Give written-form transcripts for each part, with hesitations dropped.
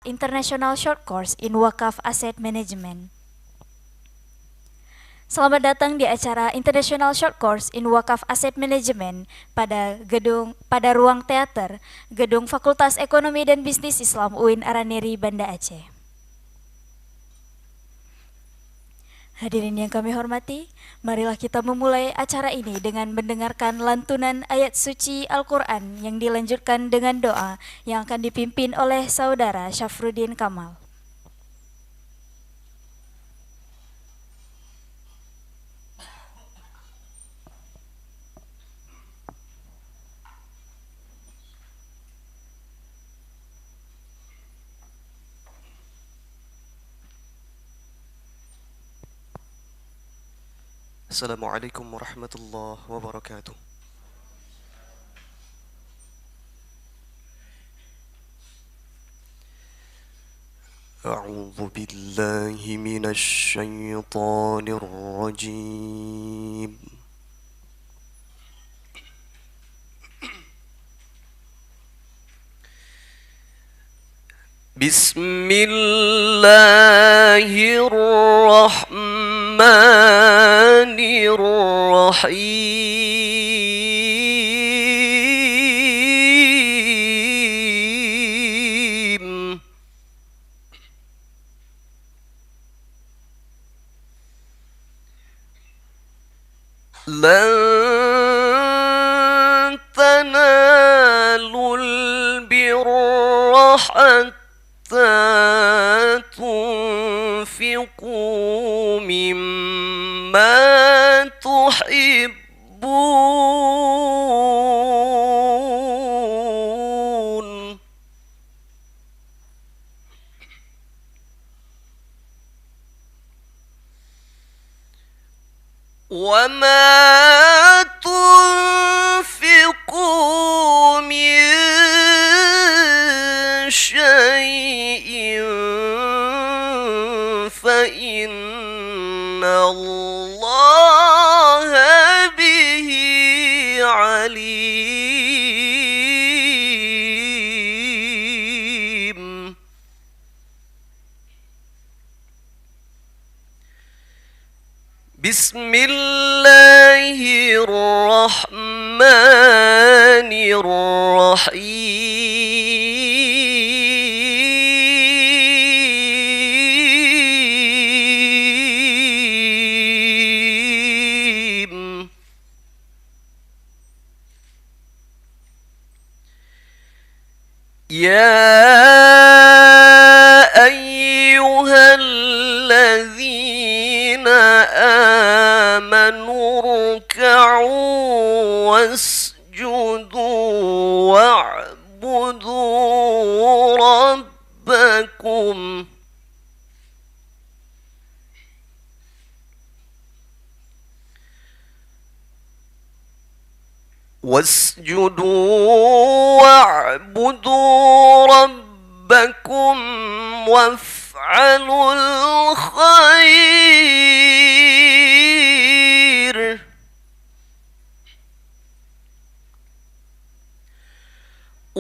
International Short Course in Wakaf Asset Management. Selamat datang di acara International Short Course in Wakaf Asset Management pada ruang teater Gedung Fakultas Ekonomi dan Bisnis Islam UIN Araniri, Banda Aceh. Hadirin yang kami hormati, marilah kita memulai acara ini dengan mendengarkan lantunan ayat suci Al-Quran yang dilanjutkan dengan doa yang akan dipimpin oleh Saudara Syafruddin Kamal. Assalamualaikum warahmatullahi wabarakatuh. A'udzu billahi minasy syaithanir rajim. Bismillahirrahmanirrahim. Lan tanalul birra hatta tunfiqu mimma tuhibbun. وما تنفقوا من شيء فإن الله به عليم. بسم الله الرحمن الرحيم. يا أيها الذين آمنوا اركعوا واسجدوا واعبدوا ربكم.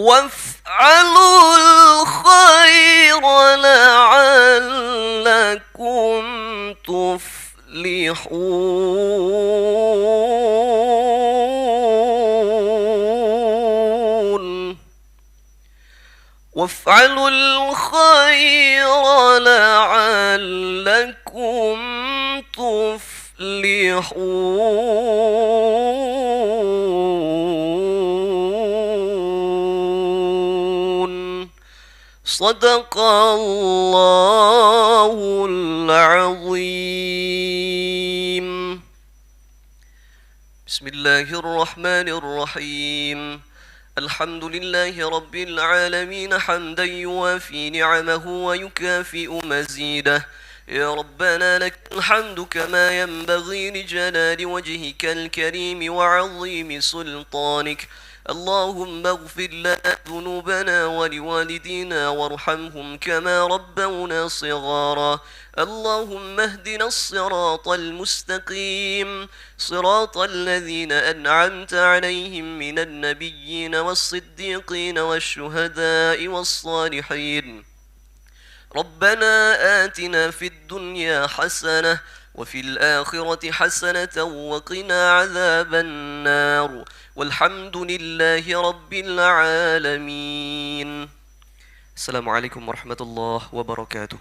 وافعلوا الخير لعلكم تفلحون. وافعلوا الخير لعلكم تفلحون. صدق الله العظيم. بسم الله الرحمن الرحيم. الحمد لله رب العالمين حمدا يوافي نعمه ويكافئ مزيده. يا ربنا لك الحمد كما ينبغي لجلال وجهك الكريم وعظيم سلطانك. اللهم اغفر لنا ذنوبنا ولوالدينا وارحمهم كما ربونا صغارا. اللهم اهدنا الصراط المستقيم صراط الذين أنعمت عليهم من النبيين والصديقين والشهداء والصالحين ربنا آتنا في الدنيا حسنة وفي الآخرة حسنة وقنا عذاب النار والحمد لله رب العالمين. السلام عليكم ورحمة الله وبركاته.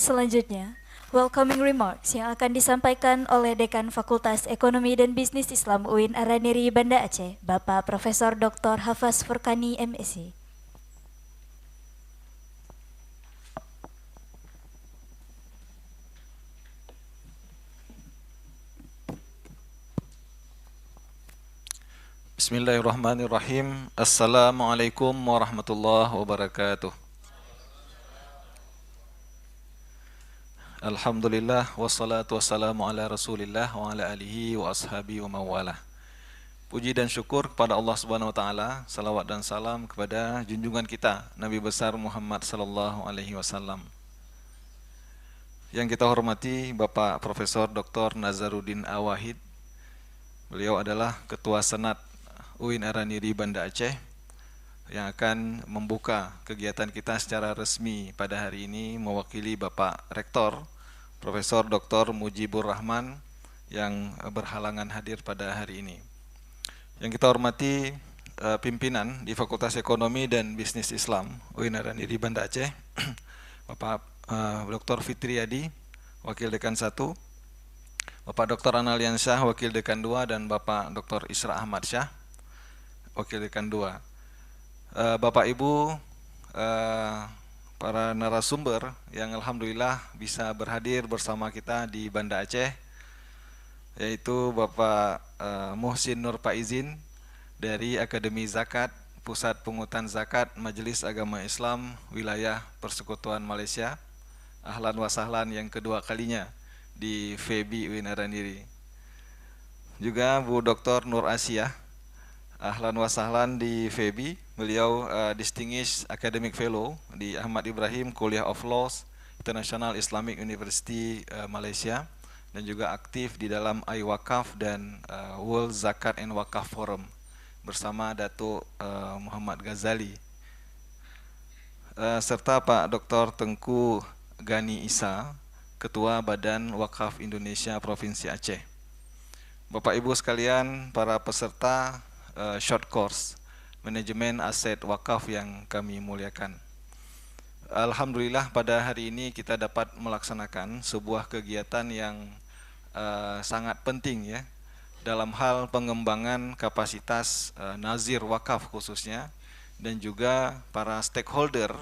Selanjutnya, welcoming remarks yang akan disampaikan oleh Dekan Fakultas Ekonomi dan Bisnis Islam UIN Araniri Banda Aceh, Bapak Profesor Dr. Hafaz Furkani MSc. Bismillahirrahmanirrahim. Assalamualaikum warahmatullahi wabarakatuh. Alhamdulillah wassalatu wassalamu ala Rasulillah wa ala alihi wa ashabi wa mawalah. Puji dan syukur kepada Allah Subhanahu wa taala, salawat dan salam kepada junjungan kita Nabi besar Muhammad sallallahu alaihi wasallam. Yang kita hormati Bapak Profesor Dr. Nazaruddin Awahid. Beliau adalah Ketua Senat UIN Araniri Banda Aceh yang akan membuka kegiatan kita secara resmi pada hari ini mewakili Bapak Rektor Profesor Dr. Mujibur Rahman yang berhalangan hadir pada hari ini. Yang kita hormati pimpinan di Fakultas Ekonomi dan Bisnis Islam UIN Araniri Banda Aceh, Bapak Dr. Fitriadi, Wakil Dekan 1, Bapak Dr. Analiansyah, Wakil Dekan 2, dan Bapak Dr. Isra Ahmad Syah, Wakil Dekan 2. Bapak Ibu, para narasumber yang alhamdulillah bisa berhadir bersama kita di Banda Aceh, yaitu Bapak Muhsin Nur Faizin dari Akademi Zakat, Pusat Pungutan Zakat Majelis Agama Islam Wilayah Persekutuan Malaysia. Ahlan wa sahlan yang kedua kalinya di FEBI UIN Araniri. Juga Bu Dr. Nur Asiyah, ahlan wa sahlan di FEBI. Beliau Distinguished Academic Fellow di Ahmad Ibrahim Kuliah of Laws International Islamic University Malaysia, dan juga aktif di dalam iWakaf dan World Zakat and Wakaf Forum bersama Datuk Muhammad Ghazali, serta Pak Dr. Tengku Gani Isa, Ketua Badan Wakaf Indonesia Provinsi Aceh. Bapak Ibu sekalian, para peserta short course Manajemen Aset Wakaf yang kami muliakan. Alhamdulillah pada hari ini kita dapat melaksanakan sebuah kegiatan yang sangat penting ya dalam hal pengembangan kapasitas nazir wakaf khususnya, dan juga para stakeholder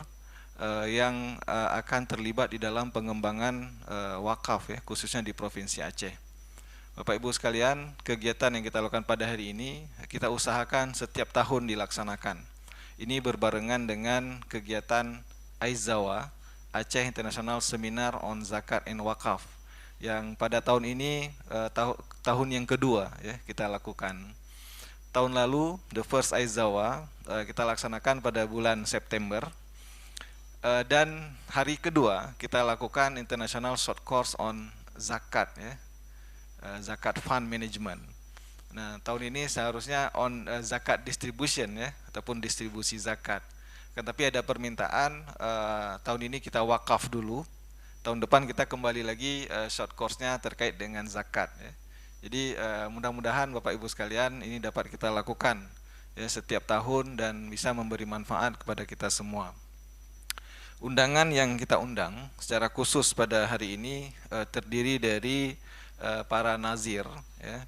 yang akan terlibat di dalam pengembangan wakaf ya, khususnya di Provinsi Aceh. Bapak Ibu sekalian, kegiatan yang kita lakukan pada hari ini kita usahakan setiap tahun dilaksanakan. Ini berbarengan dengan kegiatan Aizawa, Aceh International Seminar on Zakat and Wakaf, yang pada tahun ini tahun yang kedua ya kita lakukan. Tahun lalu the first Aizawa kita laksanakan pada bulan September, dan hari kedua kita lakukan International Short Course on Zakat ya, Zakat Fund Management. Nah, tahun ini seharusnya on zakat distribution ya, ataupun distribusi zakat. Kan tapi ada permintaan tahun ini kita wakaf dulu. Tahun depan kita kembali lagi short course-nya terkait dengan zakat ya. Jadi mudah-mudahan Bapak Ibu sekalian ini dapat kita lakukan ya setiap tahun dan bisa memberi manfaat kepada kita semua. Undangan yang kita undang secara khusus pada hari ini terdiri dari para nazir ya,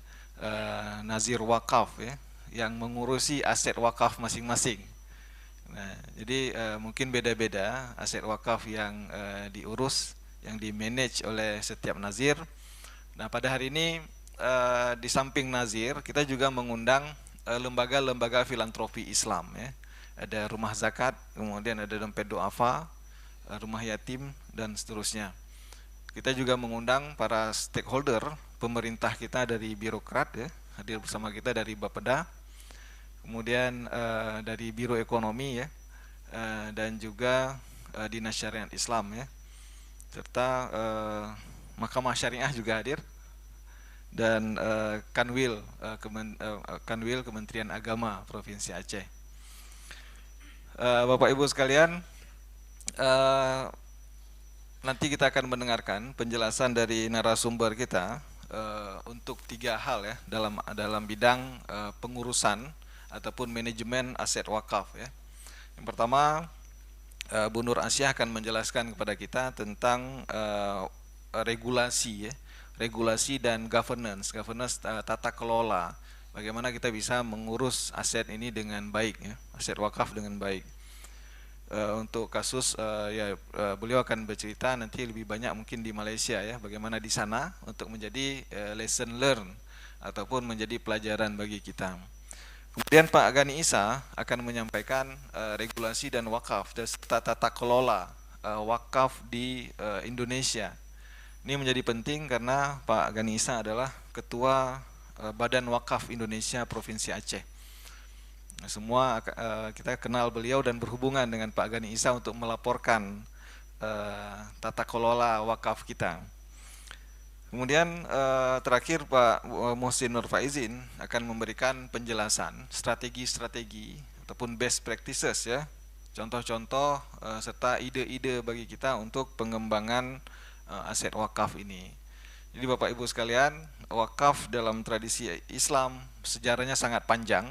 nazir wakaf ya, yang mengurusi aset wakaf masing-masing. Nah, jadi mungkin beda-beda aset wakaf yang diurus, yang dimanage oleh setiap nazir. Nah, pada hari ini di samping nazir kita juga mengundang lembaga-lembaga filantropi Islam ya. Ada rumah zakat, kemudian ada dompet duafa, rumah yatim, dan seterusnya. Kita juga mengundang para stakeholder pemerintah kita dari birokrat ya, hadir bersama kita dari Bapeda, kemudian dari Biro Ekonomi ya, dan juga Dinas Syariat Islam ya, serta Mahkamah Syariah juga hadir, dan Kanwil Kementerian Agama Provinsi Aceh. Bapak Ibu sekalian, nanti kita akan mendengarkan penjelasan dari narasumber kita untuk 3 hal ya dalam bidang pengurusan ataupun manajemen aset wakaf ya. Yang pertama, Bu Nur Asyah akan menjelaskan kepada kita tentang regulasi ya, regulasi dan governance tata kelola. Bagaimana kita bisa mengurus aset ini dengan baik ya, aset wakaf dengan baik. Untuk kasus beliau akan bercerita nanti lebih banyak mungkin di Malaysia ya, bagaimana di sana untuk menjadi lesson learn ataupun menjadi pelajaran bagi kita. Kemudian Pak Gani Isa akan menyampaikan regulasi dan wakaf dan tata kelola wakaf di Indonesia. Ini menjadi penting karena Pak Gani Isa adalah Ketua Badan Wakaf Indonesia Provinsi Aceh. Semua kita kenal beliau dan berhubungan dengan Pak Gani Isa untuk melaporkan tata kelola wakaf kita. Kemudian terakhir Pak Muhsin Nur Faizin akan memberikan penjelasan strategi-strategi ataupun best practices ya, contoh-contoh serta ide-ide bagi kita untuk pengembangan aset wakaf ini. Jadi Bapak Ibu sekalian, wakaf dalam tradisi Islam sejarahnya sangat panjang.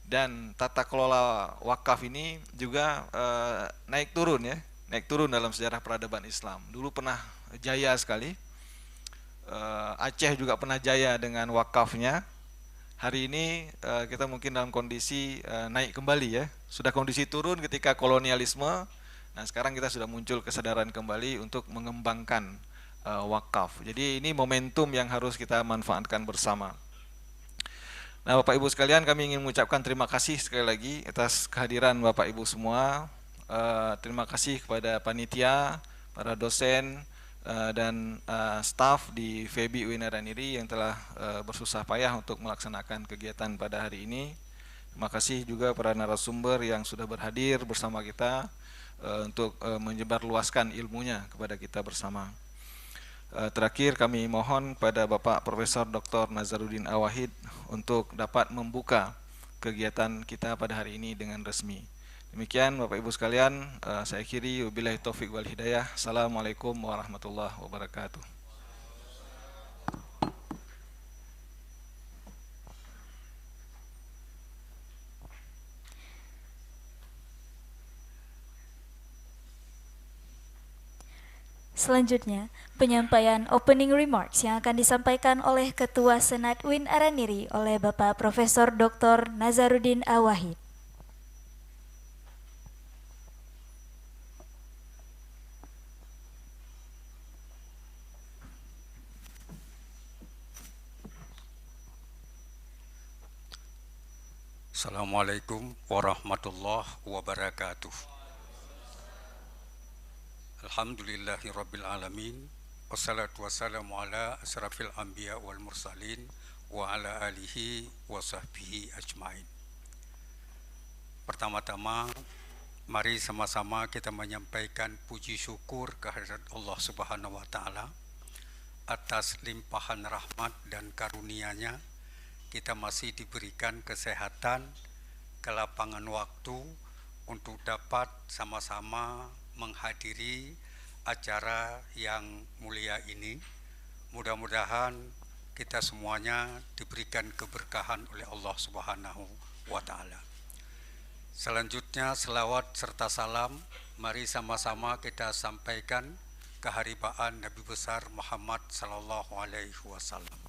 Dan tata kelola wakaf ini juga naik turun dalam sejarah peradaban Islam. Dulu pernah jaya sekali, Aceh juga pernah jaya dengan wakafnya. Hari ini kita mungkin dalam kondisi naik kembali ya, sudah kondisi turun ketika kolonialisme. Nah sekarang kita sudah muncul kesadaran kembali untuk mengembangkan wakaf. Jadi ini momentum yang harus kita manfaatkan bersama. Nah Bapak Ibu sekalian, kami ingin mengucapkan terima kasih sekali lagi atas kehadiran Bapak Ibu semua. Terima kasih kepada panitia, para dosen dan staf di FEBI UIN Araniri yang telah bersusah payah untuk melaksanakan kegiatan pada hari ini. Terima kasih juga para narasumber yang sudah berhadir bersama kita untuk menyebarluaskan ilmunya kepada kita bersama. Terakhir kami mohon pada Bapak Profesor Dr. Nazaruddin Awahid untuk dapat membuka kegiatan kita pada hari ini dengan resmi. Demikian Bapak Ibu sekalian, saya akhiri, wabillahi taufik wal hidayah. Assalamualaikum warahmatullahi wabarakatuh. Selanjutnya, penyampaian opening remarks yang akan disampaikan oleh Ketua Senat UIN Araniri oleh Bapak Profesor Dr. Nazaruddin Awahid. Assalamualaikum warahmatullahi wabarakatuh. Alhamdulillahi rabbil alamin. Wassalatu wassalamu ala asrafil anbiya wal mursalin wa ala alihi wa sahbihi ajmain. Pertama-tama, mari sama-sama kita menyampaikan puji syukur kehadirat Allah Subhanahu wa taala atas limpahan rahmat dan karunia-Nya. Kita masih diberikan kesehatan, kelapangan waktu untuk dapat sama-sama menghadiri acara yang mulia ini. Mudah-mudahan kita semuanya diberikan keberkahan oleh Allah Subhanahu wa taala. Selanjutnya selawat serta salam mari sama-sama kita sampaikan keharibaan Nabi besar Muhammad sallallahu alaihi wasallam.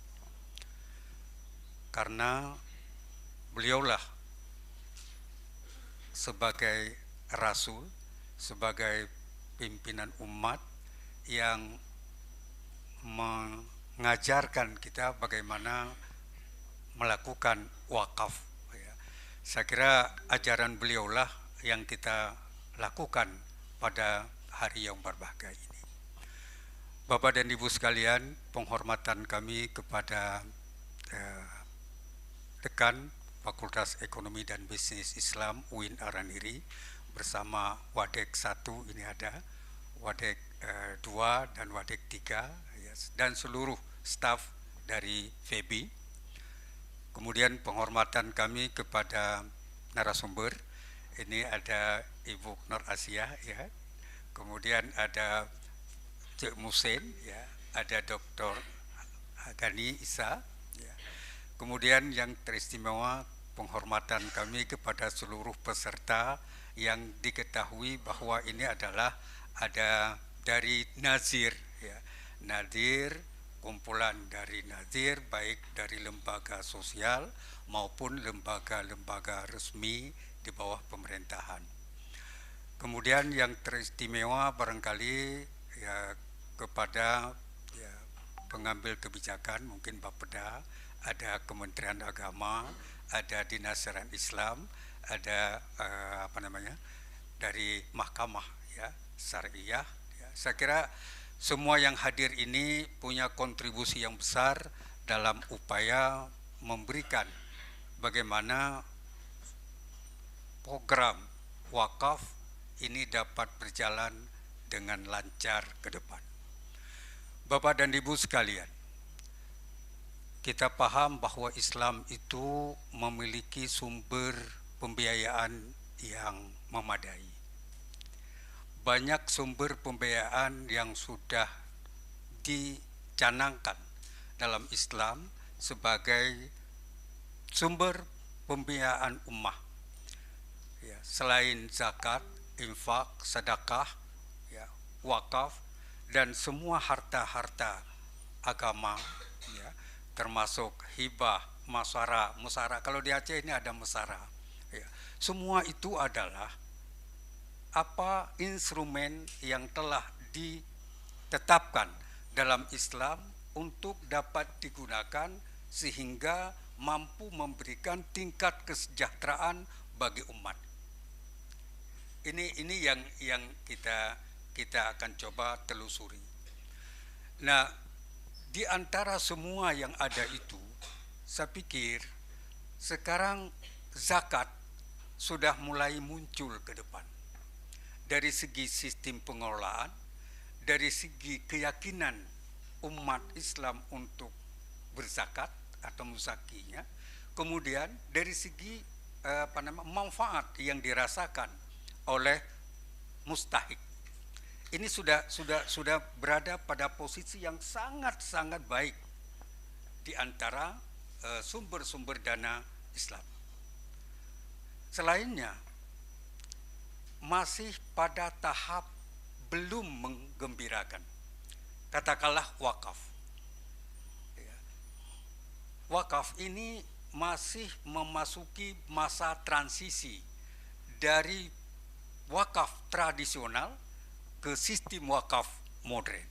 Karena beliaulah sebagai rasul, sebagai pimpinan umat yang mengajarkan kita bagaimana melakukan wakaf. Saya kira ajaran beliaulah yang kita lakukan pada hari yang berbahagia ini. Bapak dan Ibu sekalian, penghormatan kami kepada Dekan Fakultas Ekonomi dan Bisnis Islam UIN Araniri bersama Wadek 1 ini ada, Wadek 2 dan Wadek 3 dan seluruh staf dari FEBI. Kemudian penghormatan kami kepada narasumber. Ini ada Ibu Nur Asia, ya. Kemudian ada Cik Musin, ya. Ada Dr. Gani Isa, ya. Kemudian yang teristimewa penghormatan kami kepada seluruh peserta yang diketahui bahwa ini adalah ada dari Nazir, ya. Nazir, kumpulan dari Nazir, baik dari lembaga sosial maupun lembaga-lembaga resmi di bawah pemerintahan. Kemudian yang teristimewa barangkali ya kepada ya, pengambil kebijakan, mungkin Bapeda, ada Kementerian Agama, ada Dinas Syariat Islam, ada dari Mahkamah ya Syariah. Ya. Saya kira semua yang hadir ini punya kontribusi yang besar dalam upaya memberikan bagaimana program wakaf ini dapat berjalan dengan lancar ke depan. Bapak dan Ibu sekalian, kita paham bahwa Islam itu memiliki sumber pembiayaan yang memadai. Banyak sumber pembiayaan yang sudah dicanangkan dalam Islam sebagai sumber pembiayaan ummah. Ya, selain zakat, infak, sedekah, ya, wakaf, dan semua harta-harta agama, ya, termasuk hibah, musara. Kalau di Aceh ini ada musara. Ya, semua itu adalah instrumen yang telah ditetapkan dalam Islam untuk dapat digunakan sehingga mampu memberikan tingkat kesejahteraan bagi umat. Ini yang kita akan coba telusuri. Nah, di antara semua yang ada itu, saya pikir sekarang zakat sudah mulai muncul ke depan. Dari segi sistem pengelolaan, dari segi keyakinan umat Islam untuk berzakat atau muzakinya, kemudian dari segi manfaat yang dirasakan oleh mustahik. Ini sudah berada pada posisi yang sangat baik di antara sumber-sumber dana Islam. Selainnya masih pada tahap belum menggembirakan. Katakanlah wakaf. Wakaf ini masih memasuki masa transisi dari wakaf tradisional ke sistem wakaf modern.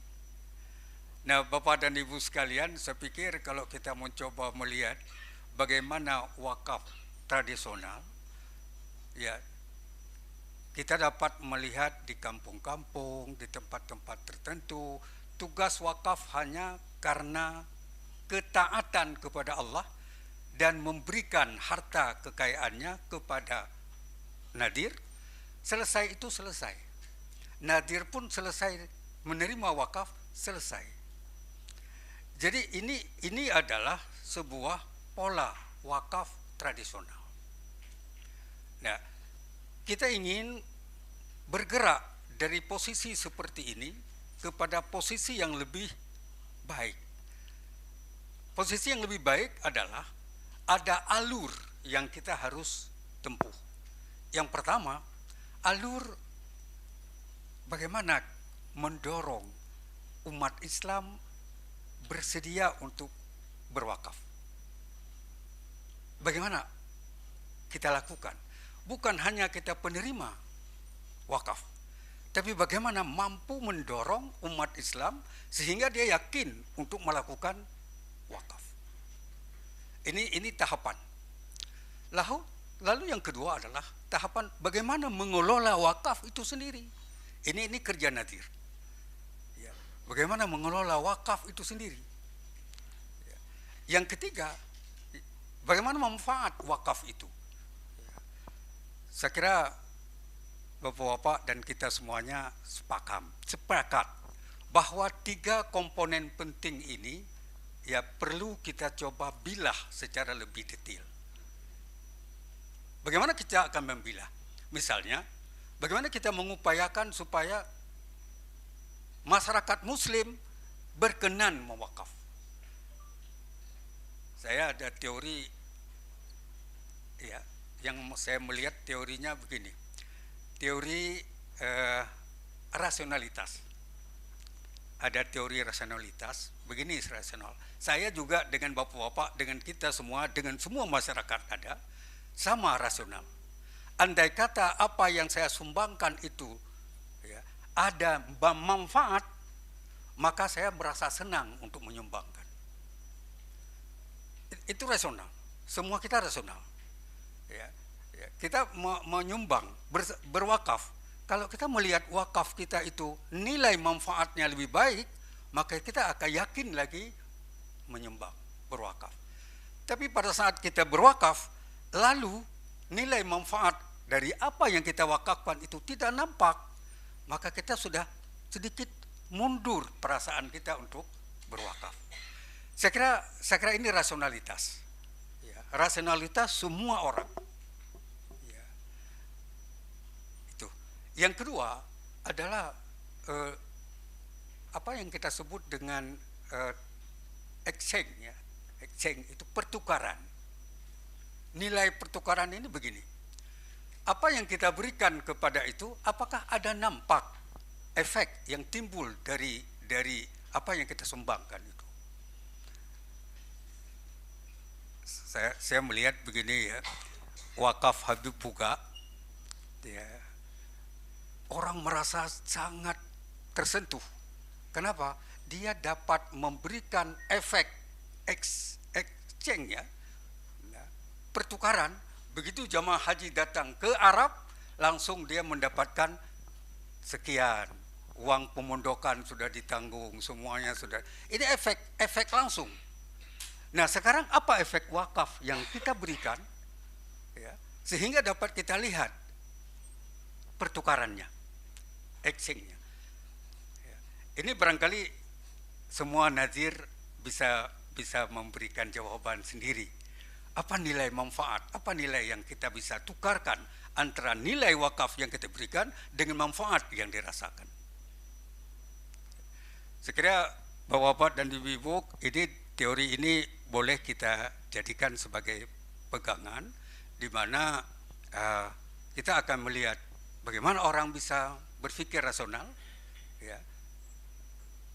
Nah, Bapak dan Ibu sekalian, saya pikir kalau kita mencoba melihat bagaimana wakaf tradisional, ya, kita dapat melihat di kampung-kampung, di tempat-tempat tertentu, tugas wakaf hanya karena ketaatan kepada Allah dan memberikan harta kekayaannya kepada nadir. Selesai itu selesai. Nadir pun selesai menerima wakaf, selesai. Jadi ini adalah sebuah pola wakaf tradisional. Nah, kita ingin bergerak dari posisi seperti ini kepada posisi yang lebih baik. Posisi yang lebih baik adalah ada alur yang kita harus tempuh. Yang pertama, alur bagaimana mendorong umat Islam bersedia untuk berwakaf. Bagaimana kita lakukan? Bukan hanya kita penerima wakaf, tapi bagaimana mampu mendorong umat Islam sehingga dia yakin untuk melakukan wakaf. Ini tahapan. Lalu yang kedua adalah tahapan bagaimana mengelola wakaf itu sendiri. Ini kerja nadir. Ya. Bagaimana mengelola wakaf itu sendiri. Ya. Yang ketiga, bagaimana manfaat wakaf itu. Ya. Saya kira Bapak-bapak dan kita semuanya sepakat bahwa 3 komponen penting ini ya perlu kita coba bilah secara lebih detail. Bagaimana kita akan membilah? Misalnya, bagaimana kita mengupayakan supaya masyarakat Muslim berkenan mewakaf? Saya ada teori ya, yang saya melihat teorinya begini. Teori rasionalitas. Ada teori rasionalitas, begini rasional. Saya juga dengan bapak-bapak, dengan kita semua, dengan semua masyarakat ada, sama rasional. Andai kata apa yang saya sumbangkan itu ya, ada manfaat, maka saya merasa senang untuk menyumbangkan. Itu rasional. Semua kita rasional. Ya, ya. Kita menyumbang, berwakaf. Kalau kita melihat wakaf kita itu nilai manfaatnya lebih baik, maka kita akan yakin lagi menyumbang, berwakaf. Tapi pada saat kita berwakaf, lalu nilai manfaat dari apa yang kita wakafkan itu tidak nampak, maka kita sudah sedikit mundur perasaan kita untuk berwakaf. Saya kira ini rasionalitas. Ya, rasionalitas semua orang. Ya. Itu. Yang kedua adalah apa yang kita sebut dengan exchange, ya. Exchange itu pertukaran. Nilai pertukaran ini begini. Apa yang kita berikan kepada itu, apakah ada nampak efek yang timbul dari apa yang kita sumbangkan itu? Saya melihat begini ya, wakaf Habib Buka, ya, orang merasa sangat tersentuh. Kenapa? Dia dapat memberikan efek exchange, ya, pertukaran. Begitu jamaah haji datang ke Arab, langsung dia mendapatkan sekian, uang pemondokan sudah ditanggung, semuanya sudah. Ini efek langsung. Nah, sekarang apa efek wakaf yang kita berikan, ya, sehingga dapat kita lihat pertukarannya, exchange-nya. Ya. Ini barangkali semua nazir bisa memberikan jawaban sendiri. Apa nilai manfaat, apa nilai yang kita bisa tukarkan antara nilai wakaf yang kita berikan dengan manfaat yang dirasakan. Saya kira Bapak-bapak dan Ibu-ibu, ini teori ini boleh kita jadikan sebagai pegangan, di mana kita akan melihat bagaimana orang bisa berpikir rasional, ya,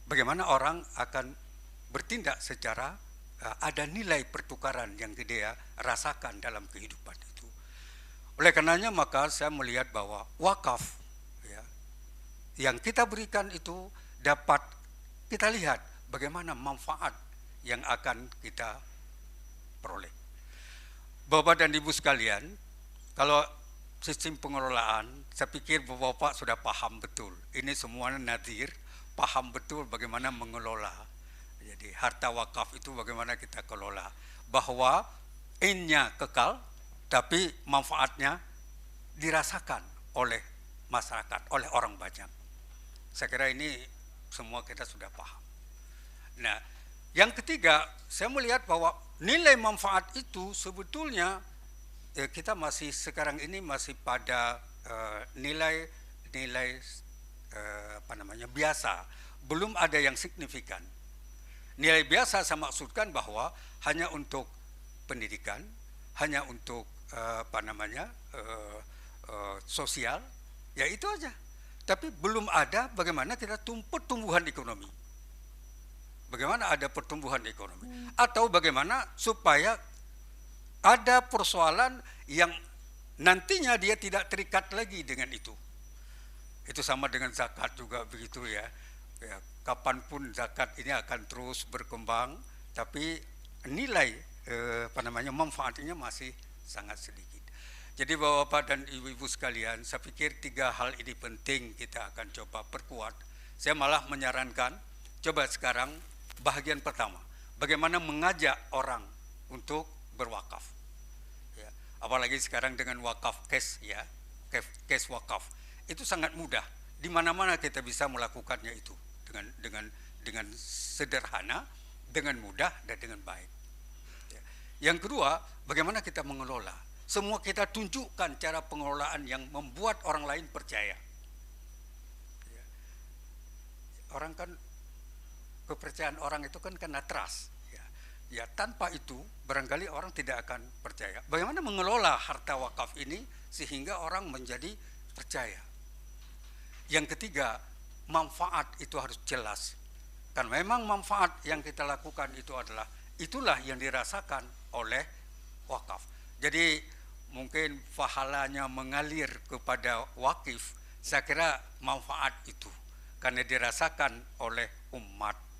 bagaimana orang akan bertindak secara ada nilai pertukaran yang dia rasakan dalam kehidupan itu. Oleh karenanya maka saya melihat bahwa wakaf, ya, yang kita berikan itu dapat kita lihat bagaimana manfaat yang akan kita peroleh. Bapak dan Ibu sekalian, kalau sistem pengelolaan, saya pikir Bapak sudah paham betul. Ini semuanya nadir, paham betul bagaimana mengelola. Jadi harta wakaf itu bagaimana kita kelola. Bahwa innya kekal, tapi manfaatnya dirasakan oleh masyarakat, oleh orang banyak. Saya kira ini semua kita sudah paham. Nah, yang ketiga, saya melihat bahwa nilai manfaat itu sebetulnya kita masih sekarang ini masih pada nilai biasa, belum ada yang signifikan. Nilai biasa saya maksudkan bahwa hanya untuk pendidikan, hanya untuk sosial, ya itu aja. Tapi belum ada bagaimana kita pertumbuhan ekonomi. Bagaimana ada pertumbuhan ekonomi. Atau bagaimana supaya ada persoalan yang nantinya dia tidak terikat lagi dengan itu. Itu sama dengan zakat juga begitu ya. Ya, kapanpun zakat ini akan terus berkembang, tapi nilai manfaatnya masih sangat sedikit. Jadi Bapak dan Ibu-ibu sekalian, saya pikir 3 hal ini penting kita akan coba perkuat. Saya malah menyarankan, coba sekarang bahagian pertama, bagaimana mengajak orang untuk berwakaf. Ya, apalagi sekarang dengan wakaf cash, ya, cash wakaf, itu sangat mudah. Di mana-mana kita bisa melakukannya itu dengan sederhana, dengan mudah dan dengan baik. Ya. Yang kedua, bagaimana kita mengelola? Semua kita tunjukkan cara pengelolaan yang membuat orang lain percaya. Ya. Orang kan, kepercayaan orang itu kan karena trust. Ya, tanpa itu barangkali orang tidak akan percaya. Bagaimana mengelola harta wakaf ini sehingga orang menjadi percaya. Yang ketiga, manfaat itu harus jelas. Kan memang manfaat yang kita lakukan itu itulah yang dirasakan oleh wakaf. Jadi mungkin pahalanya mengalir kepada wakif, saya kira manfaat itu karena dirasakan oleh umat.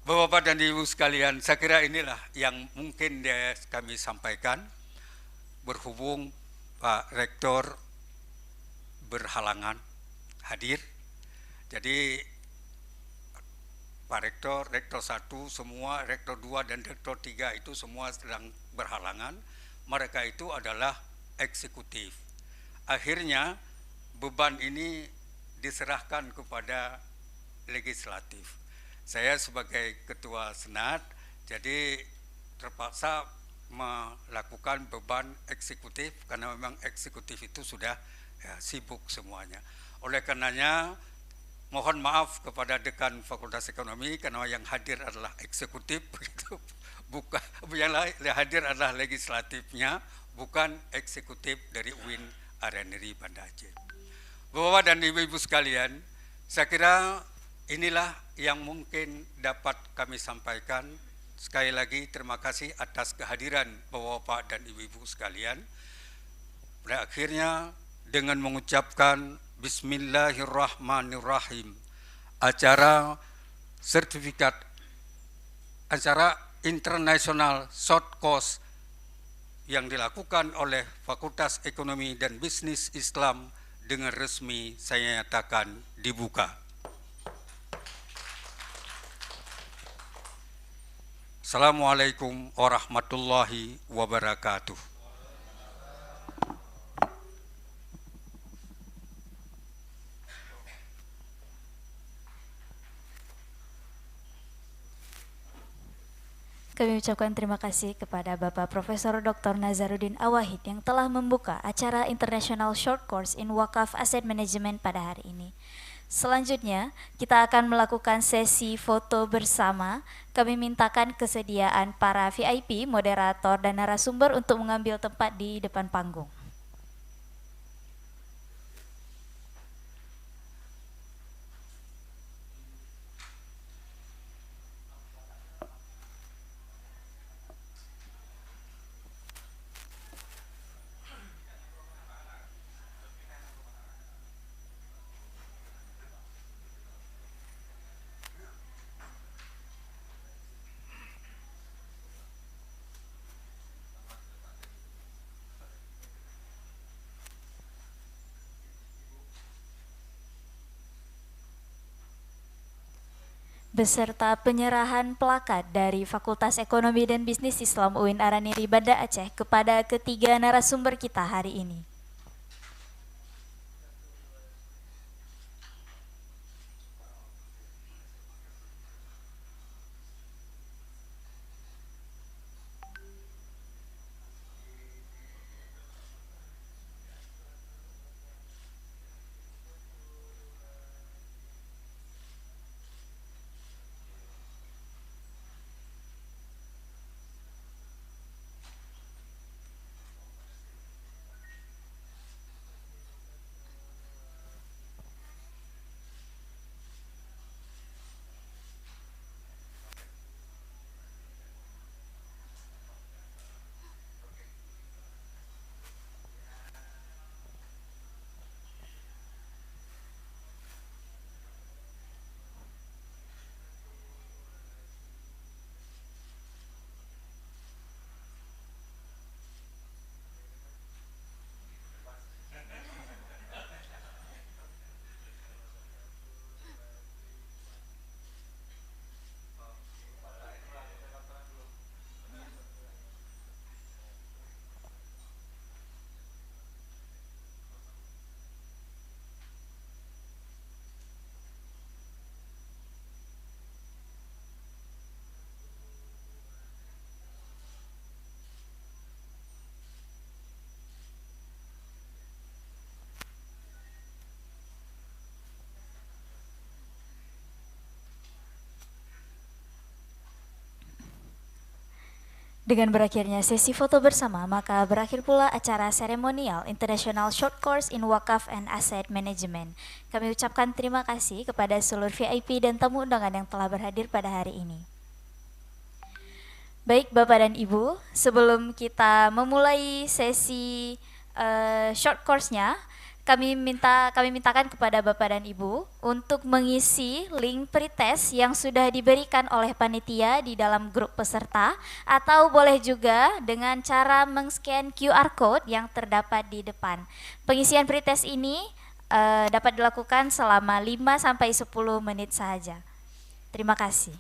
Bapak-bapak dan ibu sekalian, saya kira inilah yang mungkin kami sampaikan. Berhubung Pak Rektor berhalangan hadir, jadi Pak Rektor, Rektor 1 semua, Rektor 2 dan Rektor 3 itu semua sedang berhalangan. Mereka itu adalah eksekutif. Akhirnya beban ini diserahkan kepada legislatif. Saya sebagai Ketua Senat, jadi terpaksa melakukan beban eksekutif karena memang eksekutif itu sudah sibuk semuanya. Oleh karenanya, mohon maaf kepada Dekan Fakultas Ekonomi karena yang hadir adalah eksekutif, bukan yang hadir adalah legislatifnya, bukan eksekutif dari UIN Araniri Banda Aceh. Bapak dan ibu-ibu sekalian, saya kira inilah yang mungkin dapat kami sampaikan. Sekali lagi terima kasih atas kehadiran Bapak-bapak dan ibu-ibu sekalian. Pada akhirnya dengan mengucapkan Bismillahirrahmanirrahim, acara sertifikat, acara internasional short course yang dilakukan oleh Fakultas Ekonomi dan Bisnis Islam dengan resmi saya nyatakan dibuka. Assalamualaikum warahmatullahi wabarakatuh. Kami ucapkan terima kasih kepada Bapak Profesor Dr. Nazaruddin Awahid yang telah membuka acara International Short Course in Wakaf Asset Management pada hari ini. Selanjutnya, kita akan melakukan sesi foto bersama. Kami mintakan kesediaan para VIP, moderator, dan narasumber untuk mengambil tempat di depan panggung. Beserta penyerahan plakat dari Fakultas Ekonomi dan Bisnis Islam UIN Araniri Banda Aceh kepada ketiga narasumber kita hari ini. Dengan berakhirnya sesi foto bersama, maka berakhir pula acara seremonial International Short Course in Wakaf and Asset Management. Kami ucapkan terima kasih kepada seluruh VIP dan tamu undangan yang telah berhadir pada hari ini. Baik Bapak dan Ibu, sebelum kita memulai sesi short course-nya, kami mintakan kepada Bapak dan Ibu untuk mengisi link pretest yang sudah diberikan oleh panitia di dalam grup peserta, atau boleh juga dengan cara meng-scan QR code yang terdapat di depan. Pengisian pretest ini dapat dilakukan selama 5-10 menit saja. Terima kasih.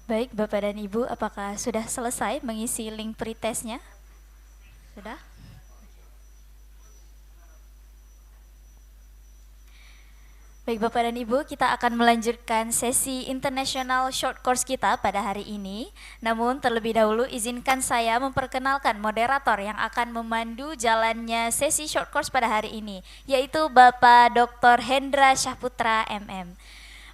Baik, Bapak dan Ibu, apakah sudah selesai mengisi link pretestnya? Sudah? Baik Bapak dan Ibu, kita akan melanjutkan sesi international short course kita pada hari ini. Namun terlebih dahulu izinkan saya memperkenalkan moderator yang akan memandu jalannya sesi short course pada hari ini, yaitu Bapak Dr. Hendra Syahputra MM.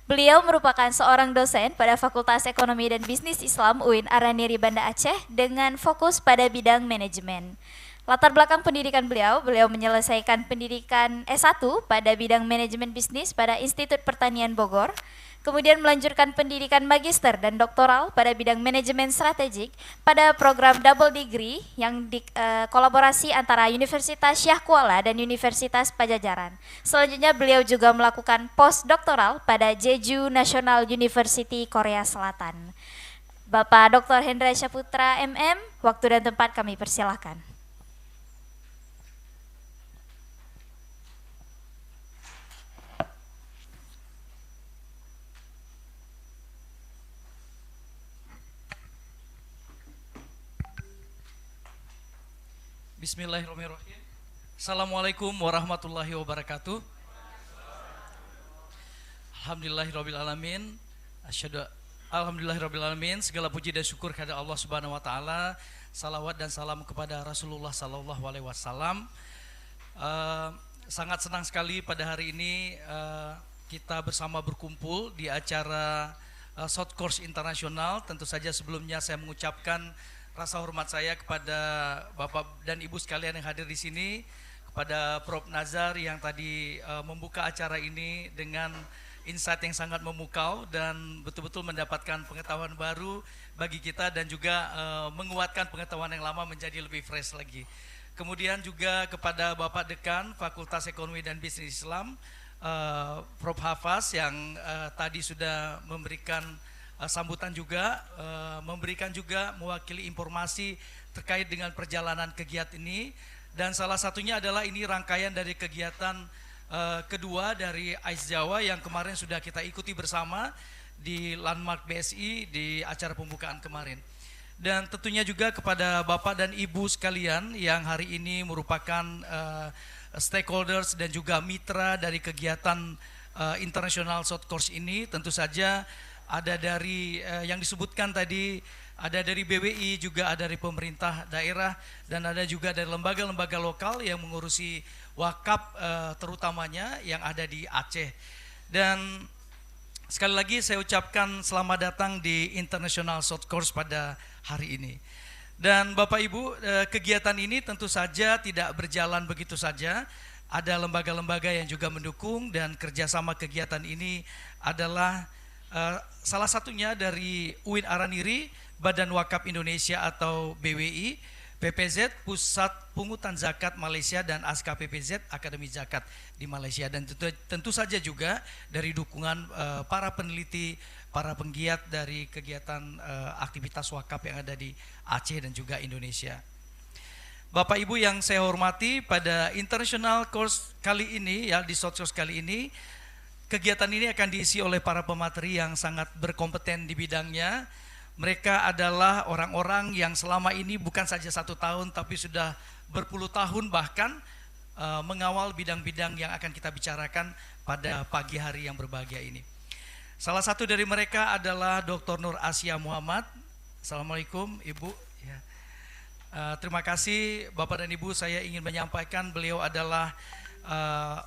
Beliau merupakan seorang dosen pada Fakultas Ekonomi dan Bisnis Islam UIN Araniri Banda Aceh dengan fokus pada bidang manajemen. Latar belakang pendidikan beliau menyelesaikan pendidikan S1 pada bidang manajemen bisnis pada Institut Pertanian Bogor, kemudian melanjutkan pendidikan magister dan doktoral pada bidang manajemen strategik pada program double degree yang kolaborasi antara Universitas Syah Kuala dan Universitas Pajajaran. Selanjutnya beliau juga melakukan postdoktoral pada Jeju National University Korea Selatan. Bapak Dr. Hendra Syahputra MM, waktu dan tempat kami persilahkan. Bismillahirrahmanirrahim. Assalamualaikum warahmatullahi wabarakatuh. Alhamdulillahirrahmanirrahim. Alhamdulillahirrahmanirrahim. Segala puji dan syukur kepada Allah Subhanahu wa taala. Salawat dan salam kepada Rasulullah sallallahu alaihi wasallam. Sangat senang sekali pada hari ini kita bersama berkumpul di acara short course internasional. Tentu saja sebelumnya saya mengucapkan rasa hormat saya kepada Bapak dan Ibu sekalian yang hadir di sini, kepada Prof. Nazar yang tadi membuka acara ini dengan insight yang sangat memukau dan betul-betul mendapatkan pengetahuan baru bagi kita dan juga menguatkan pengetahuan yang lama menjadi lebih fresh lagi. Kemudian juga kepada Bapak Dekan Fakultas Ekonomi dan Bisnis Islam, Prof. Hafaz yang tadi sudah memberikan sambutan juga, memberikan juga mewakili informasi terkait dengan perjalanan kegiatan ini, dan salah satunya adalah ini rangkaian dari kegiatan kedua dari AIS Jawa yang kemarin sudah kita ikuti bersama di Landmark BSI di acara pembukaan kemarin. Dan tentunya juga kepada Bapak dan Ibu sekalian yang hari ini merupakan stakeholders dan juga mitra dari kegiatan international short course ini. Tentu saja ada dari yang disebutkan tadi, ada dari BWI, juga ada dari pemerintah daerah, dan ada juga dari lembaga-lembaga lokal yang mengurusi wakaf terutamanya yang ada di Aceh. Dan sekali lagi saya ucapkan selamat datang di International Short Course pada hari ini. Dan Bapak Ibu, kegiatan ini tentu saja tidak berjalan begitu saja. Ada lembaga-lembaga yang juga mendukung, dan kerjasama kegiatan ini adalah salah satunya dari UIN Araniri, Badan Wakaf Indonesia atau BWI, PPZ Pusat Pungutan Zakat Malaysia, dan ASKA PPZ Akademi Zakat di Malaysia, dan tentu saja juga dari dukungan para peneliti, para penggiat dari kegiatan aktivitas wakaf yang ada di Aceh dan juga Indonesia. Bapak Ibu yang saya hormati, pada international course kali ini ya, di short course kali ini, kegiatan ini akan diisi oleh para pemateri yang sangat berkompeten di bidangnya. Mereka adalah orang-orang yang selama ini bukan saja 1 tahun tapi sudah berpuluh tahun bahkan mengawal bidang-bidang yang akan kita bicarakan pada pagi hari yang berbahagia ini. Salah satu dari mereka adalah Dr. Nur Asia Muhammad. Assalamualaikum Ibu. Ya. Terima kasih Bapak dan Ibu, saya ingin menyampaikan beliau adalah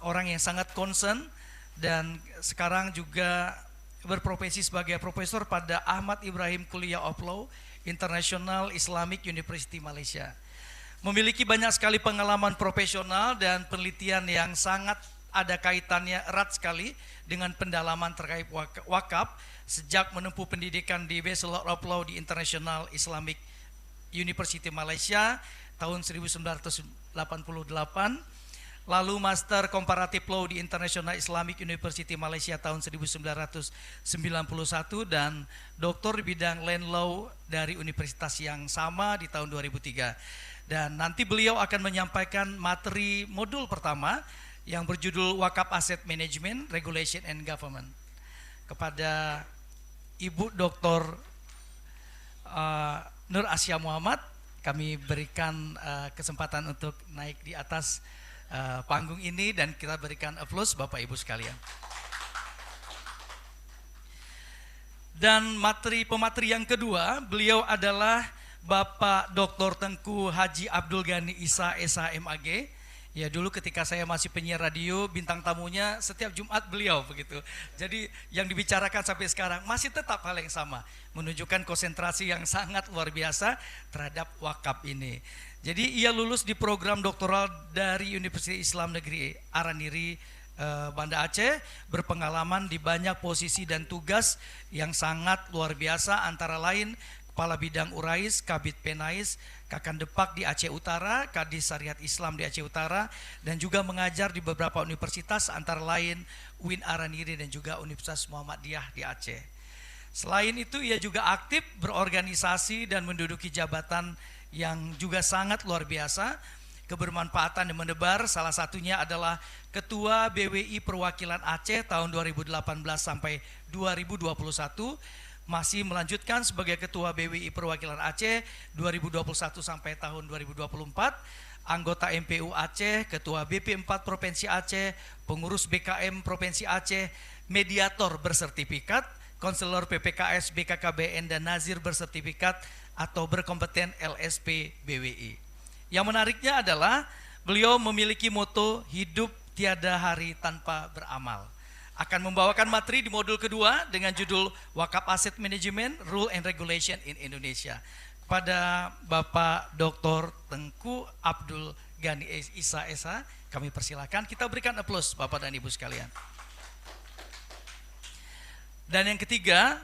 orang yang sangat concern dan sekarang juga berprofesi sebagai profesor pada Ahmad Ibrahim Kuliah of Law International Islamic University Malaysia. Memiliki banyak sekali pengalaman profesional dan penelitian yang sangat ada kaitannya erat sekali dengan pendalaman terkait wakaf sejak menempuh pendidikan di Bachelor of Law di International Islamic University Malaysia tahun 1988, lalu Master Comparative Law di International Islamic University Malaysia tahun 1991, dan Doktor di bidang Land Law dari universitas yang sama di tahun 2003. Dan nanti beliau akan menyampaikan materi modul pertama yang berjudul Wakaf Asset Management, Regulation and Government. Kepada Ibu Dr. Nur Asia Muhammad, kami berikan kesempatan untuk naik di atas panggung ini dan kita berikan aplaus Bapak Ibu sekalian. Dan pemateri yang kedua, beliau adalah Bapak Dr. Tengku Haji Abdul Ghani Isa SH.MAG. Ya, dulu ketika saya masih penyiar radio, bintang tamunya setiap Jumat beliau begitu. Jadi yang dibicarakan sampai sekarang masih tetap hal yang sama, menunjukkan konsentrasi yang sangat luar biasa terhadap wakaf ini. Jadi ia lulus di program doktoral dari Universitas Islam Negeri Araniri, Banda Aceh, berpengalaman di banyak posisi dan tugas yang sangat luar biasa, antara lain Kepala Bidang Urais, Kabid Penais, Kakan Depak di Aceh Utara, Kadis Syariat Islam di Aceh Utara, dan juga mengajar di beberapa universitas antara lain UIN Araniri dan juga Universitas Muhammadiyah di Aceh. Selain itu ia juga aktif berorganisasi dan menduduki jabatan yang juga sangat luar biasa, kebermanfaatan yang menebar. Salah satunya adalah Ketua BWI Perwakilan Aceh tahun 2018 sampai 2021, masih melanjutkan sebagai Ketua BWI Perwakilan Aceh 2021 sampai tahun 2024, anggota MPU Aceh, Ketua BP 4 Provinsi Aceh, pengurus BKM Provinsi Aceh, mediator bersertifikat, konselor PPKS, BKKBN dan nazir bersertifikat atau berkompeten LSP BWI. Yang menariknya adalah beliau memiliki moto hidup tiada hari tanpa beramal. Akan membawakan materi di modul kedua dengan judul Wakaf Aset Management, Rule and Regulation in Indonesia. Kepada Bapak Dr. Tengku Abdul Ghani Isa SH, kami persilakan, kita berikan aplaus Bapak dan Ibu sekalian. Dan yang ketiga,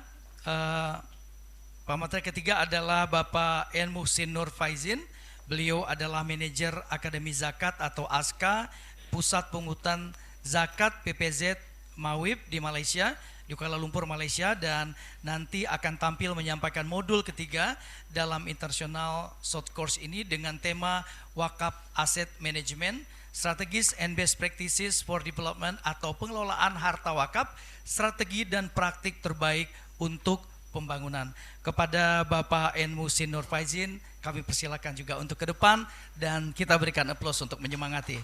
pemateri ketiga adalah Bapak N. Muhsin Nur Faizin. Beliau adalah manajer Akademi Zakat atau ASKA, Pusat Pungutan Zakat PPZ Mawib di Malaysia, di Kuala Lumpur, Malaysia, dan nanti akan tampil menyampaikan modul ketiga dalam International Short Course ini dengan tema Wakaf Asset Management, Strategies and Best Practices for Development atau pengelolaan harta wakaf, strategi dan praktik terbaik untuk pembangunan. Kepada Bapak N. Muhsin Nur Faizin, kami persilakan juga untuk ke depan dan kita berikan aplaus untuk menyemangati.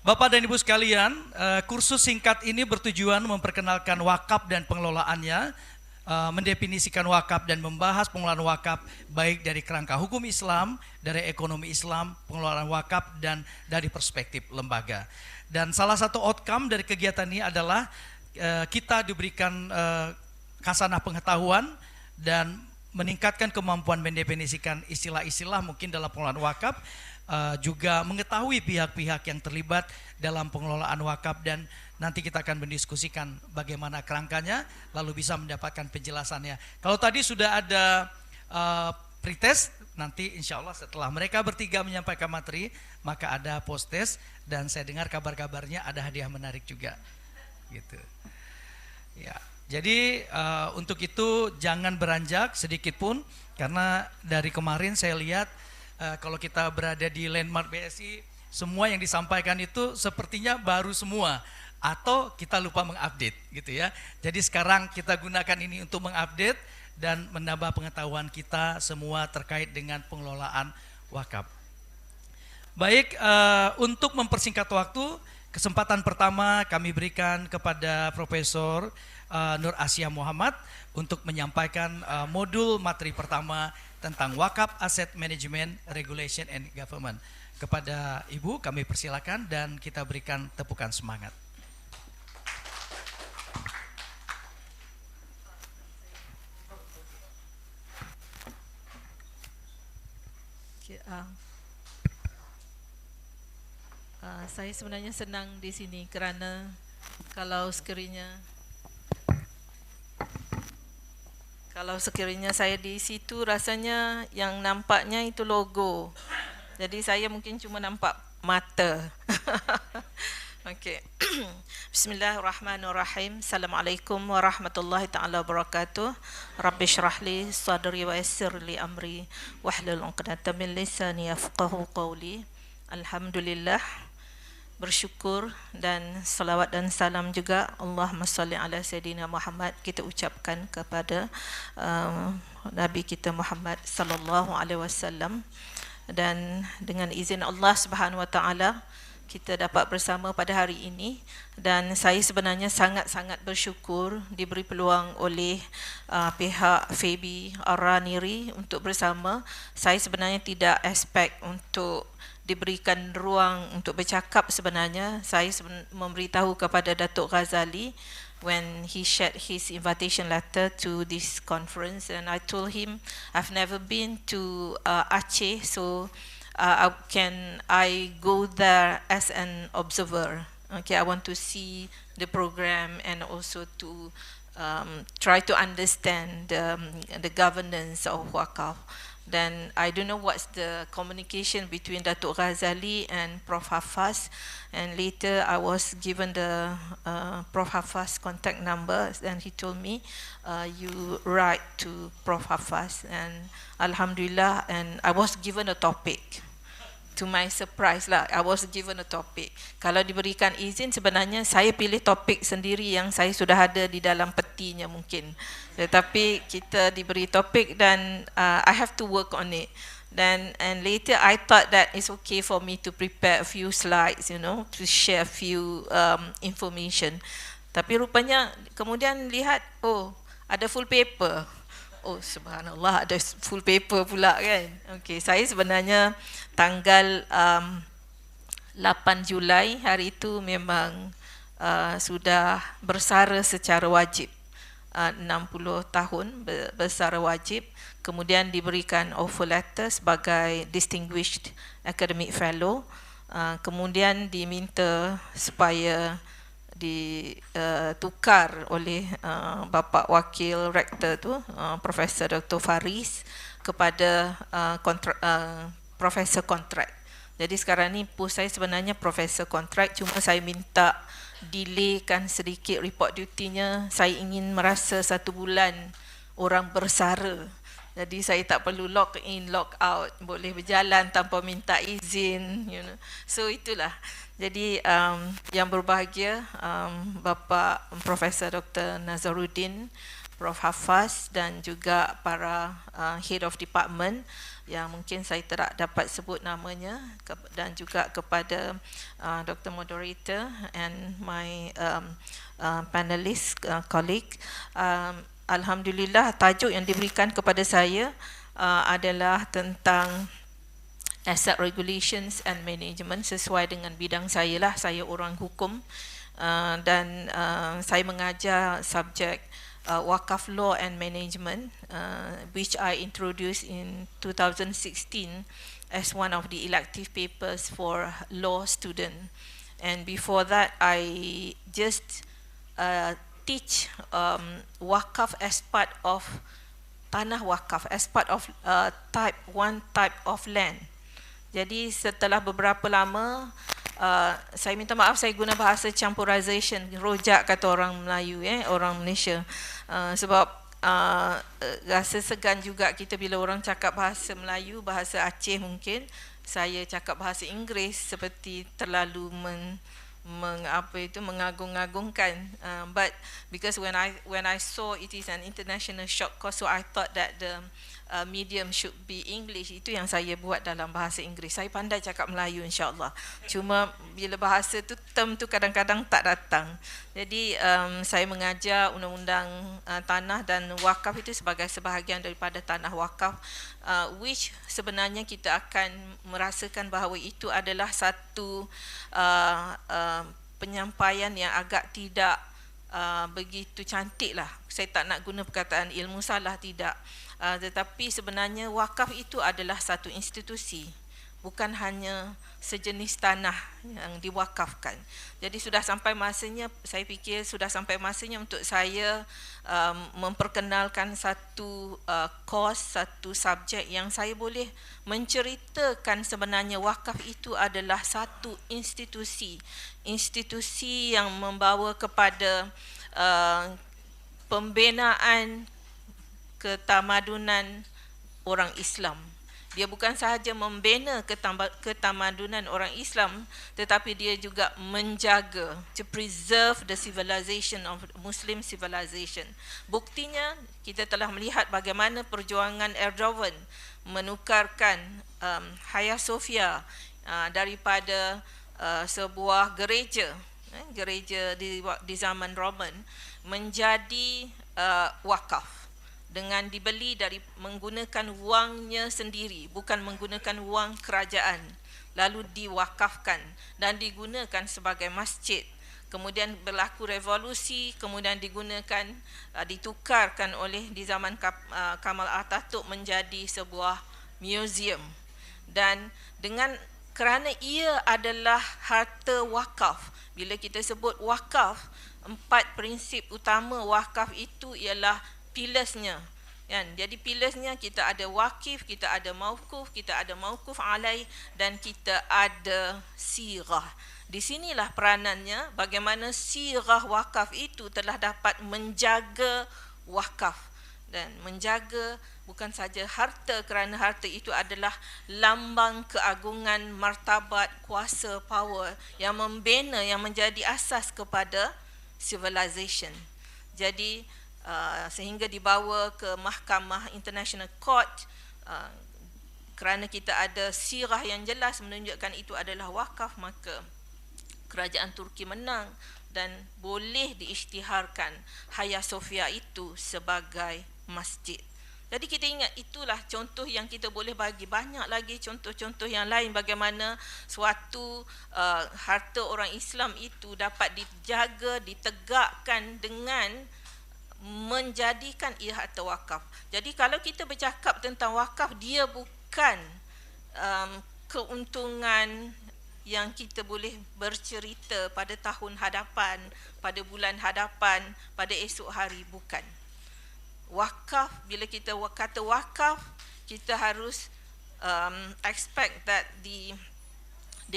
Bapak dan Ibu sekalian, kursus singkat ini bertujuan memperkenalkan wakaf dan pengelolaannya, mendefinisikan wakaf dan membahas pengelolaan wakaf baik dari kerangka hukum Islam, dari ekonomi Islam, pengelolaan wakaf dan dari perspektif lembaga. Dan salah satu outcome dari kegiatan ini adalah kita diberikan khasanah pengetahuan dan meningkatkan kemampuan mendefinisikan istilah-istilah mungkin dalam pengelolaan wakaf, juga mengetahui pihak-pihak yang terlibat dalam pengelolaan wakaf, dan nanti kita akan mendiskusikan bagaimana kerangkanya lalu bisa mendapatkan penjelasannya. Kalau tadi sudah ada pretest, nanti insya Allah setelah mereka bertiga menyampaikan materi maka ada post test, dan saya dengar kabar-kabarnya ada hadiah menarik juga gitu ya. Jadi untuk itu jangan beranjak sedikit pun, karena dari kemarin saya lihat kalau kita berada di landmark BSI, semua yang disampaikan itu sepertinya baru semua atau kita lupa mengupdate gitu ya. Jadi sekarang kita gunakan ini untuk mengupdate dan menambah pengetahuan kita semua terkait dengan pengelolaan wakaf. Baik, untuk mempersingkat waktu, kesempatan pertama kami berikan kepada Profesor Nur Asia Muhammad untuk menyampaikan modul materi pertama tentang Wakaf Asset Management, Regulation and Government. Kepada Ibu kami persilakan dan kita berikan tepukan semangat. Saya sebenarnya senang di sini kerana kalau sekiranya saya di situ, rasanya yang nampaknya itu logo. Jadi saya mungkin cuma nampak mata. Okey. Bismillahirrahmanirrahim. Assalamualaikum warahmatullahi taala wabarakatuh. Rabbi shrah li sadri wa yassir li amri wahlul 'uqdatam min lisani yafqahu qawli. Alhamdulillah. bersyukur dan salawat dan salam juga Allahumma salli ala Sayyidina Muhammad kita ucapkan kepada Nabi kita Muhammad sallallahu alaihi wasallam. Dan dengan izin Allah Subhanahu wa taala kita dapat bersama pada hari ini, dan saya sebenarnya sangat-sangat bersyukur diberi peluang oleh pihak FEBI Ar-Raniri untuk bersama. Saya sebenarnya tidak expect untuk diberikan ruang untuk bercakap. Sebenarnya saya memberitahu kepada Datuk Ghazali when he shared his invitation letter to this conference, and I told him I've never been to Aceh, so can I go there as an observer? Okay, I want to see the program and also to try to understand the governance of Wakaf. Then I don't know what's the communication between Datuk Ghazali and Prof Hafaz, and later I was given the Prof Hafaz contact number, and he told me you write to Prof Hafaz, and Alhamdulillah, and I was given a topic. To my surprise lah, I was given a topic. Kalau diberikan izin, sebenarnya saya pilih topik sendiri yang saya sudah ada di dalam petinya mungkin. Tetapi kita diberi topik dan I have to work on it. Then and later I thought that it's okay for me to prepare a few slides, you know, to share a few information. Tapi rupanya kemudian lihat, oh, ada full paper. Oh subhanallah, ada full paper pula kan. Okey, saya sebenarnya tanggal 8 Julai hari itu memang sudah bersara secara wajib. 60 tahun bersara wajib, kemudian diberikan offer letter sebagai Distinguished Academic Fellow, kemudian diminta supaya ditukar oleh Bapa Wakil Rektor tu, Profesor Dr. Faris, kepada Profesor Kontrak. Jadi sekarang ni post saya sebenarnya Profesor Kontrak, cuma saya minta delaykan sedikit report duty-nya. Saya ingin merasa 1 bulan orang bersara. Jadi saya tak perlu log in, log out, boleh berjalan tanpa minta izin, you know. So itulah. Jadi yang berbahagia Bapa Profesor Dr. Nazaruddin, Prof Hafaz dan juga para head of department yang mungkin saya tidak dapat sebut namanya, dan juga kepada Dr. Moderator and my panelist colleague. Alhamdulillah, tajuk yang diberikan kepada saya adalah tentang Asset Regulations and Management, sesuai dengan bidang saya lah. Saya orang hukum dan saya mengajar subjek Wakaf Law and Management, which I introduced in 2016 as one of the elective papers for law student. And before that, I just teach wakaf as part of tanah wakaf, as part of one type of land. Jadi setelah beberapa lama, saya minta maaf saya guna bahasa campurization, rojak kata orang Melayu, orang Malaysia, sebab rasa segan juga kita bila orang cakap bahasa Melayu, bahasa Aceh mungkin, saya cakap bahasa Inggeris seperti terlalu mengagung-agungkan, but because when I saw it is an international short course, so I thought that the medium should be English. Itu yang saya buat dalam bahasa Inggeris. Saya pandai cakap Melayu insya-Allah. Cuma bila bahasa tu, term tu kadang-kadang tak datang. Jadi saya mengajar undang-undang tanah dan wakaf itu sebagai sebahagian daripada tanah wakaf, which sebenarnya kita akan merasakan bahawa itu adalah satu penyampaian yang agak tidak begitu cantik lah. Saya tak nak guna perkataan ilmu salah, tidak. Tetapi sebenarnya wakaf itu adalah satu institusi, bukan hanya sejenis tanah yang diwakafkan. Jadi sudah sampai masanya, saya fikir sudah sampai masanya untuk saya memperkenalkan satu course, satu subjek yang saya boleh menceritakan sebenarnya wakaf itu adalah satu institusi. Institusi yang membawa kepada pembinaan ketamadunan orang Islam. Dia bukan sahaja membina ketamadunan orang Islam, tetapi dia juga menjaga, to preserve the civilization of Muslim civilization. Buktinya kita telah melihat bagaimana perjuangan Erdogan menukarkan Hagia Sophia daripada sebuah gereja di zaman Roman menjadi wakaf dengan dibeli dari menggunakan wangnya sendiri, bukan menggunakan wang kerajaan, lalu diwakafkan dan digunakan sebagai masjid. Kemudian berlaku revolusi, kemudian digunakan, ditukarkan oleh di zaman Kamal Atatürk menjadi sebuah museum. Dan kerana ia adalah harta wakaf, bila kita sebut wakaf, 4 prinsip utama wakaf itu ialah pilasnya, kan? Jadi pilasnya kita ada wakif, kita ada mauquf, kita ada mauquf alai, dan kita ada sirah. Di sinilah peranannya, bagaimana sirah wakaf itu telah dapat menjaga wakaf dan menjaga bukan saja harta, kerana harta itu adalah lambang keagungan, martabat, kuasa, power yang membina, yang menjadi asas kepada civilization. Jadi sehingga dibawa ke Mahkamah International Court, kerana kita ada sirah yang jelas menunjukkan itu adalah wakaf, maka kerajaan Turki menang dan boleh diisytiharkan Hagia Sophia itu sebagai masjid. Jadi kita ingat, itulah contoh yang kita boleh bagi. Banyak lagi contoh-contoh yang lain bagaimana suatu harta orang Islam itu dapat dijaga, ditegakkan dengan menjadikan ia harta wakaf. Jadi kalau kita bercakap tentang wakaf, dia bukan keuntungan yang kita boleh bercerita pada tahun hadapan, pada bulan hadapan, pada esok hari, bukan. Wakaf, bila kita kata wakaf, kita harus expect that the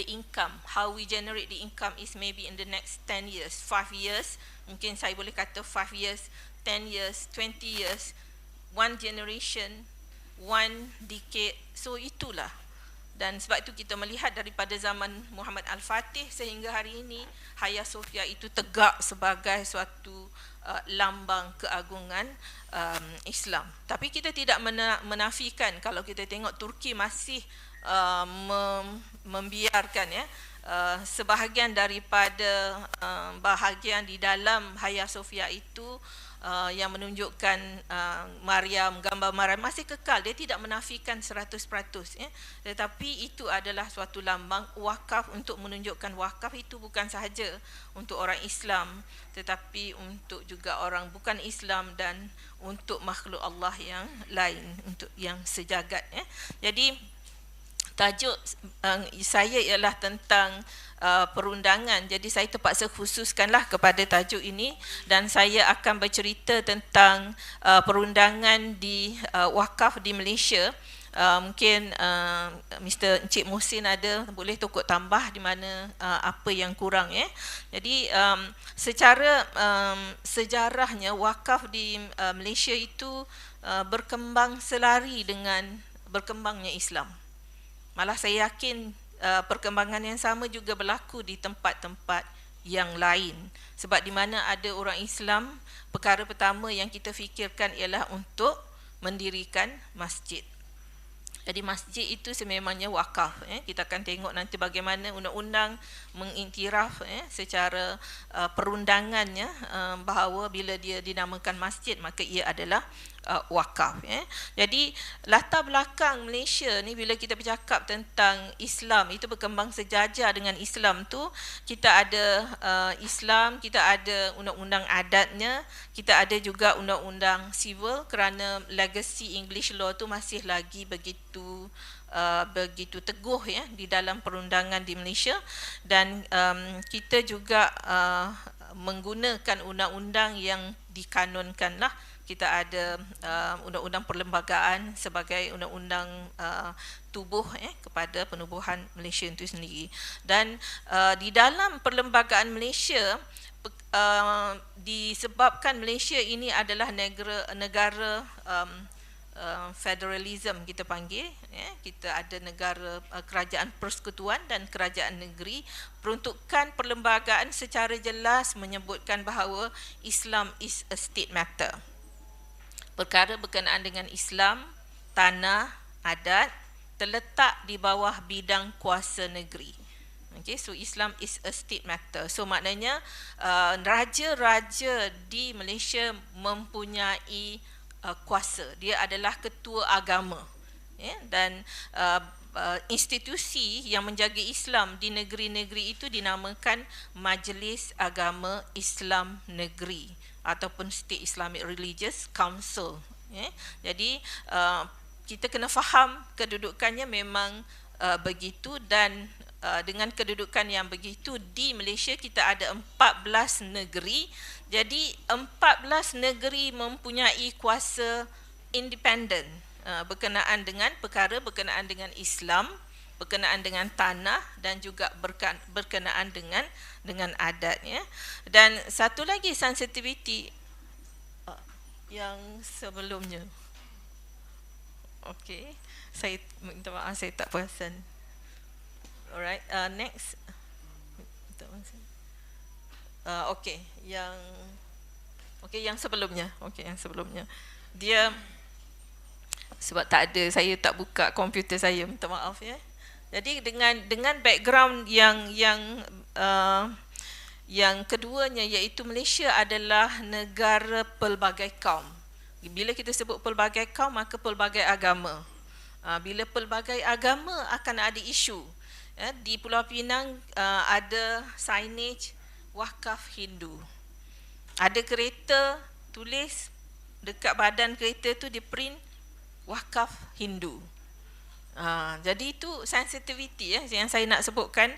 income, how we generate the income is maybe in the next 10 years, 5 years, mungkin saya boleh kata 5 years, 10 years, 20 years, one generation, one decade. So itulah. Dan sebab itu kita melihat daripada zaman Muhammad Al-Fatih sehingga hari ini, Hagia Sophia itu tegak sebagai suatu lambang keagungan Islam. Tapi kita tidak menafikan, kalau kita tengok Turki masih membiarkan sebahagian daripada bahagian di dalam Hagia Sophia itu yang menunjukkan Maryam, gambar Maryam masih kekal. Dia tidak menafikan 100%, tetapi itu adalah suatu lambang wakaf, untuk menunjukkan wakaf itu bukan sahaja untuk orang Islam, tetapi untuk juga orang bukan Islam dan untuk makhluk Allah yang lain, untuk yang sejagat. Jadi tajuk saya ialah tentang perundangan. Jadi saya terpaksa khususkanlah kepada tajuk ini, dan saya akan bercerita tentang perundangan di wakaf di Malaysia. Mungkin Mr. Encik Mohsin ada boleh tokok tambah di mana apa yang kurang. Jadi secara sejarahnya wakaf di Malaysia itu berkembang selari dengan berkembangnya Islam. Malah saya yakin perkembangan yang sama juga berlaku di tempat-tempat yang lain. Sebab di mana ada orang Islam, perkara pertama yang kita fikirkan ialah untuk mendirikan masjid. Jadi masjid itu sememangnya wakaf. Kita akan tengok nanti bagaimana undang-undang mengiktiraf secara perundangannya bahawa bila dia dinamakan masjid maka ia adalah wakaf. Jadi latar belakang Malaysia ni, bila kita bercakap tentang Islam itu berkembang sejajar dengan Islam tu, kita ada Islam, kita ada undang-undang adatnya, kita ada juga undang-undang civil, kerana legacy English law tu masih lagi begitu teguh di dalam perundangan di Malaysia. Dan kita juga menggunakan undang-undang yang dikanonkan lah. Kita ada undang-undang perlembagaan sebagai undang-undang tubuh kepada penubuhan Malaysia itu sendiri. Dan di dalam perlembagaan Malaysia, disebabkan Malaysia ini adalah negara federalism kita panggil, ya, kita ada negara kerajaan persekutuan dan kerajaan negeri. Peruntukan perlembagaan secara jelas menyebutkan bahawa Islam is a state matter. Perkara berkenaan dengan Islam, tanah, adat terletak di bawah bidang kuasa negeri. Okay, so Islam is a state matter. So maknanya raja-raja di Malaysia mempunyai kuasa. Dia adalah ketua agama, ya, dan institusi yang menjaga Islam di negeri-negeri itu dinamakan Majlis Agama Islam Negeri ataupun State Islamic Religious Council, ya. Jadi kita kena faham kedudukannya memang begitu, dan dengan kedudukan yang begitu di Malaysia kita ada 14 negeri. Jadi 14 negeri mempunyai kuasa independen berkenaan dengan perkara berkenaan dengan Islam, berkenaan dengan tanah dan juga berkenaan dengan adatnya. Dan satu lagi sensitivity yang sebelumnya. Okey, saya minta maaf saya tak perasan. Alright, next. Okey, yang sebelumnya. Okey, yang sebelumnya. Dia sebab tak ada, saya tak buka komputer saya, minta maaf ya. Jadi dengan background yang keduanya, iaitu Malaysia adalah negara pelbagai kaum. Bila kita sebut pelbagai kaum, maka pelbagai agama. Bila pelbagai agama akan ada isu. Di Pulau Pinang ada signage wakaf Hindu. Ada kereta tulis dekat badan kereta tu di print wakaf Hindu. Jadi itu sensitivity yang saya nak sebutkan.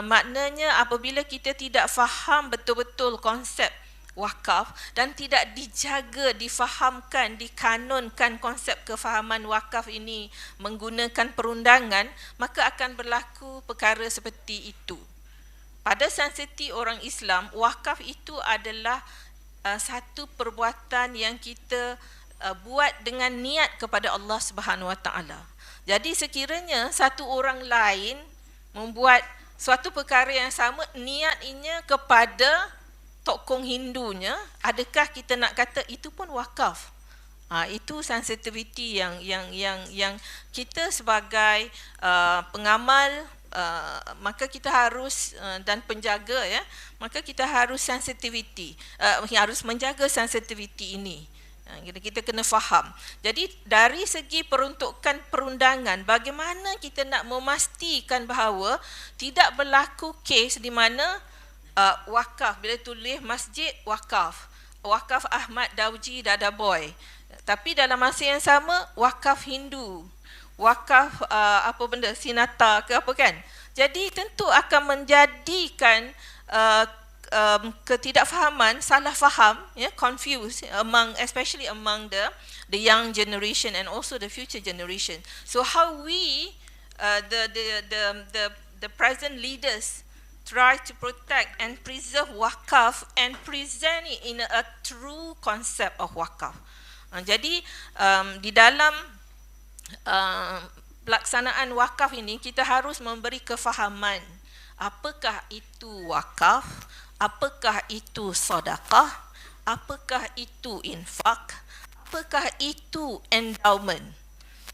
Maknanya apabila kita tidak faham betul-betul konsep wakaf dan tidak dijaga, difahamkan, dikanonkan konsep kefahaman wakaf ini menggunakan perundangan, maka akan berlaku perkara seperti itu. Pada sensitiviti orang Islam, wakaf itu adalah satu perbuatan yang kita buat dengan niat kepada Allah Subhanahu Wa Taala. Jadi sekiranya satu orang lain membuat suatu perkara yang sama, niatnya kepada tokoh Hindunya, adakah kita nak kata itu pun wakaf? Itu sensitivity yang kita sebagai pengamal, maka kita harus dan penjaga, ya, maka kita harus sensitivity, harus menjaga sensitivity ini. Kita kena faham. Jadi dari segi peruntukan perundangan, bagaimana kita nak memastikan bahawa tidak berlaku kes di mana wakaf, bila tulis masjid wakaf, wakaf Ahmad Dauji Dadaboy, tapi dalam masa yang sama wakaf Hindu, wakaf apa benda Sinata ke apa kan. Jadi tentu akan menjadikan ketidakfahaman, salah faham, ya, confused especially among the young generation and also the future generation. So how we the present leaders try to protect and preserve wakaf and present it in a true concept of wakaf. Jadi di dalam pelaksanaan wakaf ini kita harus memberi kefahaman apakah itu wakaf, apakah itu sedekah, apakah itu infak, apakah itu endowment.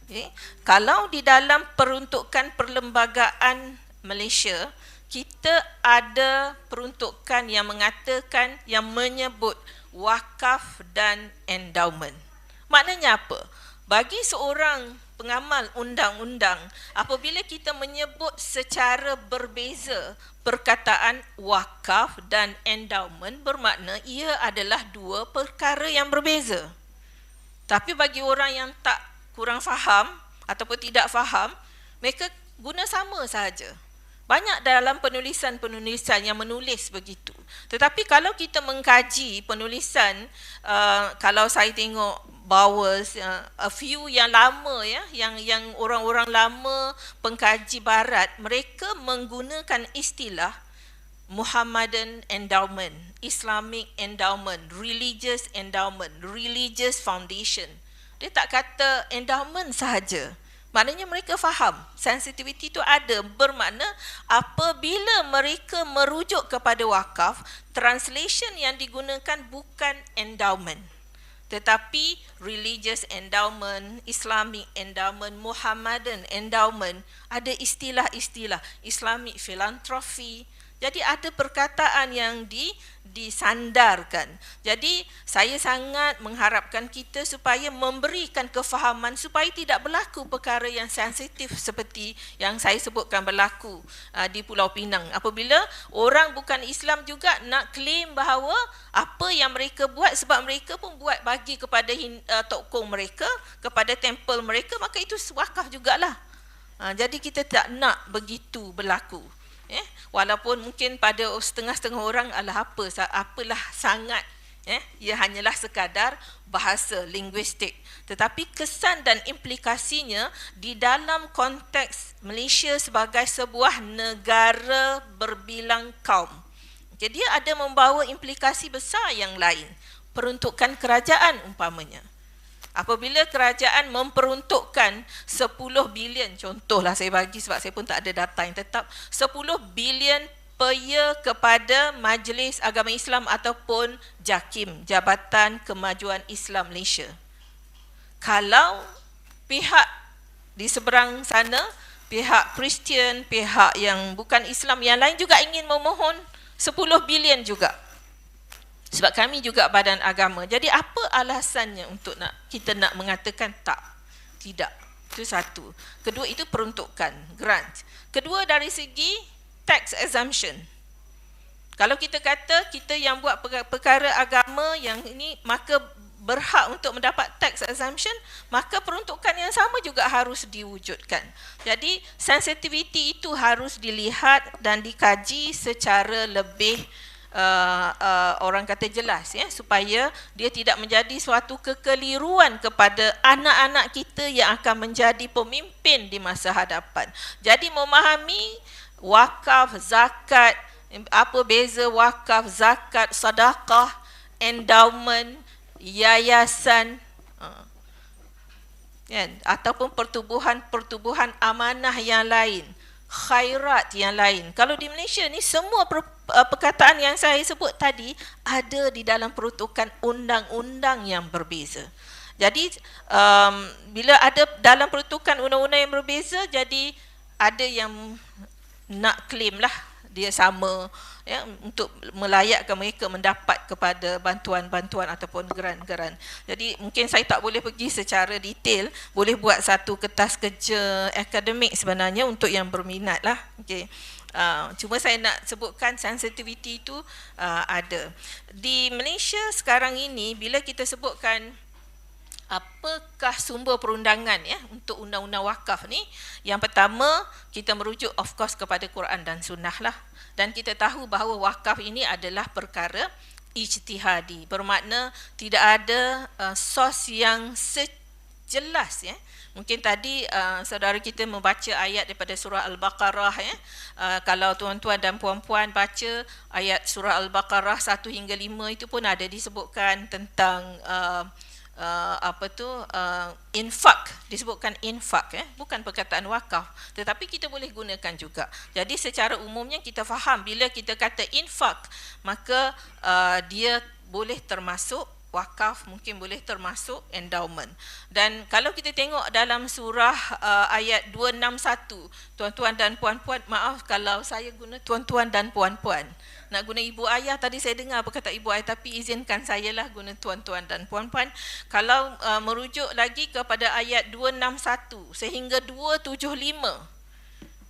Okay. Kalau di dalam peruntukan perlembagaan Malaysia, kita ada peruntukan yang mengatakan, yang menyebut wakaf dan endowment. Maknanya apa? Bagi seorang pengamal undang-undang, apabila kita menyebut secara berbeza perkataan wakaf dan endowment, bermakna ia adalah dua perkara yang berbeza. Tapi bagi orang yang kurang faham ataupun tidak faham, mereka guna sama sahaja. Banyak dalam penulisan-penulisan yang menulis begitu. Tetapi kalau kita mengkaji penulisan, kalau saya tengok Bowers, a few yang lama, ya, yang orang-orang lama pengkaji barat, mereka menggunakan istilah Muhammadan endowment, Islamic endowment, religious foundation. Dia tak kata endowment sahaja. Maknanya mereka faham sensitivity itu ada, bermakna apabila mereka merujuk kepada wakaf, translation yang digunakan bukan endowment, tetapi religious endowment, Islamic endowment, Muhammadan endowment, ada istilah-istilah Islamic philanthropy. Jadi ada perkataan yang disandarkan. Jadi saya sangat mengharapkan kita supaya memberikan kefahaman supaya tidak berlaku perkara yang sensitif seperti yang saya sebutkan berlaku di Pulau Pinang. Apabila orang bukan Islam juga nak claim bahawa apa yang mereka buat sebab mereka pun buat bagi kepada tokoh mereka, kepada temple mereka, maka itu wakaf jugalah. Jadi kita tak nak begitu berlaku. Walaupun mungkin pada setengah-setengah orang apalah sangat, ia hanyalah sekadar bahasa linguistik, tetapi kesan dan implikasinya di dalam konteks Malaysia sebagai sebuah negara berbilang kaum. Jadi dia ada membawa implikasi besar yang lain, peruntukan kerajaan umpamanya. Apabila kerajaan memperuntukkan 10 bilion, contohlah saya bagi sebab saya pun tak ada data yang tetap, 10 bilion per year kepada Majlis Agama Islam ataupun JAKIM, Jabatan Kemajuan Islam Malaysia. Kalau pihak di seberang sana, pihak Kristian, pihak yang bukan Islam yang lain juga ingin memohon 10 bilion juga. Sebab kami juga badan agama. Jadi apa alasannya untuk kita nak mengatakan tak? Tidak. Itu satu. Kedua, itu peruntukan, grant. Kedua, dari segi tax exemption. Kalau kita kata kita yang buat perkara agama yang ini, maka berhak untuk mendapat tax exemption, maka peruntukan yang sama juga harus diwujudkan. Jadi sensitivity itu harus dilihat dan dikaji secara lebih orang kata jelas, supaya dia tidak menjadi suatu kekeliruan kepada anak-anak kita yang akan menjadi pemimpin di masa hadapan. Jadi memahami wakaf, zakat, apa beza wakaf, zakat, sedekah, endowment, yayasan, ataupun pertubuhan amanah yang lain, khairat yang lain. Kalau di Malaysia ni semua perkataan yang saya sebut tadi ada di dalam peruntukan undang-undang yang berbeza. Jadi bila ada dalam peruntukan undang-undang yang berbeza, jadi ada yang nak claim lah dia sama, untuk melayakkan mereka mendapat kepada bantuan-bantuan ataupun geran-geran. Jadi mungkin saya tak boleh pergi secara detail, boleh buat satu kertas kerja akademik sebenarnya untuk yang berminat lah. Okay. Cuma saya nak sebutkan sensitivity itu ada. Di Malaysia sekarang ini, bila kita sebutkan apakah sumber perundangan untuk undang-undang wakaf ni, yang pertama kita merujuk of course kepada Quran dan Sunnah lah. Dan kita tahu bahawa wakaf ini adalah perkara ijtihadi, bermakna tidak ada sos yang sejelas. Mungkin tadi saudara kita membaca ayat daripada surah Al-Baqarah. Kalau tuan-tuan dan puan-puan baca ayat surah Al-Baqarah 1 hingga 5 itu pun ada disebutkan tentang infak, disebutkan infak, bukan perkataan wakaf, tetapi kita boleh gunakan juga. Jadi secara umumnya kita faham bila kita kata infak, maka dia boleh termasuk wakaf, mungkin boleh termasuk endowment. Dan kalau kita tengok dalam surah ayat 261, tuan-tuan dan puan-puan, maaf kalau saya guna tuan-tuan dan puan-puan, nak guna ibu ayah, tadi saya dengar apa kata ibu ayah, tapi izinkan saya lah guna tuan-tuan dan puan-puan. Kalau merujuk lagi kepada ayat 261 sehingga 275,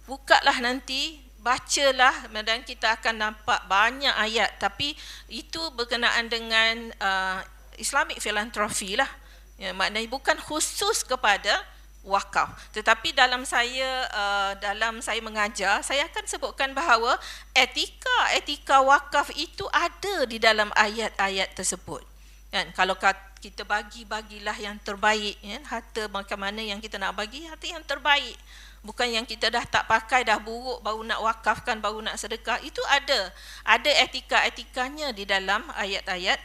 bukalah nanti, bacalah, dan kita akan nampak banyak ayat, tapi itu berkenaan dengan Islamic philanthropy lah. Maknanya bukan khusus kepada wakaf, tetapi dalam saya mengajar, saya akan sebutkan bahawa etika wakaf itu ada di dalam ayat-ayat tersebut. Kalau kita bagilah yang terbaik, harta macam mana yang kita nak bagi, harta yang terbaik. bukan yang kita dah tak pakai, dah buruk, baru nak wakafkan, baru nak sedekah. Itu ada etika-etikanya di dalam ayat-ayat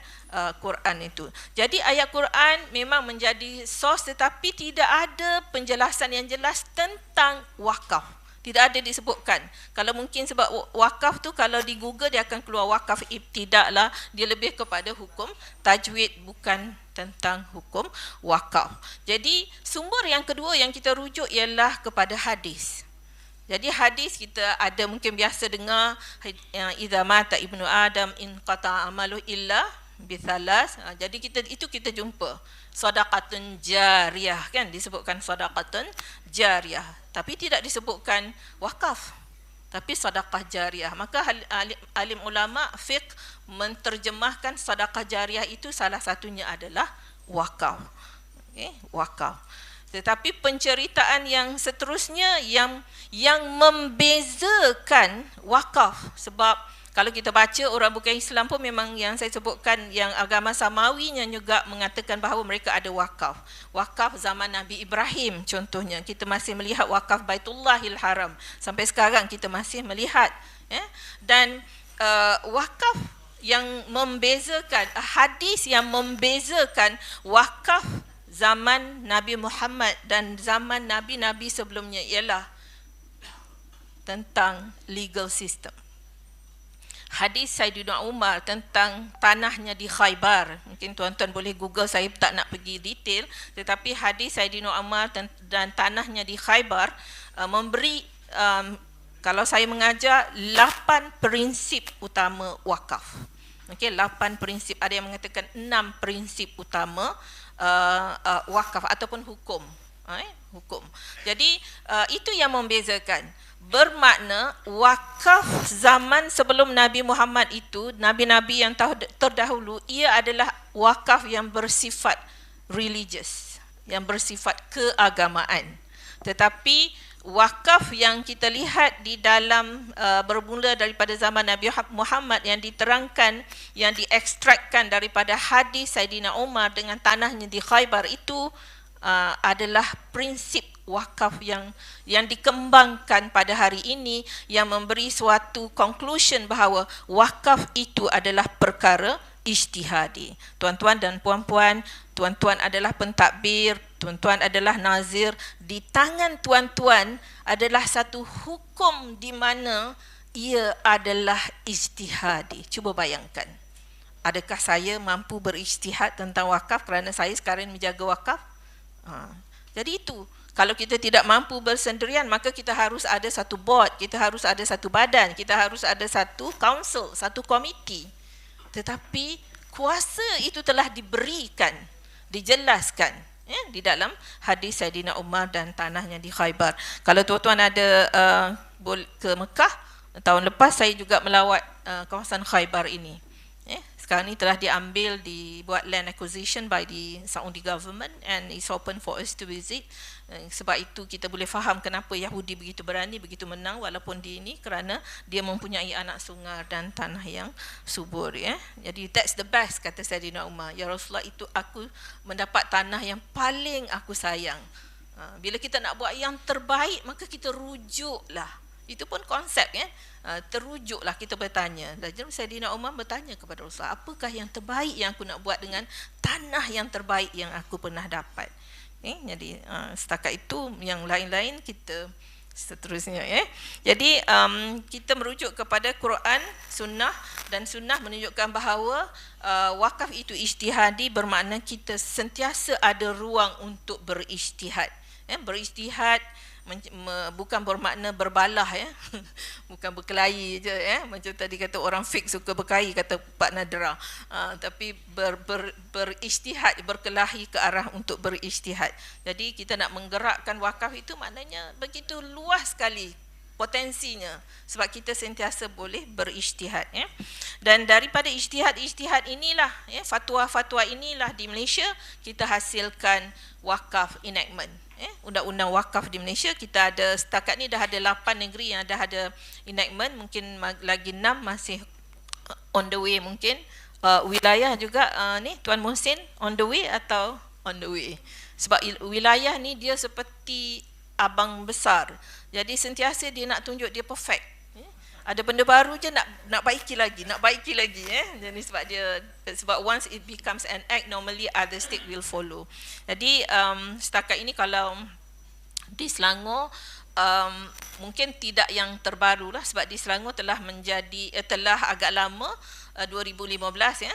Quran itu. Jadi ayat Quran memang menjadi source, tetapi tidak ada penjelasan yang jelas tentang wakaf. Tidak ada disebutkan. Kalau mungkin sebab wakaf tu kalau di Google dia akan keluar wakaf ibtida'lah, dia lebih kepada hukum tajwid, bukan tentang hukum wakaf. Jadi sumber yang kedua yang kita rujuk ialah kepada hadis. Jadi hadis kita ada mungkin biasa dengar idza mata ibnu adam in qata amalu illa bithalas. Jadi kita jumpa sedekatun jariyah, kan disebutkan sedekatun jariyah, tapi tidak disebutkan wakaf, tapi sedekah jariyah. Maka alim ulama fiqh menterjemahkan sedekah jariyah itu salah satunya adalah wakaf. Wakaf. Tetapi penceritaan yang seterusnya yang membezakan wakaf, sebab kalau kita baca orang bukan Islam pun memang yang saya sebutkan yang agama Samawinya juga mengatakan bahawa mereka ada wakaf. Wakaf zaman Nabi Ibrahim contohnya. Kita masih melihat wakaf Baitullahil Haram. Sampai sekarang kita masih melihat. Dan wakaf yang membezakan, hadis yang membezakan wakaf zaman Nabi Muhammad dan zaman Nabi-Nabi sebelumnya ialah tentang legal system. Hadis Saidina Umar tentang tanahnya di Khaybar. Mungkin tuan-tuan boleh Google, saya tak nak pergi detail. Tetapi hadis Saidina Umar dan tanahnya di Khaybar memberi, kalau saya mengajar, 8 prinsip utama wakaf. Okey, 8 prinsip. Ada yang mengatakan 6 prinsip utama wakaf ataupun hukum. Hukum. Jadi itu yang membezakan. Bermakna wakaf zaman sebelum Nabi Muhammad itu, nabi-nabi yang terdahulu, ia adalah wakaf yang bersifat religious, yang bersifat keagamaan. Tetapi wakaf yang kita lihat di dalam bermula daripada zaman Nabi Muhammad yang diterangkan, yang diekstrakkan daripada hadis Saidina Umar dengan tanahnya di Khaybar itu adalah prinsip wakaf yang dikembangkan pada hari ini, yang memberi suatu conclusion bahawa wakaf itu adalah perkara ijtihadi. Tuan-tuan dan puan-puan, tuan-tuan adalah pentadbir, tuan-tuan adalah nazir, di tangan tuan-tuan adalah satu hukum di mana ia adalah ijtihadi. Cuba bayangkan, adakah saya mampu berijtihad tentang wakaf kerana saya sekarang menjaga wakaf? Jadi itu, kalau kita tidak mampu bersendirian, maka kita harus ada satu board, kita harus ada satu badan, kita harus ada satu council, satu komiti. Tetapi kuasa itu telah diberikan, dijelaskan di dalam hadis Saidina Umar dan tanahnya di Khaybar. Kalau tuan-tuan ada ke Mekah, tahun lepas saya juga melawat kawasan Khaybar ini. Sekarang ini telah dibuat land acquisition by the Saudi government and it's open for us to visit. Sebab itu kita boleh faham kenapa Yahudi begitu berani, begitu menang walaupun di ini, kerana dia mempunyai anak sungai dan tanah yang subur. Jadi that's the best, kata Saidina Umar. Ya Rasulullah, itu aku mendapat tanah yang paling aku sayang. Bila kita nak buat yang terbaik, maka kita rujuklah. Itu pun konsep, terujuklah, kita bertanya. Jadi Saidina Umar bertanya kepada Rasulullah, apakah yang terbaik yang aku nak buat dengan tanah yang terbaik yang aku pernah dapat? Jadi setakat itu, yang lain-lain kita seterusnya. Jadi kita merujuk kepada Quran, sunnah, dan sunnah menunjukkan bahawa wakaf itu ijtihadi, bermakna kita sentiasa ada ruang untuk berijtihad. Berijtihad bukan bermakna berbalah, bukan berkelahi je, macam tadi kata orang fik suka berkelahi, kata Pak Nadra, tapi berijtihad, berkelahi ke arah untuk berijtihad. Jadi kita nak menggerakkan wakaf itu maknanya begitu luas sekali potensinya, sebab kita sentiasa boleh berijtihad. Dan daripada ijtihad inilah, fatwa-fatwa inilah di Malaysia kita hasilkan wakaf enactment. Undang-undang wakaf di Malaysia kita ada, setakat ni dah ada 8 negeri yang dah ada enactment, mungkin lagi 6 masih on the way mungkin. Wilayah juga ni Tuan Muhsin on the way atau on the way? Sebab wilayah ni dia seperti abang besar. Jadi sentiasa dia nak tunjuk dia perfect. Ada benda baru je nak baiki lagi. Jadi sebab once it becomes an act, normally other state will follow. Jadi setakat ini kalau di Selangor mungkin tidak yang terbaru lah, sebab di Selangor telah agak lama 2015 ya,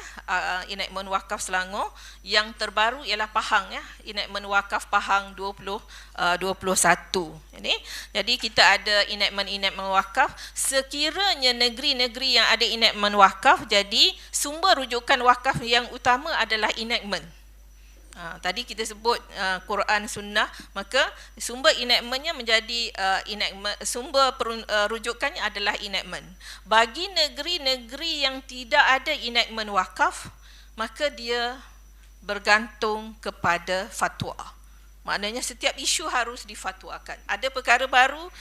enactment Wakaf Selangor. Yang terbaru ialah Pahang ya, enactment Wakaf Pahang 2021 ini. Jadi kita ada enactment Wakaf. Sekiranya negeri-negeri yang ada enactment Wakaf, jadi sumber rujukan wakaf yang utama adalah enactment. Tadi kita sebut Quran Sunnah, maka sumber enactmentnya menjadi sumber rujukannya adalah enactment. Bagi negeri-negeri yang tidak ada enactment wakaf, maka dia bergantung kepada fatwa. Maknanya setiap isu harus difatwakan. Ada perkara baru,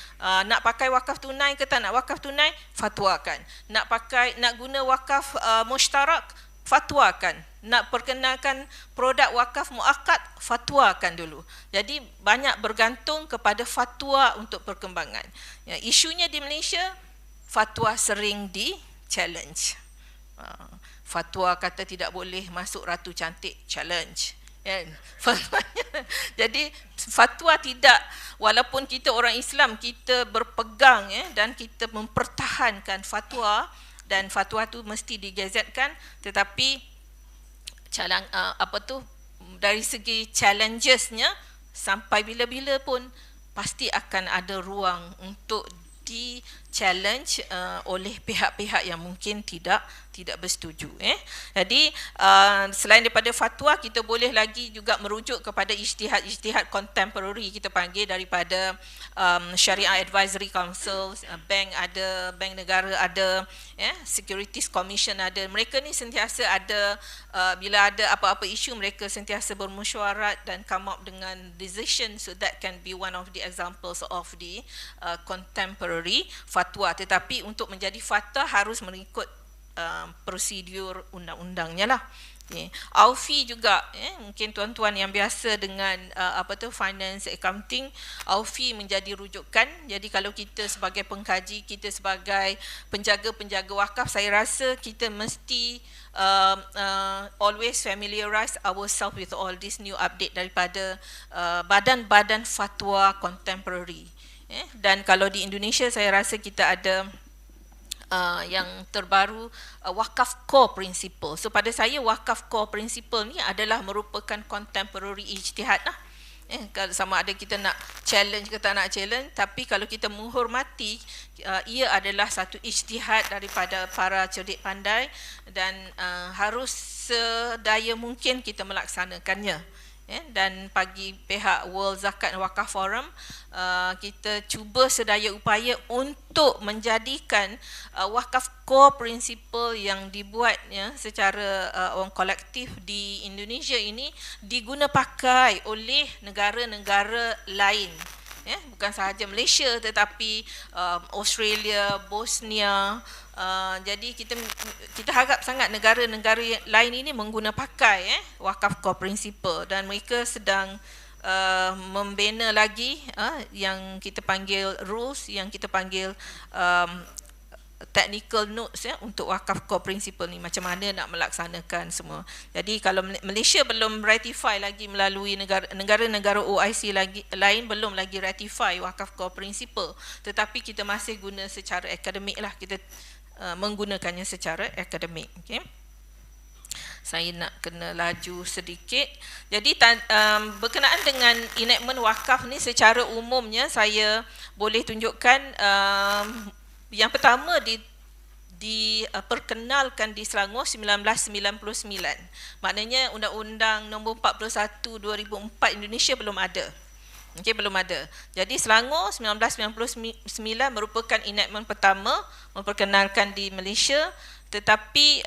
nak pakai wakaf tunai ke tak nak wakaf tunai, fatwakan. Nak guna wakaf mushtarak, fatwakan. Nak perkenalkan produk wakaf muakkad, fatwakan dulu. Jadi banyak bergantung kepada fatwa untuk perkembangan. Ya, isunya di Malaysia, fatwa sering di-challenge. Fatwa kata tidak boleh masuk Ratu Cantik, challenge. Ya, jadi fatwa tidak, walaupun kita orang Islam, kita berpegang dan kita mempertahankan fatwa, dan fatwa tu mesti digazetkan, tetapi dari segi challengesnya, sampai bila-bila pun pasti akan ada ruang untuk di-challenge oleh pihak-pihak yang mungkin tidak bersetuju. Jadi selain daripada fatwa, kita boleh lagi juga merujuk kepada ijtihad contemporary, kita panggil daripada Syariah Advisory Council, bank ada, bank negara ada, Securities Commission ada. Mereka ni sentiasa ada, bila ada apa-apa isu, mereka sentiasa bermesyuarat dan come up dengan decision. So that can be one of the examples of the contemporary fatwa. Tetapi untuk menjadi fatwa harus mengikut prosedur undang-undangnya lah. AUFI juga, mungkin tuan-tuan yang biasa dengan finance accounting, AUFI menjadi rujukan. Jadi kalau kita sebagai pengkaji, kita sebagai penjaga-penjaga wakaf, saya rasa kita mesti always familiarize ourselves with all this new update daripada badan-badan fatwa contemporary. Dan kalau di Indonesia, saya rasa kita ada yang terbaru, Wakaf Core Principle. So pada saya, Wakaf Core Principle ni adalah merupakan contemporary ijtihad lah. Kalau sama ada kita nak challenge ke tak nak challenge, tapi kalau kita menghormati, ia adalah satu ijtihad daripada para cerdik pandai, dan harus sedaya mungkin kita melaksanakannya. Dan bagi pihak World Zakat dan Wakaf Forum, kita cuba sedaya upaya untuk menjadikan Wakaf Core Principle yang dibuat secara orang kolektif di Indonesia ini diguna pakai oleh negara-negara lain. Bukan sahaja Malaysia, tetapi Australia, Bosnia. Jadi kita harap sangat negara-negara lain ini mengguna pakai Wakaf Core Principle, dan mereka sedang membina lagi yang kita panggil rules, yang kita panggil technical notes untuk Wakaf Core Principle ni, macam mana nak melaksanakan semua. Jadi kalau Malaysia belum ratify lagi melalui negara-negara OIC lain belum lagi ratify Wakaf Core Principle, tetapi kita masih guna secara akademik lah, kita menggunakannya secara akademik. Okay? Saya nak kena laju sedikit. Jadi berkenaan dengan enactment wakaf ni, secara umumnya saya boleh tunjukkan yang pertama diperkenalkan di Selangor 1999. Maknanya Undang-Undang Nombor 41 2004 Indonesia belum ada. Okey, belum ada. Jadi Selangor 1999 merupakan enactment pertama memperkenalkan di Malaysia, tetapi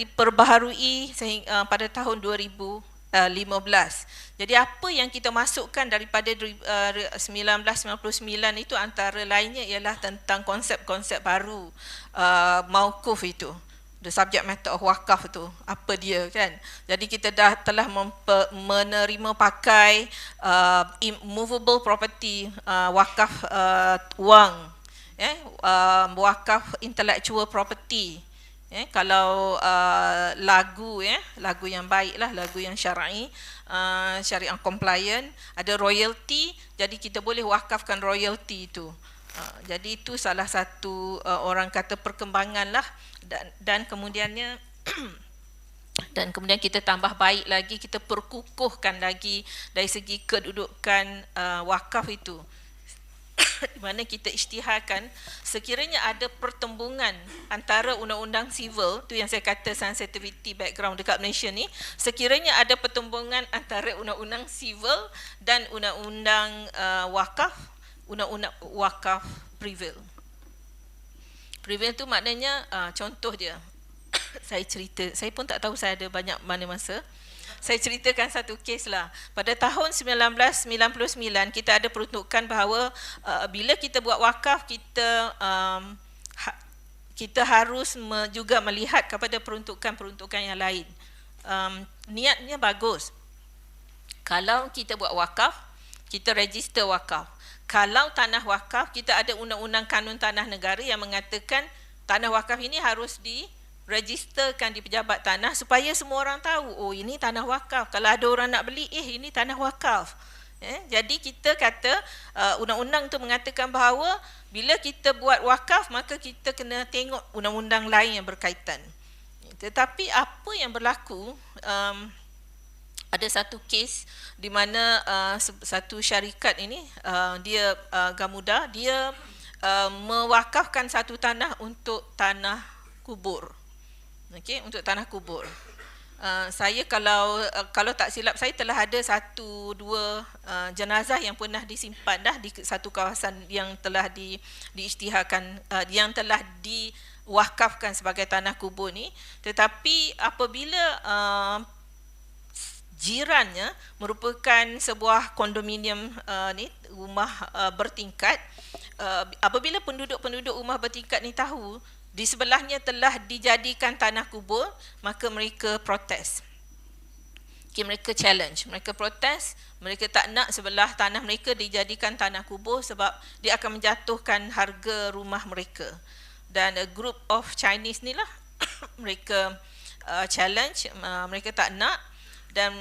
diperbaharui sehingga pada tahun 2015. Jadi apa yang kita masukkan daripada 1999 itu antara lainnya ialah tentang konsep-konsep baru mauquf itu. the subject matter of wakaf tu, apa dia kan. Jadi kita telah menerima pakai immovable property, wakaf wang, wakaf intellectual property. Kalau lagu yang baik lah, lagu yang syar'i, syariah compliant, ada royalty, jadi kita boleh wakafkan royalty itu. Jadi itu salah satu orang kata perkembangan lah, dan kemudiannya dan kemudian kita tambah baik lagi, kita perkukuhkan lagi dari segi kedudukan wakaf itu, di mana kita isytiharkan sekiranya ada pertembungan antara undang-undang civil, tu yang saya kata sensitivity background dekat Malaysia ni, sekiranya ada pertembungan antara undang-undang civil dan undang-undang wakaf, undang-undang wakaf prevail. Prevail tu maknanya contoh dia. Saya cerita, saya pun tak tahu saya ada banyak mana masa. Saya ceritakan satu kes lah. Pada tahun 1999 kita ada peruntukan bahawa bila kita buat wakaf, kita harus juga melihat kepada peruntukan-peruntukan yang lain. Niatnya bagus. Kalau kita buat wakaf, kita register wakaf. Kalau tanah wakaf, kita ada undang-undang kanun tanah negara yang mengatakan tanah wakaf ini harus diregisterkan di pejabat tanah supaya semua orang tahu, oh ini tanah wakaf. Kalau ada orang nak beli, ini tanah wakaf. Jadi kita kata undang-undang itu mengatakan bahawa bila kita buat wakaf, maka kita kena tengok undang-undang lain yang berkaitan. Tetapi apa yang berlaku, ada satu kes di mana satu syarikat ini, dia Gamuda, dia mewakafkan satu tanah untuk tanah kubur. Okey, untuk tanah kubur. Saya kalau tak silap saya telah ada 1-2 jenazah yang pernah disimpan dah di satu kawasan yang telah diisytiharkan, yang telah diwakafkan sebagai tanah kubur ni. Tetapi apabila jirannya merupakan sebuah kondominium rumah bertingkat, apabila penduduk-penduduk rumah bertingkat ni tahu di sebelahnya telah dijadikan tanah kubur, maka mereka protes. Mereka challenge, mereka protes, mereka tak nak sebelah tanah mereka dijadikan tanah kubur sebab dia akan menjatuhkan harga rumah mereka. Dan a group of Chinese ni lah mereka challenge, mereka tak nak, dan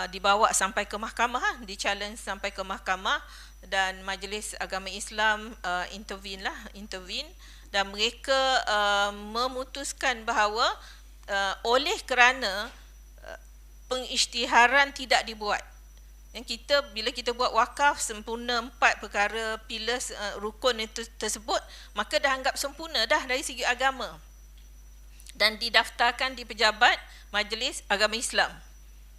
dibawa sampai ke mahkamah, di-challenge sampai ke mahkamah, dan Majlis Agama Islam intervene, dan mereka memutuskan bahawa oleh kerana pengisytiharan tidak dibuat, yang bila kita buat wakaf sempurna 4 perkara pillars rukun itu tersebut, maka dah anggap sempurna dah dari segi agama, dan didaftarkan di pejabat Majlis Agama Islam.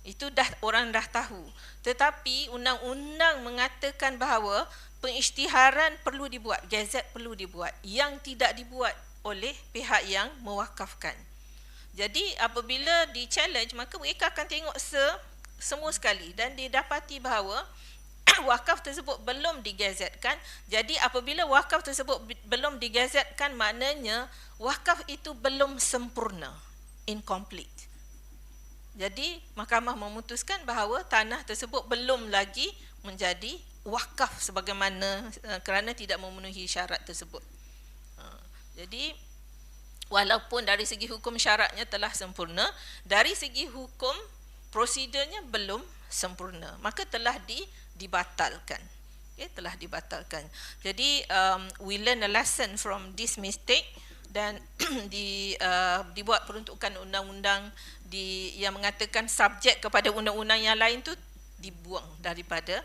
Itu orang dah tahu. Tetapi undang-undang mengatakan bahawa pengisytiharan perlu dibuat, gazet perlu dibuat, yang tidak dibuat oleh pihak yang mewakafkan. Jadi apabila di-challenge, maka mereka akan tengok semua sekali, dan didapati bahawa wakaf tersebut belum digazetkan. Jadi apabila wakaf tersebut belum digazetkan, maknanya wakaf itu belum sempurna, incomplete. Jadi mahkamah memutuskan bahawa tanah tersebut belum lagi menjadi wakaf sebagaimana, kerana tidak memenuhi syarat tersebut. Jadi walaupun dari segi hukum syaratnya telah sempurna, dari segi hukum prosedurnya belum sempurna, maka telah dibatalkan. Telah dibatalkan. Jadi we learn a lesson from this mistake, dan dibuat peruntukan undang-undang yang mengatakan subjek kepada undang-undang yang lain tu dibuang daripada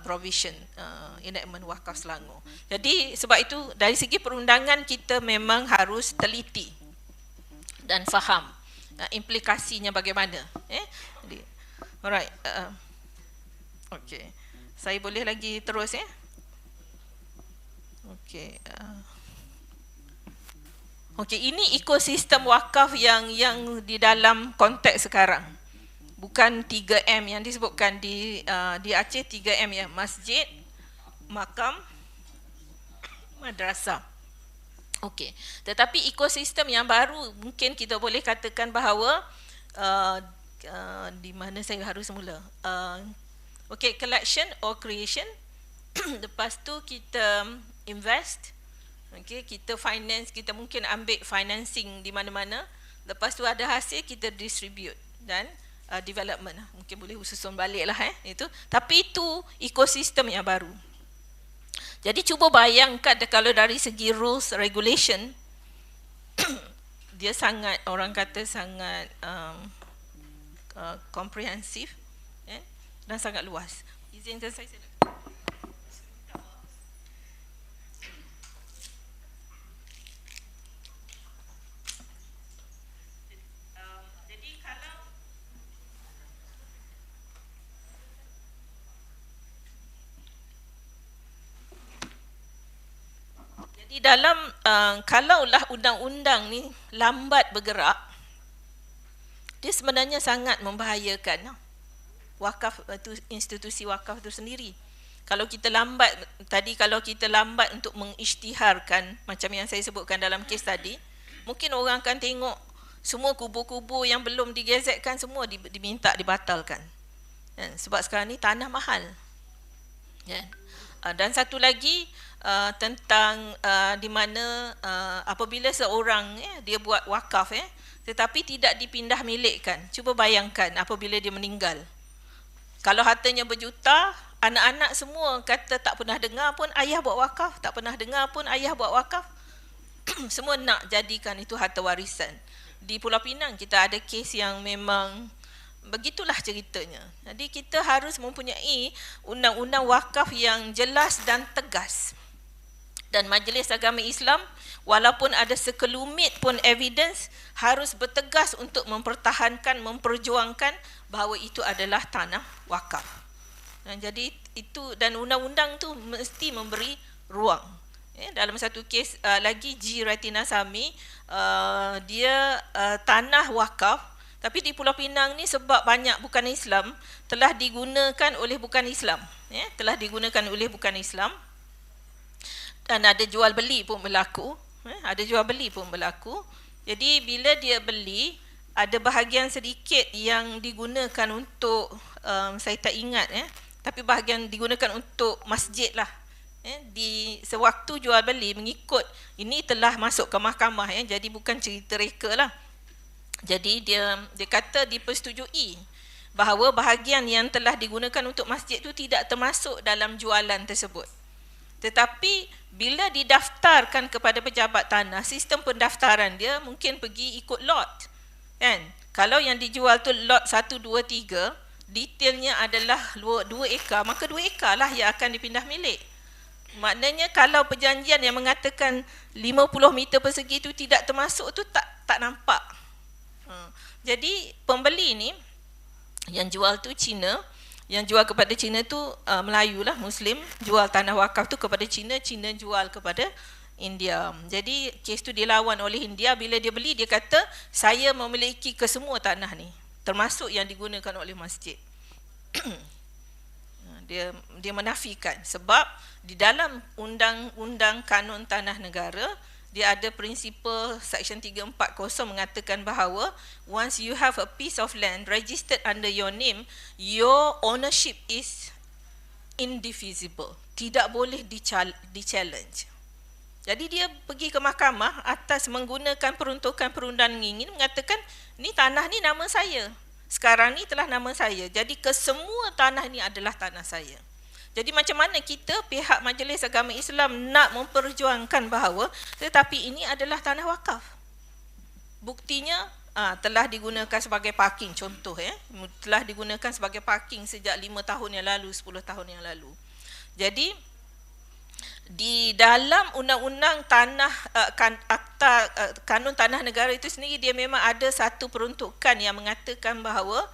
provision enactment wakaf Selangor. Jadi sebab itu dari segi perundangan kita memang harus teliti dan faham implikasinya bagaimana. Alright. Okay. Saya boleh lagi terus Okay. Okey, ini ekosistem wakaf yang di dalam konteks sekarang. Bukan 3M yang disebutkan di Aceh, 3M ya, masjid, makam, madrasah. Okey, tetapi ekosistem yang baru mungkin kita boleh katakan bahawa di mana saya harus mula? Okey, collection or creation. Lepas tu kita invest. Okey, kita finance, kita mungkin ambil financing di mana-mana. Lepas tu ada hasil, kita distribute dan development. Mungkin boleh susun balik lah itu. Tapi itu ekosistem yang baru. Jadi cuba bayangkan kalau dari segi rules regulation dia sangat, orang kata sangat komprehensif dan sangat luas. Izinkan saya di dalam kalaulah undang-undang ni lambat bergerak, dia sebenarnya sangat membahayakan wakaf itu, institusi wakaf itu sendiri. Kalau kita lambat tadi, kalau kita lambat untuk mengisytiharkan macam yang saya sebutkan dalam kes tadi, mungkin orang akan tengok semua kubu-kubu yang belum digazetkan semua diminta dibatalkan. Sebab sekarang ni tanah mahal. Dan satu lagi tentang di mana apabila seorang dia buat wakaf tetapi tidak dipindah milikkan. Cuba bayangkan apabila dia meninggal. Kalau hartanya berjuta, anak-anak semua kata tak pernah dengar pun ayah buat wakaf, tak pernah dengar pun ayah buat wakaf. Semua nak jadikan itu harta warisan. Di Pulau Pinang kita ada kes yang memang begitulah ceritanya. Jadi kita harus mempunyai undang-undang wakaf yang jelas dan tegas. Dan Majlis Agama Islam walaupun ada sekelumit pun evidence harus bertegas untuk mempertahankan, memperjuangkan bahawa itu adalah tanah wakaf. Dan jadi itu, dan undang-undang tu mesti memberi ruang. Dalam satu kes lagi G. Ratinasamy, dia tanah wakaf, tapi di Pulau Pinang ni sebab banyak bukan Islam telah digunakan oleh bukan Islam, telah digunakan oleh bukan Islam. Dan ada jual beli pun berlaku, ada jual beli pun berlaku. Jadi bila dia beli, ada bahagian sedikit yang digunakan untuk saya tak ingat tapi bahagian digunakan untuk masjid lah. Di sewaktu jual beli mengikut ini telah masuk ke mahkamah, jadi bukan cerita reka lah. Jadi dia kata dipersetujui bahawa bahagian yang telah digunakan untuk masjid itu tidak termasuk dalam jualan tersebut. Tetapi bila didaftarkan kepada pejabat tanah, sistem pendaftaran dia mungkin pergi ikut lot. Kan? Kalau yang dijual tu lot 1, 2, 3, detailnya adalah 2 ekar, maka 2 ekar lah yang akan dipindah milik. Maknanya kalau perjanjian yang mengatakan 50 meter persegi itu tidak termasuk, tu tak nampak. Jadi pembeli ni yang jual tu Cina, yang jual kepada Cina tu Melayu lah, Muslim, jual tanah wakaf tu kepada Cina, Cina jual kepada India. Jadi kes tu dilawan oleh India. Bila dia beli, dia kata saya memiliki kesemua tanah ni, termasuk yang digunakan oleh masjid. dia menafikan sebab di dalam undang-undang kanun tanah negara dia ada prinsipal section 340 mengatakan bahawa once you have a piece of land registered under your name, your ownership is indivisible, tidak boleh di-challenge. Jadi dia pergi ke mahkamah atas menggunakan peruntukan perundangan ini, mengatakan ni tanah ni nama saya, sekarang ni telah nama saya, jadi kesemua tanah ni adalah tanah saya. Jadi macam mana kita pihak Majlis Agama Islam nak memperjuangkan bahawa tetapi ini adalah tanah wakaf. Buktinya telah digunakan sebagai parking, contoh telah digunakan sebagai parking sejak 5 tahun yang lalu, 10 tahun yang lalu. Jadi di dalam undang-undang tanah akta kanun tanah negara itu sendiri, dia memang ada satu peruntukan yang mengatakan bahawa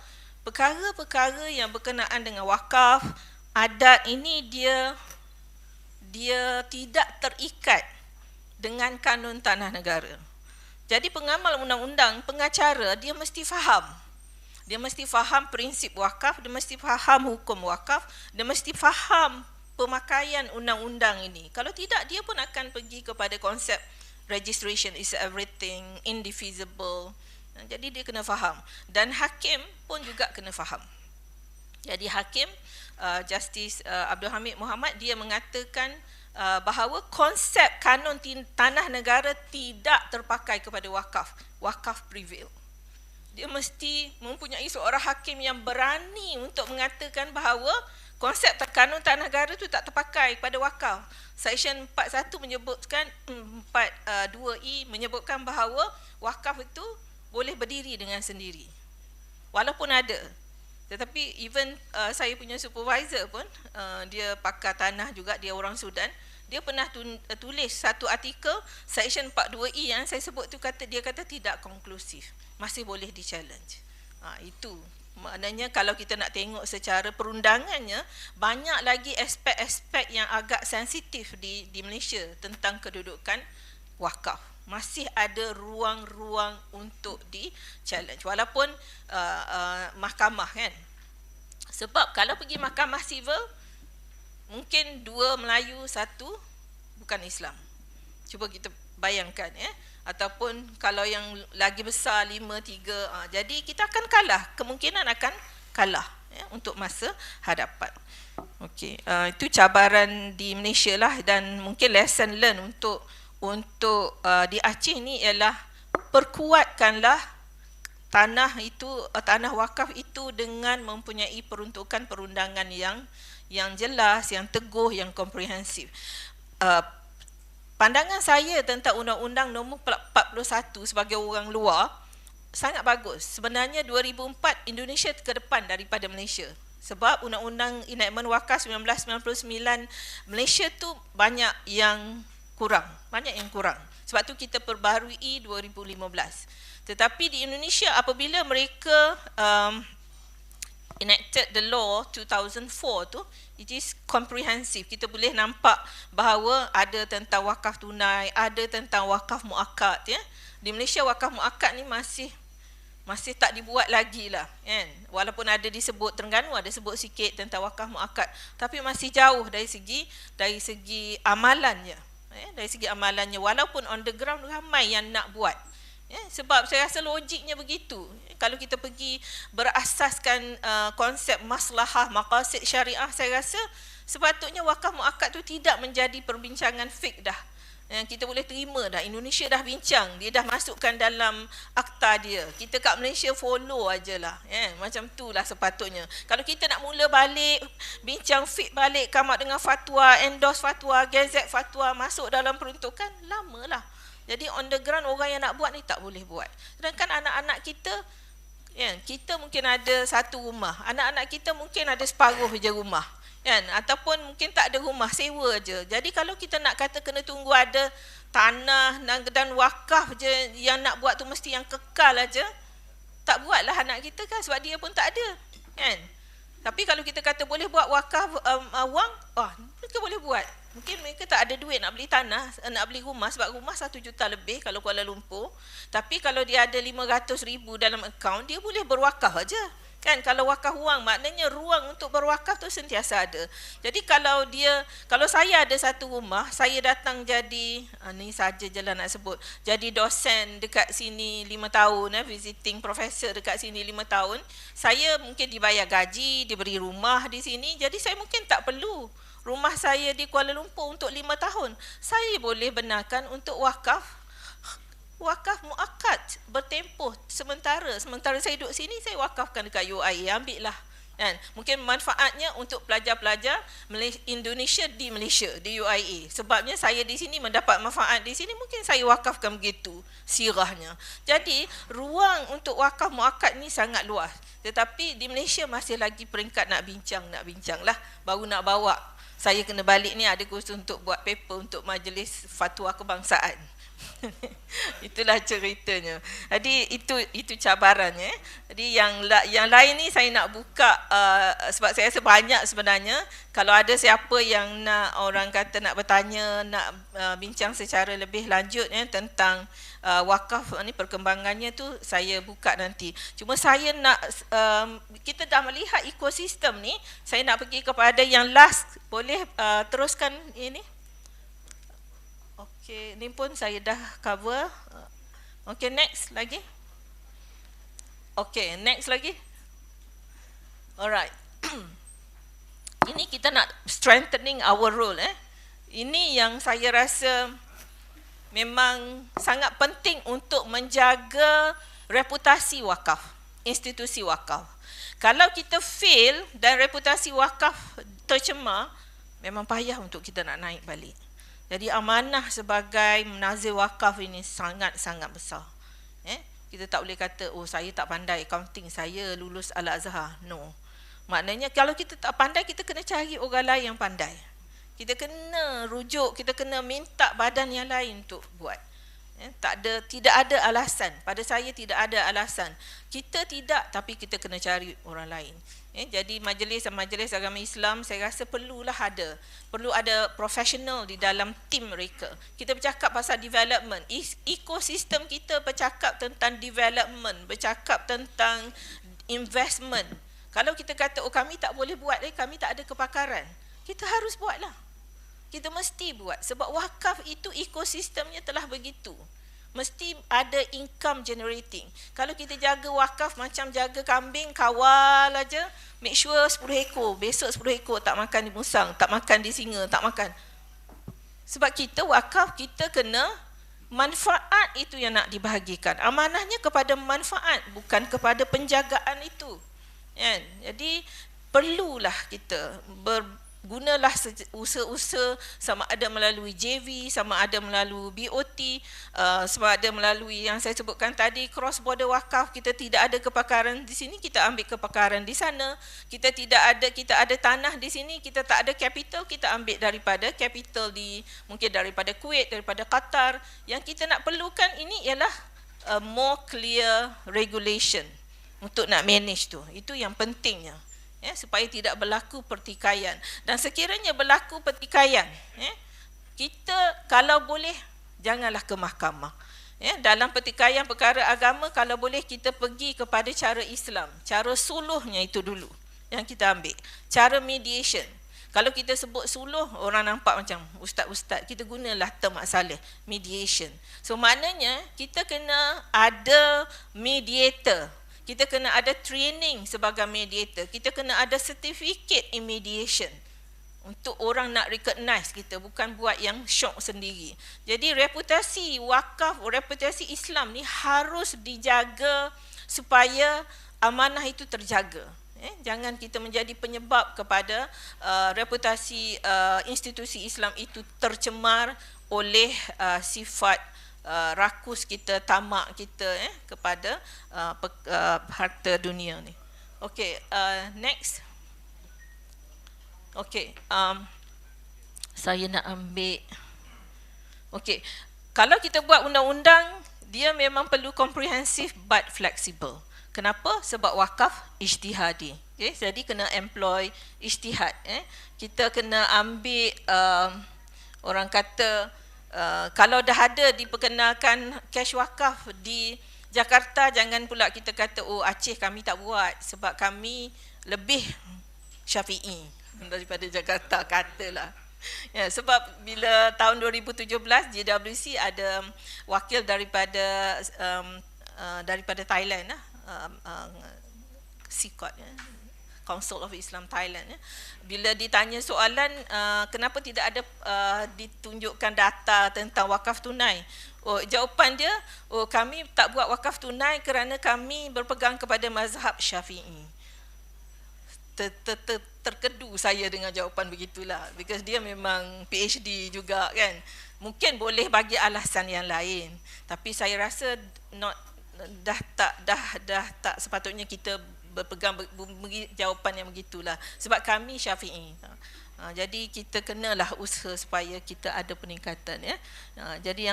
perkara-perkara yang berkenaan dengan wakaf, adat ini dia tidak terikat dengan kanun tanah negara. Jadi pengamal undang-undang, pengacara, dia mesti faham. Dia mesti faham prinsip wakaf, dia mesti faham hukum wakaf, dia mesti faham pemakaian undang-undang ini. Kalau tidak, dia pun akan pergi kepada konsep registration is everything, indivisible. Jadi dia kena faham, dan hakim pun juga kena faham. Jadi hakim Justice Abdul Hamid Muhammad, dia mengatakan bahawa konsep kanun tanah negara tidak terpakai kepada wakaf. Wakaf prevail. Dia mesti mempunyai seorang hakim yang berani untuk mengatakan bahawa konsep kanun tanah negara itu tak terpakai pada wakaf. Section 41 menyebutkan 42E menyebutkan bahawa wakaf itu boleh berdiri dengan sendiri walaupun ada. Tetapi even saya punya supervisor pun dia pakar tanah juga, dia orang Sudan, dia pernah tulis satu artikel section 42E yang saya sebut tu, dia kata tidak konklusif, masih boleh di-challenge. Itu maknanya kalau kita nak tengok secara perundangannya, banyak lagi aspek-aspek yang agak sensitif di Malaysia tentang kedudukan wakaf. Masih ada ruang-ruang untuk di-challenge walaupun mahkamah kan. Sebab kalau pergi mahkamah civil, mungkin 2 Melayu, 1 bukan Islam. Cuba kita bayangkan ya. Ataupun kalau yang lagi besar 5-3, jadi kita akan kalah, kemungkinan akan kalah ya, untuk masa hadapan. Okey, itu cabaran di Malaysia lah, dan mungkin lesson learn untuk di Aceh ni ialah perkuatkanlah tanah itu, tanah wakaf itu dengan mempunyai peruntukan perundangan yang jelas, yang teguh, yang komprehensif. Pandangan saya tentang Undang-Undang Nombor 41 sebagai orang luar sangat bagus. Sebenarnya 2004 Indonesia ke depan daripada Malaysia. Sebab Undang-Undang Enactment Wakaf 1999 Malaysia tu banyak yang kurang. Sebab tu kita perbarui 2015. Tetapi di Indonesia apabila mereka enacted the law 2004 tu, it is comprehensive. Kita boleh nampak bahawa ada tentang wakaf tunai, ada tentang wakaf muakkad ya. Di Malaysia wakaf muakkad ni masih tak dibuat lagi lah kan. Walaupun ada disebut Terengganu, ada sebut sikit tentang wakaf muakkad, tapi masih jauh dari segi amalannya. Dari segi amalannya, walaupun on the ground ramai yang nak buat. Sebab saya rasa logiknya begitu. Kalau kita pergi berasaskan konsep maslahah, maqasid syariah, saya rasa sepatutnya wakaf muakkad tu tidak menjadi perbincangan fik dah. Kita boleh terima dah, Indonesia dah bincang, dia dah masukkan dalam akta dia. Kita kat Malaysia follow ajalah. Macam tu lah sepatutnya. Kalau kita nak mula balik, bincang fik balik, come out dengan fatwa, endorse fatwa, gazette fatwa, masuk dalam peruntukan, lamalah. Jadi on the ground orang yang nak buat ni tak boleh buat. Sedangkan anak-anak kita, kita mungkin ada satu rumah, anak-anak kita mungkin ada separuh je rumah. Ataupun mungkin tak ada rumah, sewa je. Jadi kalau kita nak kata kena tunggu ada tanah dan wakaf je yang nak buat tu mesti yang kekal aja, tak buatlah anak kita kan, sebab dia pun tak ada kan. Tapi kalau kita kata boleh buat wakaf wang, mereka boleh buat. Mungkin mereka tak ada duit nak beli tanah, nak beli rumah, sebab rumah 1 juta lebih kalau Kuala Lumpur. Tapi kalau dia ada 500,000 dalam akaun, dia boleh berwakaf aja. Kan, kalau wakaf wang maknanya ruang untuk berwakaf tu sentiasa ada. Jadi kalau saya ada satu rumah, saya datang jadi ni saja je lah nak sebut, jadi dosen dekat sini 5 tahun, visiting professor dekat sini 5 tahun, saya mungkin dibayar gaji, diberi rumah di sini, jadi saya mungkin tak perlu rumah saya di Kuala Lumpur untuk 5 tahun. Saya boleh benarkan untuk wakaf muakkad bertempoh sementara saya duduk sini, saya wakafkan dekat UIA, ambillah kan. Mungkin manfaatnya untuk pelajar-pelajar Indonesia di Malaysia, di UIA. Sebabnya saya di sini mendapat manfaat di sini, mungkin saya wakafkan begitu sirahnya. Jadi ruang untuk wakaf muakkad ni sangat luas. Tetapi di Malaysia masih lagi peringkat nak bincang lah, baru nak bawa. Saya kena balik ni ada kursus untuk buat paper untuk majlis fatwa kebangsaan. Itulah ceritanya. Jadi itu cabarannya. Jadi yang lain ni saya nak buka sebab saya rasa banyak sebenarnya. Kalau ada siapa yang nak, orang kata nak bertanya, nak bincang secara lebih lanjut tentang wakaf ni, perkembangannya tu saya buka nanti. Cuma saya nak kita dah melihat ekosistem ni, saya nak pergi kepada yang last. Boleh teruskan ini? Okey. Okey, ni pun saya dah cover. Okey, next lagi. Okey, next lagi. Alright. Ini kita nak strengthening our role. Ini yang saya rasa memang sangat penting untuk menjaga reputasi wakaf, institusi wakaf. Kalau kita fail dan reputasi wakaf tercemar, memang payah untuk kita nak naik balik. Jadi amanah sebagai menazir wakaf ini sangat-sangat besar. Kita tak boleh kata, oh saya tak pandai accounting, saya lulus Al-Azhar. No. Maknanya kalau kita tak pandai, kita kena cari orang lain yang pandai. Kita kena rujuk, kita kena minta badan yang lain untuk buat. Tidak ada alasan. Pada saya tidak ada alasan. Kita tidak, tapi kita kena cari orang lain. Jadi majlis agama Islam saya rasa perlu ada profesional di dalam tim mereka. Kita bercakap pasal development, ekosistem kita bercakap tentang development, bercakap tentang investment. Kalau kita kata oh kami tak boleh buat, kami tak ada kepakaran, kita harus buatlah. Kita mesti buat sebab wakaf itu ekosistemnya telah begitu. Mesti ada income generating. Kalau kita jaga wakaf macam jaga kambing, kawal aja, make sure 10 ekor, besok 10 ekor tak makan di musang, tak makan di singa, tak makan. Sebab kita wakaf, kita kena manfaat itu yang nak dibahagikan. Amanahnya kepada manfaat, bukan kepada penjagaan itu. Jadi perlulah kita gunalah usaha-usaha sama ada melalui JV, sama ada melalui BOT, sama ada melalui yang saya sebutkan tadi cross border wakaf. Kita tidak ada kepakaran di sini, kita ambil kepakaran di sana. Kita ada tanah di sini, kita tak ada capital, kita ambil daripada capital mungkin daripada Kuwait, daripada Qatar. Yang kita nak perlukan ini ialah more clear regulation untuk nak manage tu. Itu yang pentingnya. Supaya tidak berlaku pertikaian. Dan sekiranya berlaku pertikaian, kita kalau boleh janganlah ke mahkamah. Dalam pertikaian perkara agama, kalau boleh kita pergi kepada cara Islam, cara suluhnya itu dulu yang kita ambil. Cara mediation. Kalau kita sebut suluh, orang nampak macam ustaz-ustaz. Kita gunalah term asalih, mediation. So maknanya kita kena ada mediator. Kita kena ada training sebagai mediator. Kita kena ada certificate in mediation. Untuk orang nak recognize kita, bukan buat yang syok sendiri. Jadi reputasi wakaf, reputasi Islam ni harus dijaga supaya amanah itu terjaga. Jangan kita menjadi penyebab kepada reputasi institusi Islam itu tercemar oleh sifat rakus kita, tamak kita kepada harta dunia ni. Okey, next. Okey, saya nak ambil. Okey, kalau kita buat undang-undang, dia memang perlu komprehensif but flexible. Kenapa? Sebab wakaf ijtihadi. Okay? Jadi kena employ ijtihad. Kita kena ambil, orang kata, kalau dah ada diperkenalkan cash wakaf di Jakarta, jangan pula kita kata, oh Aceh kami tak buat sebab kami lebih Syafi'i daripada Jakarta, katalah. Ya, sebab bila tahun 2017 JWC ada wakil daripada Thailand, CICOT, Council of Islam Thailand. Bila ditanya soalan, kenapa tidak ada ditunjukkan data tentang wakaf tunai? Oh, jawapan dia, oh kami tak buat wakaf tunai kerana kami berpegang kepada mazhab Syafi'i. Terkedu saya dengan jawapan begitulah, because dia memang PhD juga kan. Mungkin boleh bagi alasan yang lain, tapi saya rasa dah tak sepatutnya kita berpegang jawapan yang begitulah, sebab kami Syafi'i. Jadi kita kenalah usaha supaya kita ada peningkatan, ya. Jadi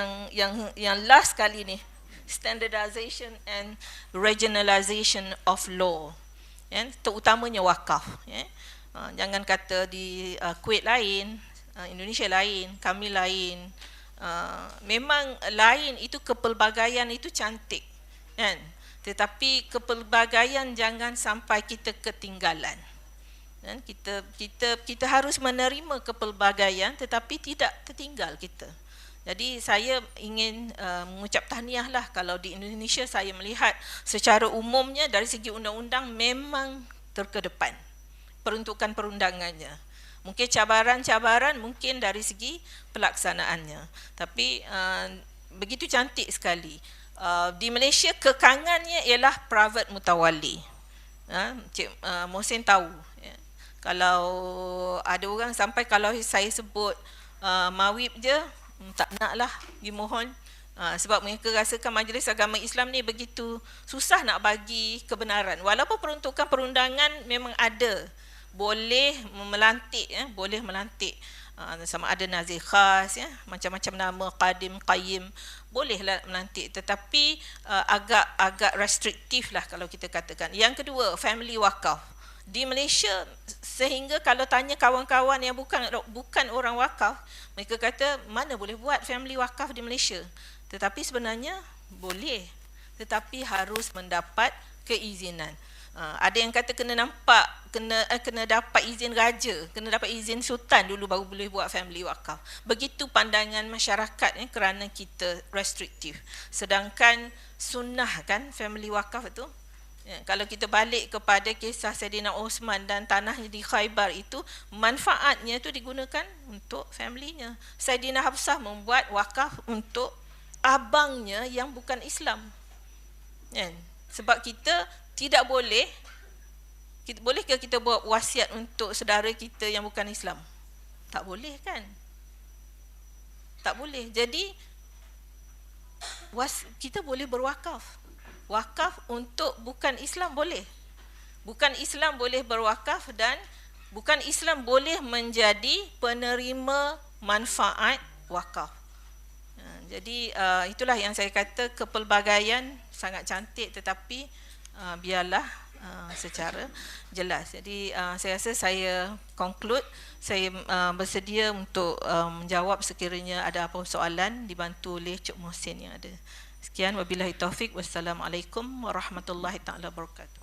yang last kali ni, standardization and regionalization of law, ya, terutamanya wakaf, ya. Jangan kata di Kuwait lain, Indonesia lain, kami lain. Memang lain, itu kepelbagaian itu cantik, kan? Tetapi kepelbagaian jangan sampai kita ketinggalan. Dan kita harus menerima kepelbagaian tetapi tidak tertinggal kita. Jadi saya ingin mengucap tahniah lah kalau di Indonesia saya melihat secara umumnya dari segi undang-undang memang terkedepan peruntukan perundangannya. Mungkin cabaran-cabaran mungkin dari segi pelaksanaannya. Tapi begitu cantik sekali. Di Malaysia kekangannya ialah private mutawali. Cik Mohsin tahu. Ya. Kalau ada orang sampai kalau saya sebut mawib je, tak nak lah, dimohon. Sebab mereka rasakan Majlis Agama Islam ni begitu susah nak bagi kebenaran. Walaupun peruntukan perundangan memang ada. Boleh melantik, boleh melantik. Sama ada nazir khas, macam-macam nama, qadim, qayyim, bolehlah melantik, tetapi agak restriktif lah kalau kita katakan. Yang kedua, family wakaf di Malaysia, sehingga kalau tanya kawan-kawan yang bukan orang wakaf, mereka kata mana boleh buat family wakaf di Malaysia. Tetapi sebenarnya boleh, tetapi harus mendapat keizinan. Ada yang kata kena dapat izin raja, kena dapat izin sultan dulu baru boleh buat family wakaf. Begitu pandangan masyarakat kerana kita restriktif. Sedangkan sunnah kan family wakaf itu. Kalau kita balik kepada kisah Saidina Osman dan tanah di Khaybar itu, manfaatnya itu digunakan untuk family-nya. Saidina Hafsah membuat wakaf untuk abangnya yang bukan Islam. Sebab kita tidak boleh, bolehkah kita buat wasiat untuk saudara kita yang bukan Islam? Tak boleh kan? Tak boleh. Jadi kita boleh berwakaf. Wakaf untuk bukan Islam boleh. Bukan Islam boleh berwakaf dan bukan Islam boleh menjadi penerima manfaat wakaf. Jadi itulah yang saya kata, kepelbagaian sangat cantik, tetapi biarlah secara jelas. Jadi saya rasa saya conclude. Saya bersedia untuk menjawab sekiranya ada apa soalan, dibantu oleh Cik Mohsin yang ada. Sekian, wabillahi taufik. Wassalamualaikum warahmatullahi taala wabarakatuh.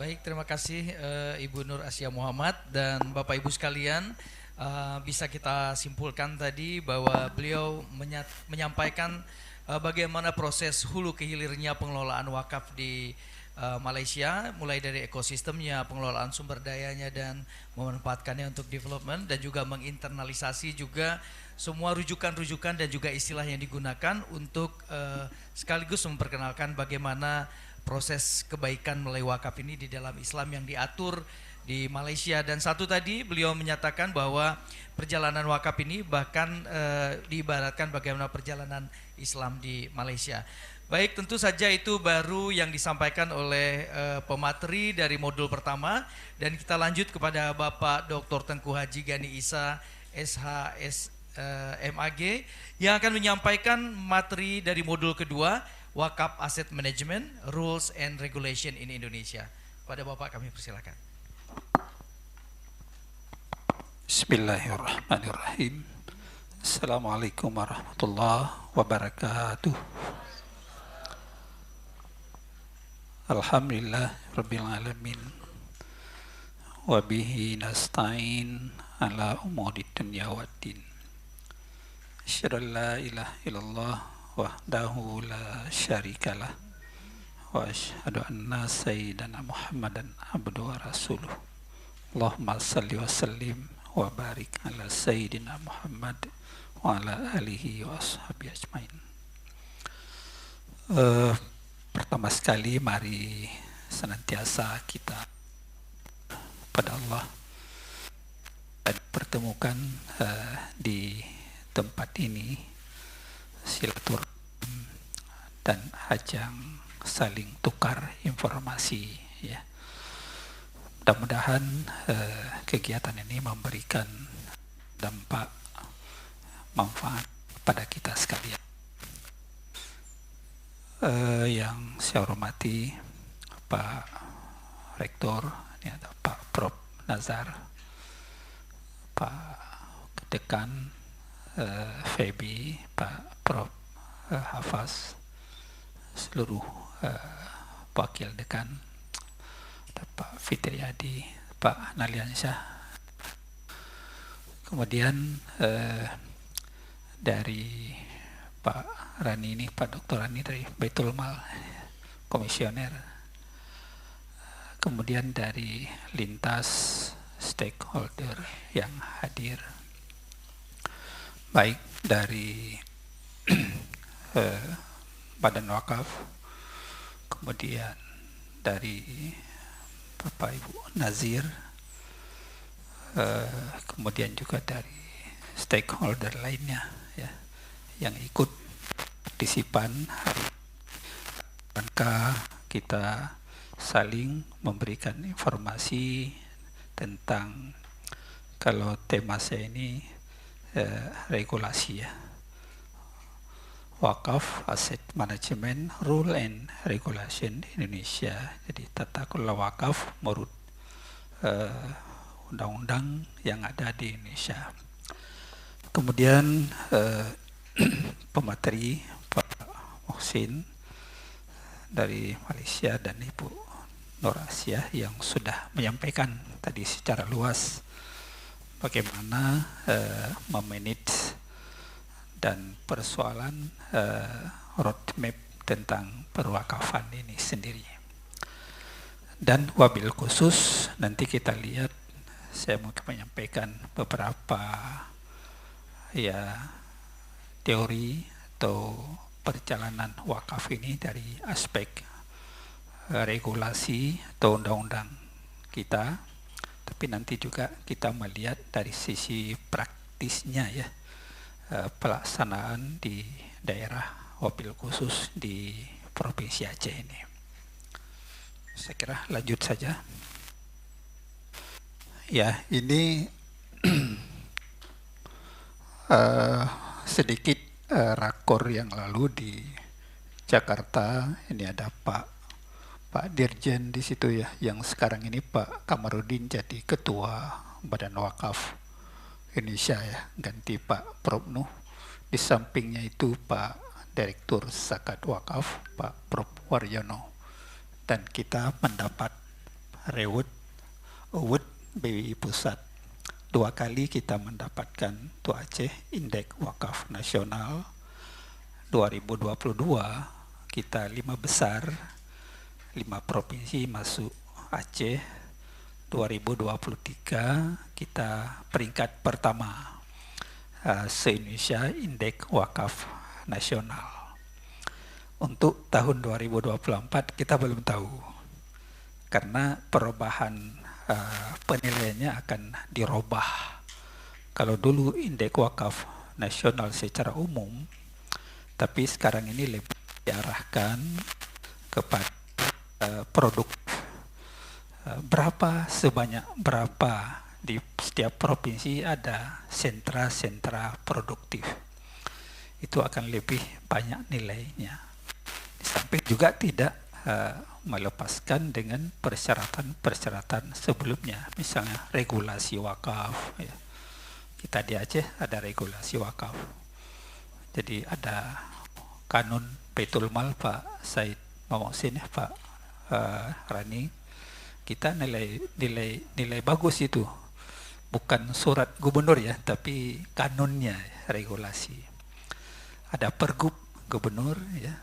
Baik, terima kasih Ibu Nur Asia Muhammad dan Bapak Ibu sekalian. Bisa kita simpulkan tadi bahwa beliau menyampaikan bagaimana proses hulu ke hilirnya pengelolaan wakaf di Malaysia, mulai dari ekosistemnya, pengelolaan sumber dayanya dan memanfaatkannya untuk development, dan juga menginternalisasi juga semua rujukan-rujukan dan juga istilah yang digunakan untuk sekaligus memperkenalkan bagaimana proses kebaikan melalui wakaf ini di dalam Islam yang diatur di Malaysia. Dan satu tadi beliau menyatakan bahwa perjalanan wakaf ini bahkan diibaratkan bagaimana perjalanan Islam di Malaysia. Baik, tentu saja itu baru yang disampaikan oleh pemateri dari modul pertama, dan kita lanjut kepada Bapak Dr. Tengku Haji Gani Isa SHS MAG yang akan menyampaikan materi dari modul kedua, Wakaf Asset Management, Rules and Regulation in Indonesia. Pada Bapak kami persilakan. Bismillahirrahmanirrahim. Assalamualaikum warahmatullahi wabarakatuh. Alhamdulillah rabbil alamin. Wa bihi nasta'in ala umuri dunya waddin. Asyhadu an la ilaha illallah wahdahu la syarikalah wa asyhadu anna sayyidana Muhammadan abduhu wa rasuluh. Allahumma salli wa sallim wa barik ala sayyidina Muhammad wa ala alihi wa ashabihi ajmain. Pertama sekali mari senantiasa kita pada Allah dan pertemukan di tempat ini silaturahim dan ajang saling tukar informasi, ya. Mudah-mudahan kegiatan ini memberikan dampak manfaat pada kita sekalian. Yang saya hormati Pak Rektor, ini ada Pak Prof Nazar, Pak Dekan Febi, Pak Prof Hafaz, seluruh wakil dekan, Pak Fitriadi, Pak Naliansyah, Kemudian dari Pak Rani ini, Pak Dr. Rani dari Baitul Mal, komisioner. Kemudian dari lintas stakeholder yang hadir, baik dari Badan Wakaf, kemudian dari Bapak Ibu Nazir, kemudian juga dari stakeholder lainnya ya, yang ikut partisipan hari rangka kita saling memberikan informasi tentang, kalau tema saya ini regulasi ya, Wakaf Asset Management Rule and Regulation Indonesia. Jadi tata kelola wakaf menurut undang-undang yang ada di Indonesia. Kemudian pemateri Pak Mohsin dari Malaysia dan Ibu Nur Asia yang sudah menyampaikan tadi secara luas bagaimana memanage dan persoalan roadmap tentang perwakafan ini sendiri. Dan wabil khusus nanti kita lihat, saya mau menyampaikan beberapa ya teori atau perjalanan wakaf ini dari aspek regulasi atau undang-undang kita, tapi nanti juga kita melihat dari sisi praktisnya ya, pelaksanaan di daerah wabil khusus di Provinsi Aceh ini. Saya kira lanjut saja. Ya, ini sedikit rakor yang lalu di Jakarta. Ini ada Pak Dirjen di situ ya, yang sekarang ini Pak Kamarudin jadi Ketua Badan Wakaf Indonesia ya, ganti Pak Prof Nuh. Di sampingnya itu Pak Direktur Zakat Wakaf Pak Prof Waryono, dan kita mendapat award BWI Pusat. 2 kali kita mendapatkan Tu Aceh Indeks Wakaf Nasional. 2022 kita 5 besar, 5 provinsi masuk Aceh. 2023 kita peringkat pertama se-Indonesia Indeks Wakaf Nasional. Untuk tahun 2024 kita belum tahu, karena perubahan penilaiannya akan dirubah. Kalau dulu Indeks Wakaf Nasional secara umum, tapi sekarang ini lebih diarahkan kepada produk. Sebanyak berapa di setiap provinsi ada sentra-sentra produktif. Itu akan lebih banyak nilainya. Di samping juga tidak melepaskan dengan persyaratan sebelumnya, misalnya regulasi wakaf ya. Kita di Aceh ada regulasi wakaf, jadi ada kanun Baitul Mal Pak Said Mohsin ya, Pak Rani. Kita nilai bagus itu, bukan surat gubernur ya, tapi kanunnya regulasi. Ada pergub gubernur ya.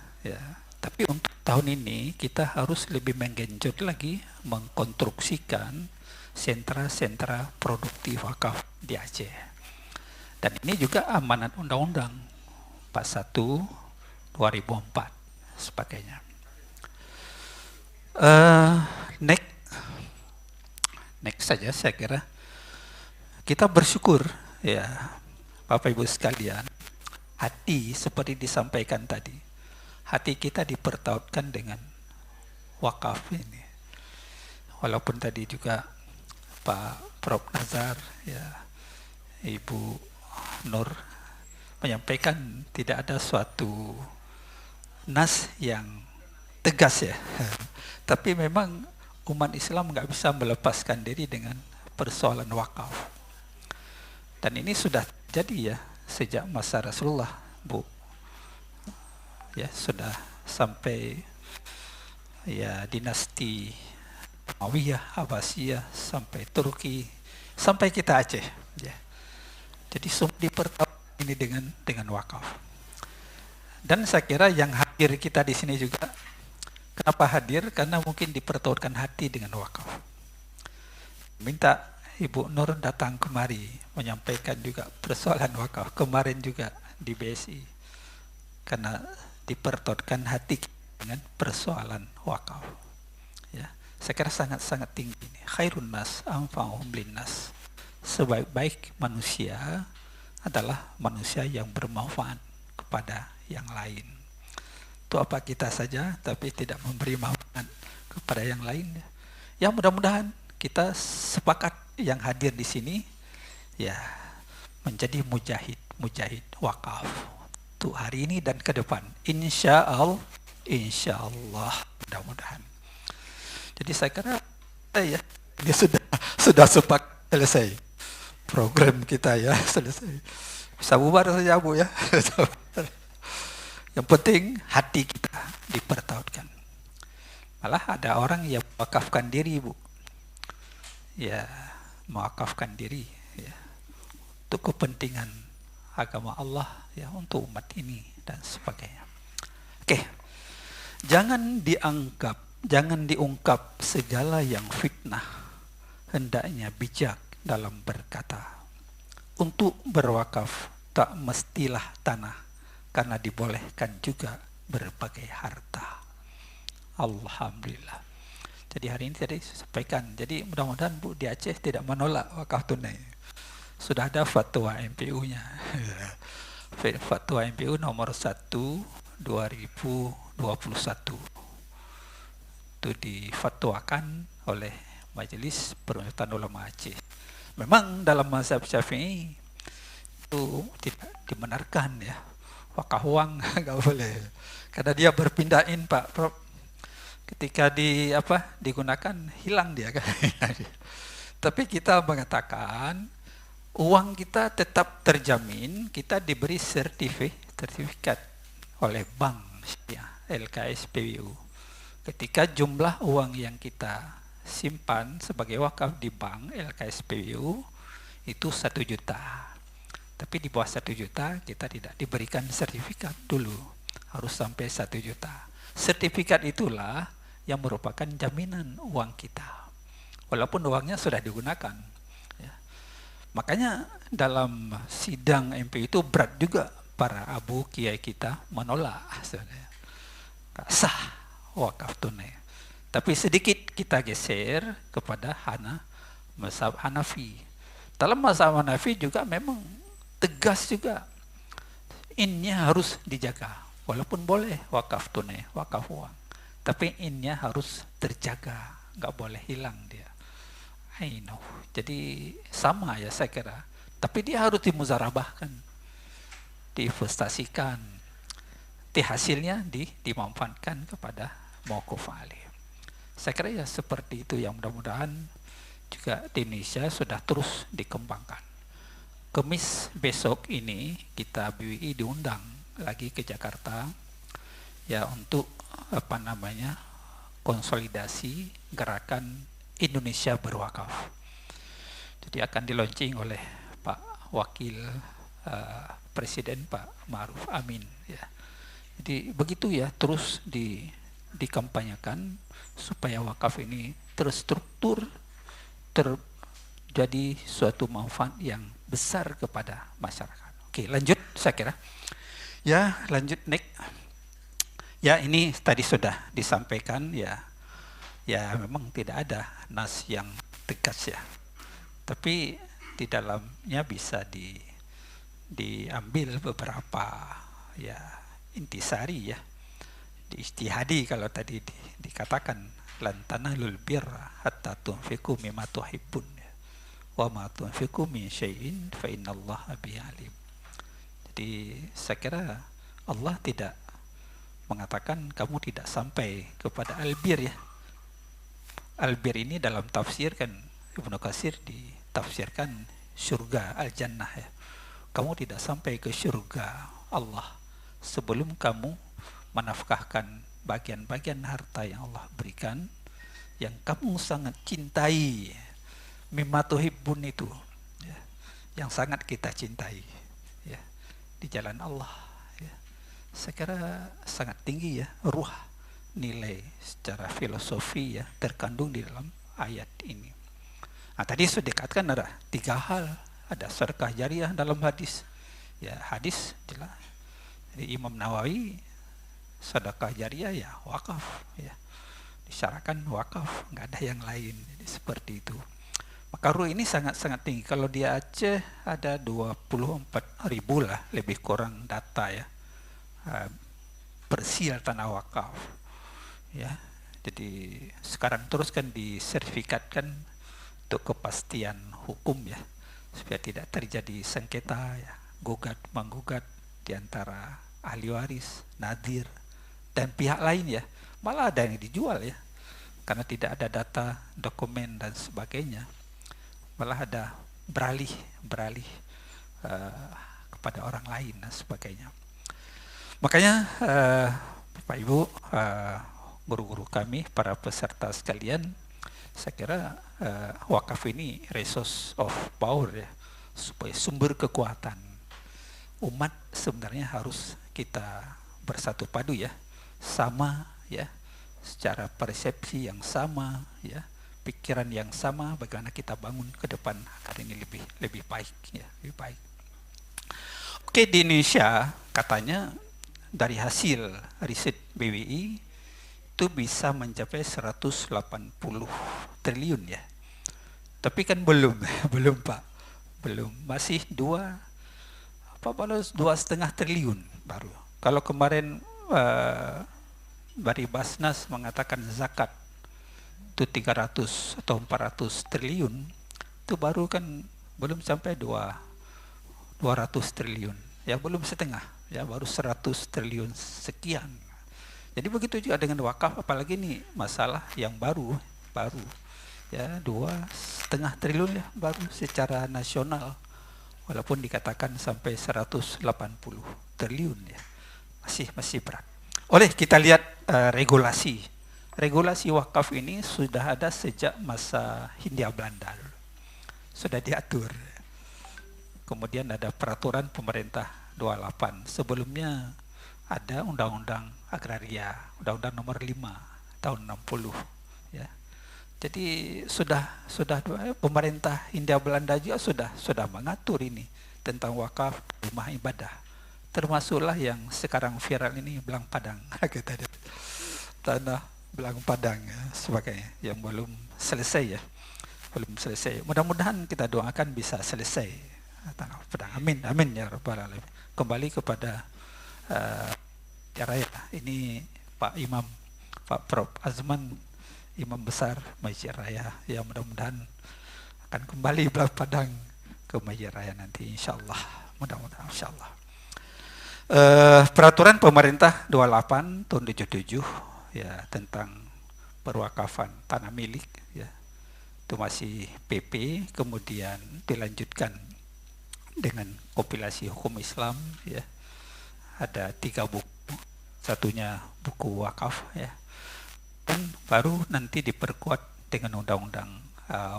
Tapi untuk tahun ini kita harus lebih menggenjot lagi mengkonstruksikan sentra-sentra produktif wakaf di Aceh. Dan ini juga amanat undang-undang 41 2004 sebagainya. Next saja, saya kira kita bersyukur ya Bapak Ibu sekalian, hati seperti disampaikan tadi, hati kita dipertautkan dengan wakaf ini. Walaupun tadi juga Pak Prof Nazar ya, Ibu Nur menyampaikan tidak ada suatu nas yang tegas ya, tapi memang umat Islam nggak bisa melepaskan diri dengan persoalan wakaf. Dan ini sudah jadi ya sejak masa Rasulullah, Bu. Ya, sudah sampai ya dinasti Umayyah, Abbasiyah, sampai Turki, sampai kita Aceh ya. Jadi semua dipertaruhkan ini dengan wakaf. Dan saya kira yang hadir kita di sini juga, kenapa hadir? Karena mungkin dipertaruhkan hati dengan wakaf. Minta Ibu Nur datang kemari menyampaikan juga persoalan wakaf kemarin juga di BSI, karena dipertaruhkan hati dengan persoalan wakaf. Ya, saya kira sangat-sangat tinggi ini. Khairun nas anfa'uhum linnas. Sebaik-baik manusia adalah manusia yang bermanfaat kepada yang lain. Itu apa kita saja, tapi tidak memberi manfaat kepada yang lain. Ya mudah-mudahan kita sepakat yang hadir di sini ya menjadi mujahid wakaf untuk hari ini dan ke depan. Insya Allah mudah-mudahan. Jadi saya kira ya ini sudah sepakat selesai program kita ya, selesai. Bisa bubar saja Bu ya. Yang penting hati kita dipertautkan. Malah ada orang yang wakafkan diri Bu. Ya, mewakafkan diri ya, untuk kepentingan agama Allah ya, untuk umat ini dan sebagainya. Oke. Jangan diungkap segala yang fitnah. Hendaknya bijak dalam berkata. Untuk berwakaf tak mestilah tanah, karena dibolehkan juga berbagai harta. Alhamdulillah. Jadi hari ini tadi saya sampaikan. Jadi mudah-mudahan Bu di Aceh tidak menolak wakaf tunai. Sudah ada fatwa MPU-nya. Fatwa MPU nomor 1 2021. Itu difatwakan oleh Majelis Permusyawaratan Ulama Aceh. Memang dalam mazhab Syafi'i itu tidak dibenarkan ya. Wakaf uang nggak boleh. Karena dia berpindahin Pak Prof. Ketika digunakan hilang dia kan. Tapi kita mengatakan uang kita tetap terjamin, kita diberi sertifikat oleh bank ya, LKSPWU. Ketika jumlah uang yang kita simpan sebagai wakaf di bank LKSPWU itu 1 juta. Tapi di bawah 1 juta kita tidak diberikan sertifikat dulu, harus sampai 1 juta. Sertifikat itulah yang merupakan jaminan uang kita, walaupun uangnya sudah digunakan. Ya. Makanya dalam sidang MP itu berat juga para abu kiai kita menolak, sah wakaf tunai. Tapi sedikit kita geser kepada mazhab Hanafi. Dalam mazhab Hanafi juga memang tegas juga, innya harus dijaga, walaupun boleh wakaf tunai, wakaf uang. Tapi innya harus terjaga, nggak boleh hilang dia. I know. Jadi sama ya saya kira. Tapi dia harus dimuzarabahkan, diinvestasikan, hasilnya dimanfaatkan kepada mauquf alih. Saya kira ya seperti itu yang mudah-mudahan juga di Indonesia sudah terus dikembangkan. Kemis besok ini kita BWI diundang lagi ke Jakarta ya untuk konsolidasi gerakan Indonesia berwakaf. Jadi akan dilaunching oleh Pak Wakil Presiden Pak Ma'ruf Amin ya. Jadi begitu ya, terus dikampanyekan supaya wakaf ini terstruktur, terjadi suatu manfaat yang besar kepada masyarakat. Oke, lanjut saya kira. Ya, lanjut next. Ya, ini tadi sudah disampaikan ya. Ya, memang tidak ada nas yang tegas ya. Tapi di dalamnya bisa diambil beberapa ya intisari ya. Diijtihadi kalau tadi dikatakan lan tanalul birra hatta tunfiqu mimma tuhibbun wa ma tunfiqu min syai'in fa innallaha bihi alim. Jadi saya kira Allah tidak mengatakan kamu tidak sampai kepada albir ya. Albir ini dalam tafsir kan Ibnu Katsir ditafsirkan surga al-jannah ya. Kamu tidak sampai ke surga Allah sebelum kamu menafkahkan bagian-bagian harta yang Allah berikan yang kamu sangat cintai, mimma tuhibbun itu ya. yang sangat kita cintai, ya, di jalan Allah. Ya. Saya kira sangat tinggi ya ruh nilai secara filosofi ya terkandung di dalam ayat ini. Nah, tadi sudah dikatakan ada 3 hal, ada sedekah jariah dalam hadis. Ya, hadis jelas. Jadi Imam Nawawi sedekah jariah ya wakaf ya. Disyaratkan wakaf, nggak ada yang lain. Jadi seperti itu. Maka ruh ini sangat-sangat tinggi. Kalau di Aceh ada 24.000 lah lebih kurang data ya. Persil tanah wakaf. Ya. Jadi sekarang terus kan disertifikatkan untuk kepastian hukum ya. Supaya tidak terjadi sengketa ya, gugat menggugat di antara ahli waris, nadir dan pihak lain ya. Malah ada yang dijual ya. Karena tidak ada data, dokumen dan sebagainya. Malah ada beralih kepada orang lain dan sebagainya. Makanya Bapak Ibu, guru-guru kami, para peserta sekalian, saya kira wakaf ini resource of power ya, supaya sumber kekuatan umat sebenarnya harus kita bersatu padu ya, sama ya, secara persepsi yang sama ya, pikiran yang sama, bagaimana kita bangun ke depan agar ini lebih baik ya, lebih baik. Oke, di Indonesia katanya dari hasil riset BWI itu bisa mencapai 180 triliun ya. Tapi kan belum Pak. Belum, masih 2,5 triliun baru. Kalau kemarin dari Basnas mengatakan zakat itu 300 atau 400 triliun, itu baru kan belum sampai 200 triliun. Ya belum setengah, ya baru 100 triliun sekian. Jadi begitu juga dengan wakaf, apalagi ini masalah yang baru ya, 2,5 triliun ya baru secara nasional, walaupun dikatakan sampai 180 triliun ya, masih berat. Oleh kita lihat regulasi wakaf ini sudah ada sejak masa Hindia Belanda, sudah diatur. Kemudian ada peraturan pemerintah 28. Sebelumnya ada undang-undang agraria, undang-undang nomor 5 tahun 60 ya. Jadi sudah pemerintah Hindia Belanda juga sudah mengatur ini tentang wakaf rumah ibadah. Termasuklah yang sekarang viral ini Belang Padang, tanah Belang Padang ya, sebagainya yang belum selesai ya. Belum selesai. Mudah-mudahan kita doakan bisa selesai. Tanah Padang. Amin ya rabbal alamin. Kembali kepada raya. Ini Pak Imam, Pak Prof Azman, Imam Besar Masjid Raya, ya mudah-mudahan akan kembali Belang Padang ke Masjid Raya nanti insyaallah, mudah-mudahan insyaallah. Peraturan pemerintah 28 tahun 77 ya tentang perwakafan tanah milik ya, itu masih PP, kemudian dilanjutkan dengan kompilasi hukum Islam ya, ada 3 buku, satunya buku wakaf ya, dan baru nanti diperkuat dengan undang-undang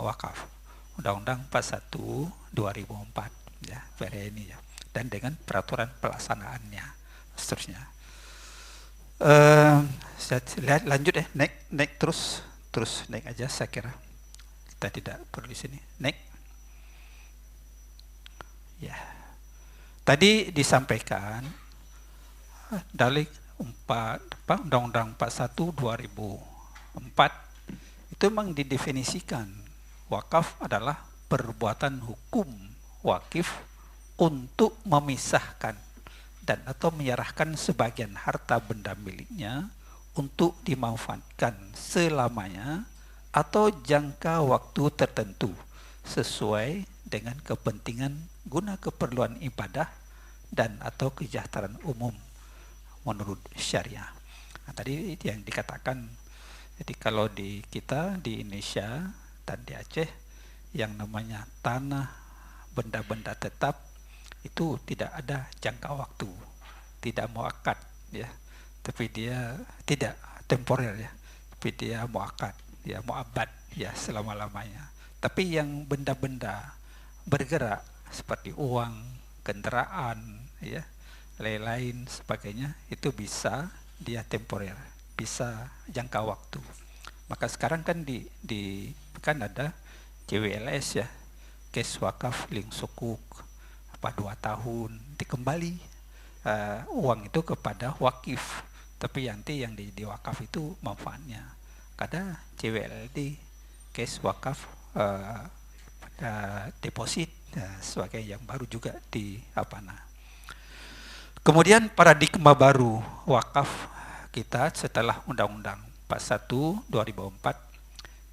wakaf, undang-undang 41 2004 ya, pada ini ya, dan dengan peraturan pelaksanaannya seterusnya. Saya lihat lanjut ya, naik terus naik aja, saya kira kita tidak perlu di sini, naik ya. Tadi disampaikan dari Undang-Undang 41 2004 itu memang didefinisikan wakaf adalah perbuatan hukum wakif untuk memisahkan dan atau menyerahkan sebagian harta benda miliknya untuk dimanfaatkan selamanya atau jangka waktu tertentu sesuai dengan kepentingan guna keperluan ibadah dan atau kesejahteraan umum menurut syariah. Nah, tadi yang dikatakan, jadi kalau di kita di Indonesia dan di Aceh yang namanya tanah benda-benda tetap itu tidak ada jangka waktu, tidak muakkad ya, tapi dia tidak temporer ya, tapi dia muakkad ya, muabad ya selama-lamanya. Tapi yang benda-benda bergerak seperti uang, kendaraan, ya, lain-lain sebagainya, itu bisa dia temporer, bisa jangka waktu. Maka sekarang kan kan ada CWLS ya, kes wakaf ling sukuk, 2 tahun dikembali uang itu kepada wakif, tapi nanti yang di wakaf itu manfaatnya. Kada CWLD, kes wakaf deposit sebagai yang baru juga di Kemudian paradigma baru wakaf kita setelah Undang-Undang 41 2004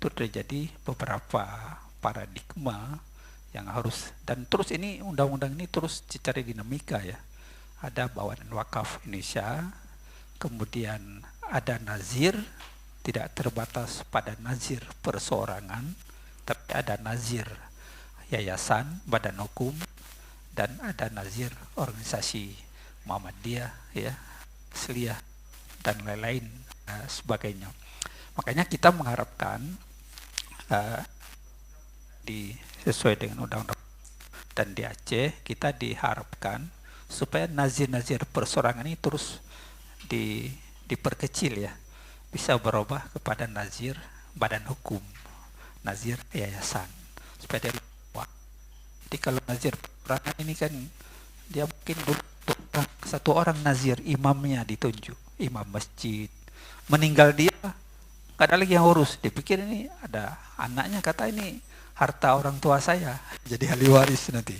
itu terjadi beberapa paradigma yang harus, dan terus ini undang-undang ini terus secara dinamika ya. Ada Badan Wakaf Indonesia, kemudian ada nazir, tidak terbatas pada nazir perseorangan, tapi ada nazir yayasan, badan hukum, dan ada nazir organisasi Muhammadiyah, ya, Sliyah, dan lain-lain sebagainya. Makanya kita mengharapkan sesuai dengan undang-undang dan di Aceh kita diharapkan supaya nazir-nazir perseorangan ini terus diperkecil ya, bisa berubah kepada nazir badan hukum, nazir yayasan, supaya dia jadi kalau nazir perorangan ini kan dia mungkin dulu satu orang nazir, imamnya ditunjuk, imam masjid, meninggal dia nggak ada lagi yang urus, dipikir ini ada anaknya, kata ini harta orang tua saya, jadi ahli waris, nanti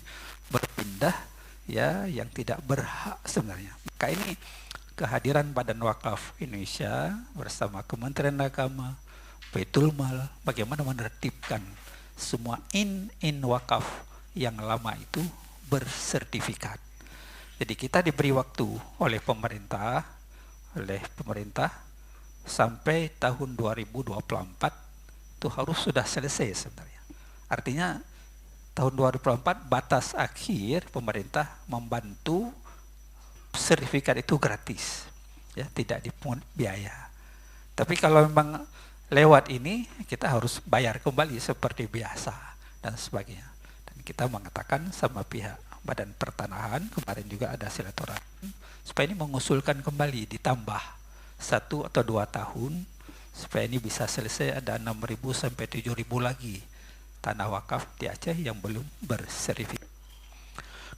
berpindah ya yang tidak berhak sebenarnya. Maka ini kehadiran Badan Wakaf Indonesia bersama Kementerian Agama, Baitul Mal, bagaimana menertibkan semua in wakaf yang lama itu bersertifikat. Jadi kita diberi waktu oleh pemerintah sampai tahun 2024 itu harus sudah selesai sebenarnya. Artinya tahun 2024 batas akhir pemerintah membantu sertifikat itu gratis, ya, tidak dipungut biaya. Tapi kalau memang lewat ini kita harus bayar kembali seperti biasa dan sebagainya. Dan kita mengatakan sama pihak Badan Pertanahan, kemarin juga ada silaturahmi supaya ini mengusulkan kembali ditambah 1 atau 2 tahun supaya ini bisa selesai, ada 6.000 sampai 7.000 lagi tanah wakaf di Aceh yang belum bersertifikat.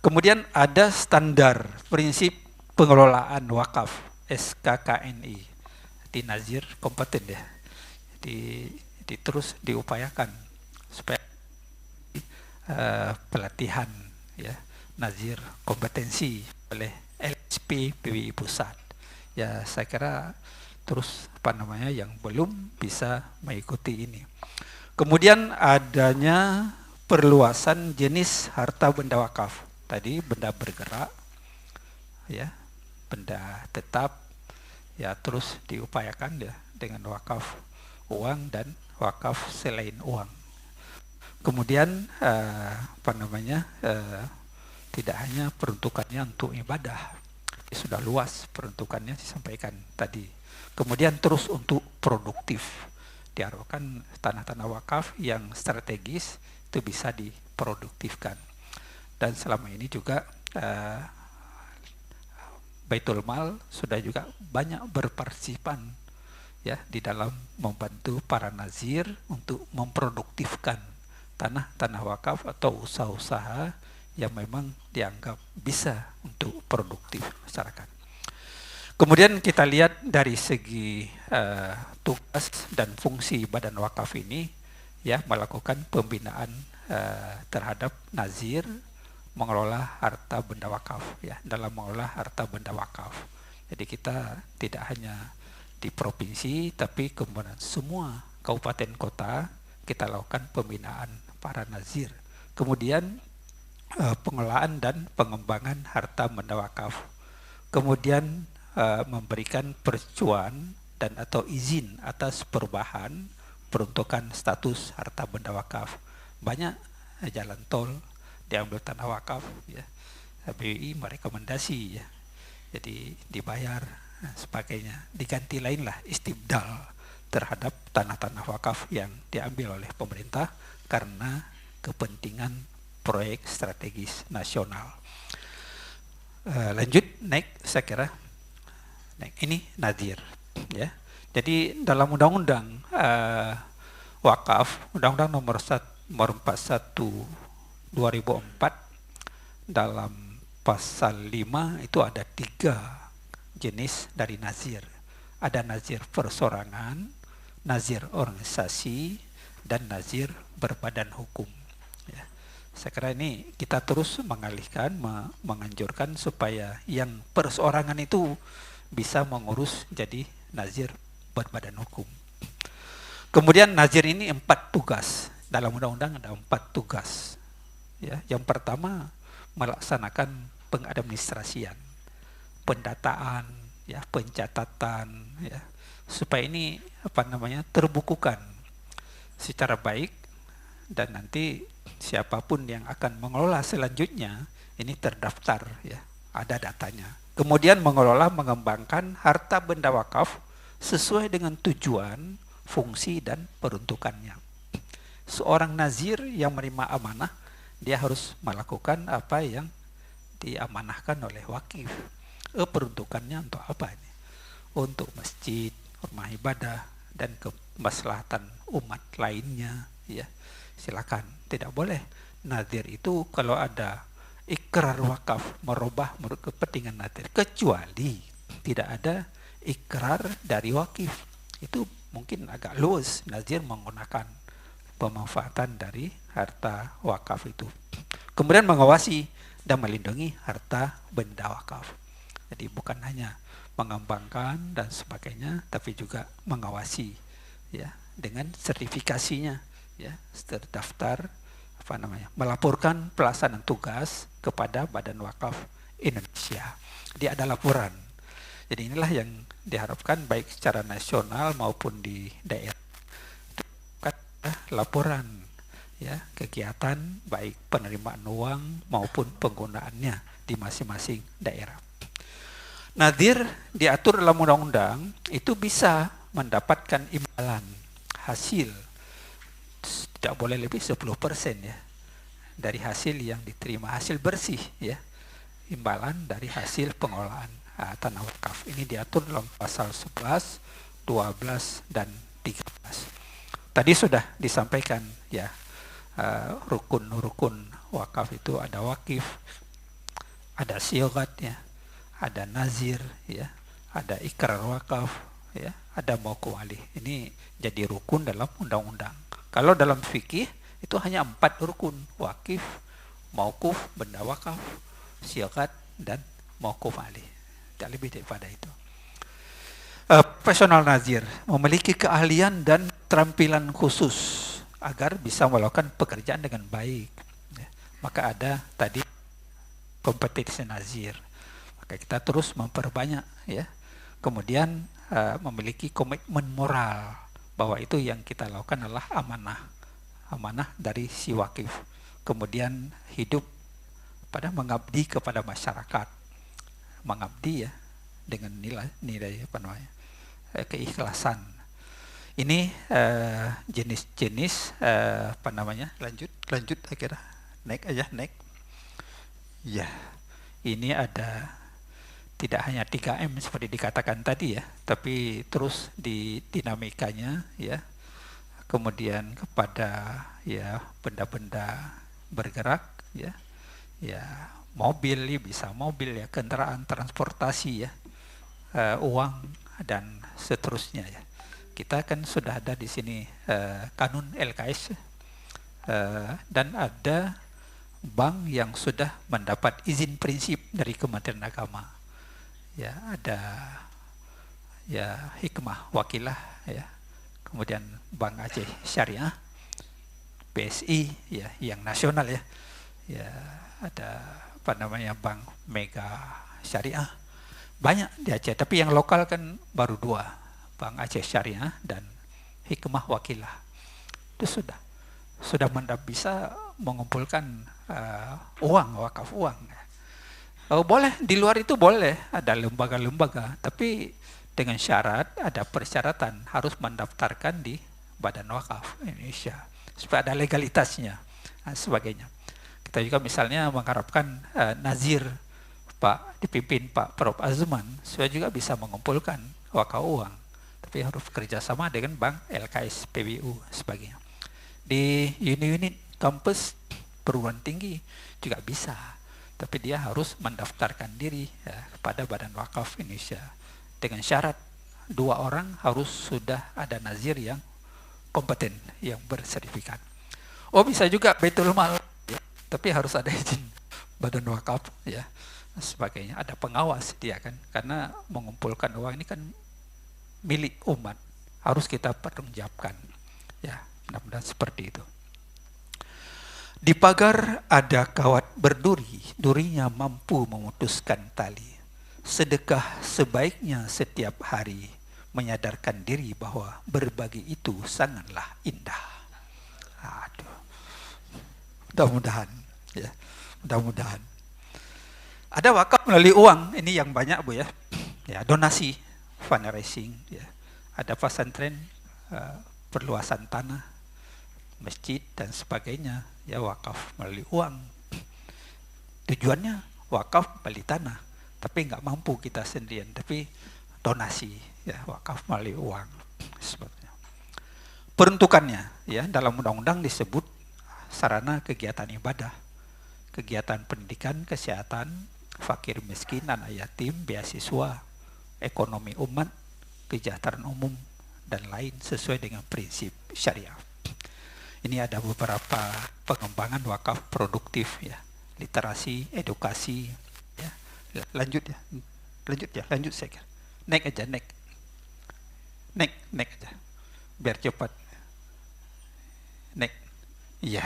Kemudian ada standar prinsip pengelolaan wakaf SKKNI di nazir kompeten ya. Terus diupayakan supaya pelatihan ya nazir kompetensi oleh LSP PBI Pusat. Ya saya kira terus yang belum bisa mengikuti ini. Kemudian adanya perluasan jenis harta benda wakaf. Tadi benda bergerak, ya, benda tetap, ya, terus diupayakan ya dengan wakaf uang dan wakaf selain uang. Kemudian tidak hanya peruntukannya untuk ibadah, sudah luas peruntukannya disampaikan tadi. Kemudian terus untuk produktif, diharapkan tanah-tanah wakaf yang strategis itu bisa diproduktifkan. Dan selama ini juga Baitul Mal sudah juga banyak berpartisipan ya di dalam membantu para nazir untuk memproduktifkan tanah-tanah wakaf atau usaha-usaha yang memang dianggap bisa untuk produktif masyarakat. Kemudian kita lihat dari segi tugas dan fungsi Badan Wakaf ini ya melakukan pembinaan terhadap nazir mengelola harta benda wakaf ya, dalam mengelola harta benda wakaf. Jadi kita tidak hanya di provinsi tapi kemudian semua kabupaten kota kita lakukan pembinaan para nazir. Kemudian pengelolaan dan pengembangan harta benda wakaf. Kemudian memberikan persetujuan dan atau izin atas perubahan peruntukan status harta benda wakaf. Banyak jalan tol diambil tanah wakaf ya. BI merekomendasi ya. Jadi dibayar sebagainya. Diganti lainlah istibdal terhadap tanah-tanah wakaf yang diambil oleh pemerintah karena kepentingan proyek strategis nasional. Lanjut, naik saya kira. Naik, ini nadir. Ya. Jadi dalam undang-undang wakaf, undang-undang nomor 41 2004, dalam pasal 5 itu ada 3 jenis dari nazir. Ada nazir persorangan, nazir organisasi, dan nazir berbadan hukum. Ya. Saya kira ini kita terus mengalihkan, menganjurkan supaya yang perseorangan itu bisa mengurus jadi nazir berbadan hukum. Kemudian nazir ini 4 tugas. Dalam undang-undang ada 4 tugas. Ya, yang pertama melaksanakan pengadministrasian, pendataan, ya, pencatatan, ya, supaya ini terbukukan secara baik, dan nanti siapapun yang akan mengelola selanjutnya ini terdaftar, ya, ada datanya. Kemudian mengelola, mengembangkan harta benda wakaf sesuai dengan tujuan, fungsi, dan peruntukannya. Seorang nazir yang menerima amanah, dia harus melakukan apa yang diamanahkan oleh wakif. Peruntukannya untuk apa ini? Untuk masjid, rumah ibadah, dan kemaslahatan umat lainnya. Ya, silakan. Tidak boleh nazir itu kalau ada ikrar wakaf merubah menurut kepentingan nazir, kecuali tidak ada ikrar dari wakif. Itu mungkin agak luas, nazir menggunakan pemanfaatan dari harta wakaf itu. Kemudian mengawasi dan melindungi harta benda wakaf. Jadi bukan hanya mengembangkan dan sebagainya, tapi juga mengawasi, ya, dengan sertifikasinya, ya, terdaftar, melaporkan pelaksanaan tugas kepada Badan Wakaf Indonesia. Dia ada laporan. Jadi inilah yang diharapkan baik secara nasional maupun di daerah. Laporan, ya, kegiatan baik penerimaan uang maupun penggunaannya di masing-masing daerah. Nazir diatur dalam undang-undang itu bisa mendapatkan imbalan hasil, tidak boleh lebih 10% ya dari hasil yang diterima, hasil bersih, ya, imbalan dari hasil pengelolaan tanah wakaf. Ini diatur dalam pasal 11, 12, dan 13. Tadi sudah disampaikan, ya, rukun-rukun wakaf itu ada wakif, ada syigat, ya, ada nazir, ya, ada ikrar wakaf, ya, ada mauquf alih. Ini jadi rukun dalam undang-undang. Kalau dalam fikih itu hanya 4 rukun: wakif, mauquf, benda wakaf, syigat, dan mauquf alih. Tidak lebih daripada itu. Profesional nazir memiliki keahlian dan keterampilan khusus agar bisa melakukan pekerjaan dengan baik. Ya. Maka ada tadi kompetisi nazir. Maka kita terus memperbanyak, ya. Kemudian memiliki komitmen moral bahwa itu yang kita lakukan adalah amanah dari si wakif. Kemudian hidup pada mengabdi kepada masyarakat, mengabdi, ya, dengan nilai keikhlasan. Ini jenis-jenis lanjut akhirnya naik. Ya, ini ada tidak hanya 3M seperti dikatakan tadi, ya, tapi terus di dinamikanya, ya. Kemudian kepada, ya, benda-benda bergerak, ya, mobil, bisa mobil, ya, kendaraan transportasi, ya, uang dan seterusnya, ya. Kita kan sudah ada di sini kanun LKS, dan ada bank yang sudah mendapat izin prinsip dari Kementerian Agama. Ya, ada, ya, Hikmah Wakilah, ya. Kemudian Bank Aceh Syariah, BSI, ya, yang nasional, ya. Ya, ada Bank Mega Syariah. Banyak di Aceh, tapi yang lokal kan baru 2, Bank Aceh Syariah dan Hikmah Wakilah. Itu sudah bisa mengumpulkan uang, wakaf uang. Boleh, di luar itu boleh, ada lembaga-lembaga, tapi dengan syarat, ada persyaratan, harus mendaftarkan di Badan Wakaf Indonesia supaya ada legalitasnya dan sebagainya. kita juga misalnya mengharapkan Nazir dipimpin Pak Prof Azman supaya juga bisa mengumpulkan wakaf uang, tapi harus kerjasama dengan bank, LKS, PBU sebagainya. Di unit-unit kampus perguruan tinggi juga bisa, tapi dia harus mendaftarkan diri kepada Badan Wakaf Indonesia dengan syarat 2 orang harus sudah ada nazir yang kompeten, yang bersertifikat. Oh, bisa juga Baitul Mal, ya, tapi harus ada izin Badan Wakaf, ya, sebagainya. Ada pengawas dia kan, karena mengumpulkan uang ini kan milik umat, harus kita pertanggungjawabkan. Ya, mudah-mudahan seperti itu. Di pagar ada kawat berduri, durinya mampu memutuskan tali. Sedekah sebaiknya setiap hari, menyadarkan diri bahwa berbagi itu sangatlah indah. Aduh, mudah-mudahan, ya, mudah-mudahan. Ada wakaf melalui uang, ini yang banyak Bu ya, ya donasi, fundraising, ya. Ada pesantren, perluasan tanah, masjid dan sebagainya, ya wakaf melalui uang. Tujuannya wakaf beli tanah, tapi nggak mampu kita sendirian, tapi donasi, ya wakaf melalui uang. Sebetulnya. Peruntukannya, ya dalam undang-undang disebut sarana kegiatan ibadah, kegiatan pendidikan, kesehatan, fakir miskin, anak yatim, beasiswa, ekonomi umat, kesejahteraan umum dan lain sesuai dengan prinsip syariah. Ini ada beberapa pengembangan wakaf produktif ya, literasi, edukasi, ya. Lanjut saya kira. Naik aja. Biar cepat. Naik. Iya.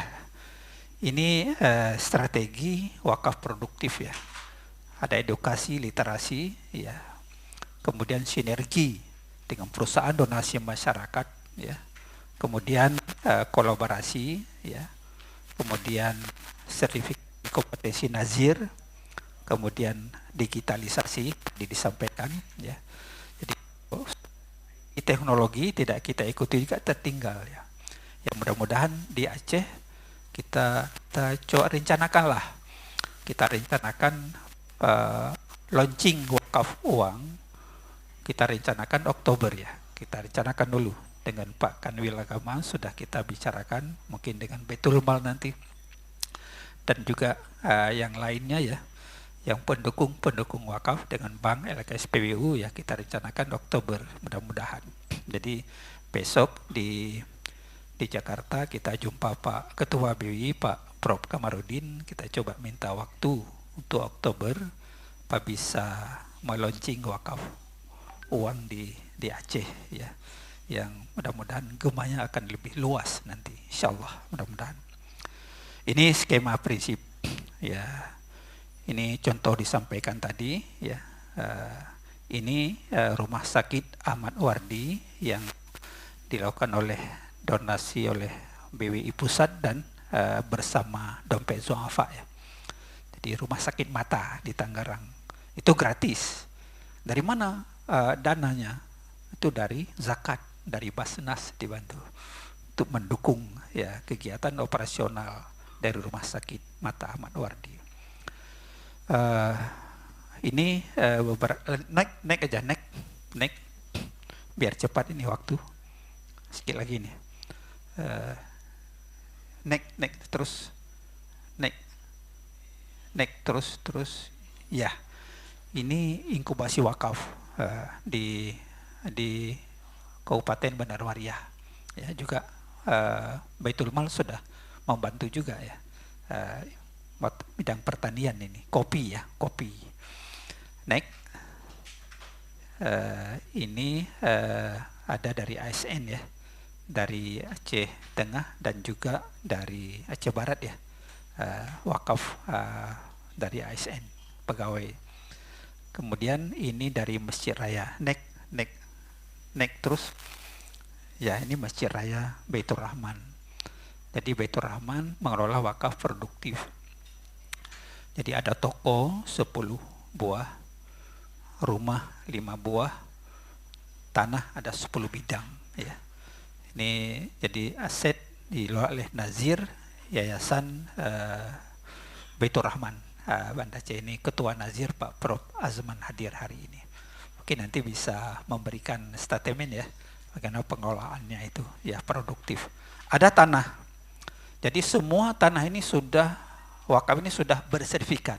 Ini strategi wakaf produktif ya. Ada edukasi, literasi, ya. Kemudian sinergi dengan perusahaan, donasi masyarakat, ya. Kemudian kolaborasi, ya, kemudian sertifikat kompetensi nazir, kemudian digitalisasi disampaikan, ya. Jadi teknologi tidak kita ikuti juga tertinggal ya. Ya mudah-mudahan di Aceh kita coba rencanakanlah, kita rencanakan launching wakaf uang, kita rencanakan Oktober ya, kita rencanakan dulu. Dengan Pak Kanwil Agama sudah kita bicarakan, mungkin dengan Baitul Mal nanti, dan juga yang lainnya ya, yang pendukung wakaf dengan bank, LKS, PBU ya, kita rencanakan Oktober mudah-mudahan. Jadi besok di Jakarta kita jumpa Pak Ketua BWI Pak Prof Kamarudin, kita coba minta waktu untuk Oktober Pak bisa melaunching wakaf uang di Aceh ya, yang mudah-mudahan gemanya akan lebih luas nanti, insyaallah mudah-mudahan. Ini skema prinsip ya, ini contoh disampaikan tadi ya. Ini rumah sakit Ahmad Wardi yang dilakukan oleh donasi oleh BWI Pusat dan bersama Dompet Zu'afa ya. Jadi rumah sakit mata di Tangerang itu gratis. Dari mana dananya? Itu dari zakat, dari Basnas dibantu untuk mendukung ya kegiatan operasional dari rumah sakit mata Ahmad Wardi. Ini naik aja biar cepat ini waktu, sedikit lagi nih. Naik terus, naik terus ya. Ini inkubasi wakaf di Kabupaten Bandar Mariah ya, juga Baitul Mal sudah membantu juga ya, bidang pertanian ini, kopi. Next, ini ada dari ASN ya, dari Aceh Tengah dan juga dari Aceh Barat ya, wakaf dari ASN pegawai. Kemudian ini dari Masjid Raya, next terus ya, ini Masjid Raya Baitur Rahman. Jadi Baitur Rahman mengelola wakaf produktif. Jadi ada toko 10 buah, rumah 5 buah, tanah ada 10 bidang ya. Ini jadi aset dikelola oleh Nazir Yayasan Baitur Rahman Banda Aceh ini, Ketua Nazir Pak Prof Azman hadir hari ini. Mungkin nanti bisa memberikan statement ya, bagaimana pengolahannya itu ya produktif. Ada tanah. Jadi semua tanah ini sudah, wakaf ini sudah bersertifikat.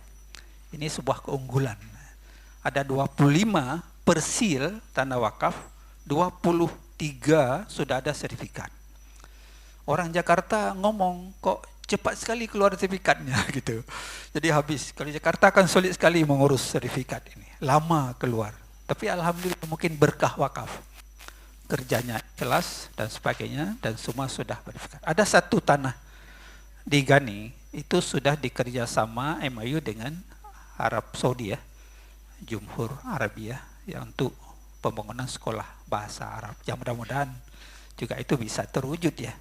Ini sebuah keunggulan. Ada 25 persil tanah wakaf, 23 sudah ada sertifikat. Orang Jakarta ngomong kok cepat sekali keluar sertifikatnya gitu. Jadi habis. Kalau Jakarta kan sulit sekali mengurus sertifikat ini. Lama keluar. Tapi alhamdulillah mungkin berkah wakaf. Kerjanya jelas dan sebagainya dan semua sudah verifikasi. Ada satu tanah di Gani itu sudah dikerjasama MOU dengan Arab Saudi ya, Jumhur Arabia ya, untuk pembangunan sekolah bahasa Arab. Yang mudah-mudahan juga itu bisa terwujud ya.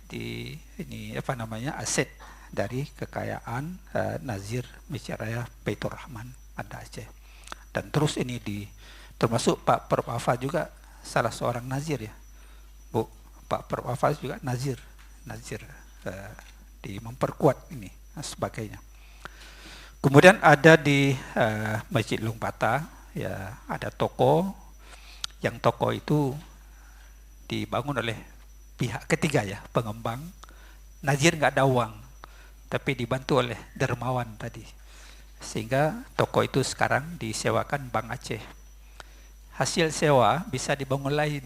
Di ini apa namanya, aset dari kekayaan Nazir Masjid Raya Baitur Rahman Banda Aceh. Dan terus ini termasuk Pak Prof Afa juga salah seorang nazir ya. Bu, Pak Prof Afa juga nazir di memperkuat ini dan sebagainya. Kemudian ada di Masjid Lungbata ya, ada toko, yang toko itu dibangun oleh pihak ketiga ya, pengembang. Nazir nggak ada uang, tapi dibantu oleh dermawan tadi, sehingga toko itu sekarang disewakan Bank Aceh. Hasil sewa bisa dibangun lain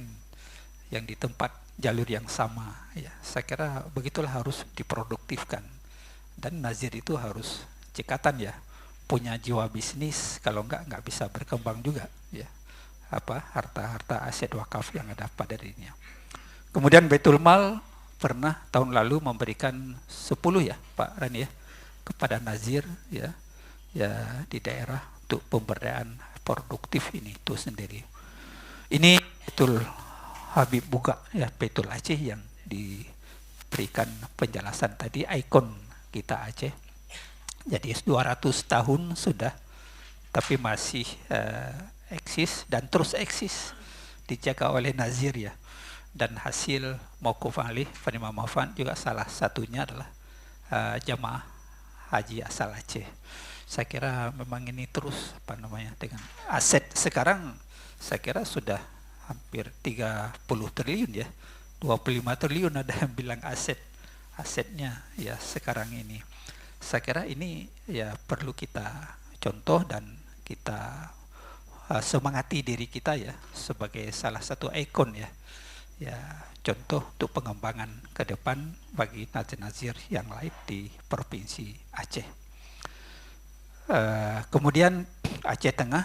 yang di tempat jalur yang sama ya. Saya kira begitulah harus diproduktifkan, dan Nazir itu harus cekatan ya, punya jiwa bisnis, kalau nggak bisa berkembang juga ya, apa harta-harta aset wakaf yang ada pada dirinya. Kemudian Baitul Mal pernah tahun lalu memberikan 10 ya Pak Rani ya, kepada Nazir ya di daerah untuk pemberdayaan produktif ini itu sendiri. Ini betul Habib Buka ya, Baitul Aceh yang diberikan penjelasan tadi, ikon kita Aceh. Jadi 200 tahun sudah, tapi masih eksis dan terus eksis, dijaga oleh Nazir ya. Dan hasil mauquf alih Fanima Mafan juga salah satunya adalah jamaah haji asal Aceh. Saya kira memang ini terus apa namanya, dengan aset sekarang saya kira sudah hampir 30 triliun ya, 25 triliun ada yang bilang asetnya ya sekarang ini. Saya kira ini ya perlu kita contoh dan kita semangati diri kita ya sebagai salah satu ikon ya contoh untuk pengembangan ke depan bagi nazir-nazir yang lain di Provinsi Aceh. Kemudian Aceh Tengah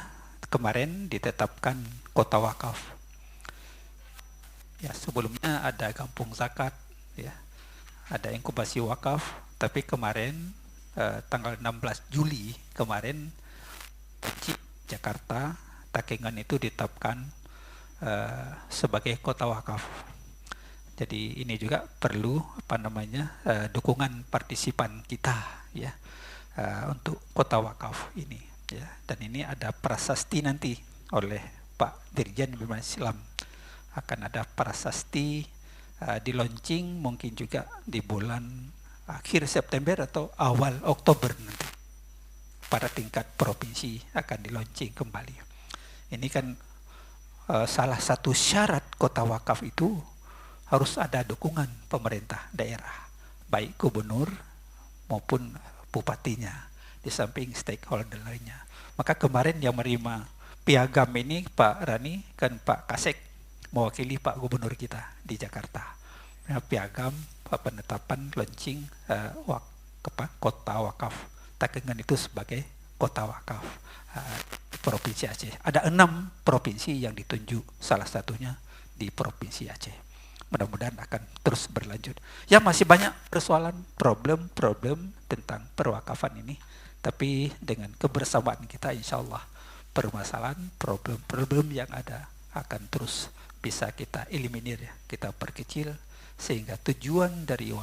kemarin ditetapkan kota wakaf. Ya, sebelumnya ada kampung zakat ya, ada inkubasi wakaf, tapi kemarin tanggal 16 Juli kemarin Jakarta Takengon itu ditetapkan sebagai kota wakaf. Jadi ini juga perlu apa namanya dukungan partisipan kita ya untuk kota wakaf ini ya. Dan ini ada prasasti nanti oleh Pak Dirjen Bima Islam, akan ada prasasti di launching mungkin juga di bulan akhir September atau awal Oktober nanti pada tingkat provinsi akan di launching kembali. Ini kan salah satu syarat kota wakaf itu harus ada dukungan pemerintah daerah, baik gubernur maupun bupatinya, di samping stakeholder lainnya. Maka kemarin yang menerima piagam ini Pak Rani kan Pak Kasek, mewakili Pak Gubernur kita di Jakarta. Piagam penetapan launching kota wakaf Takengon itu sebagai kota wakaf Provinsi Aceh. Ada 6 provinsi yang ditunjuk, salah satunya di Provinsi Aceh. Mudah-mudahan akan terus berlanjut. Ya masih banyak persoalan, problem tentang perwakafan ini, tapi dengan kebersamaan kita insya Allah permasalahan, problem yang ada akan terus bisa kita eliminir ya, kita perkecil, sehingga tujuan dari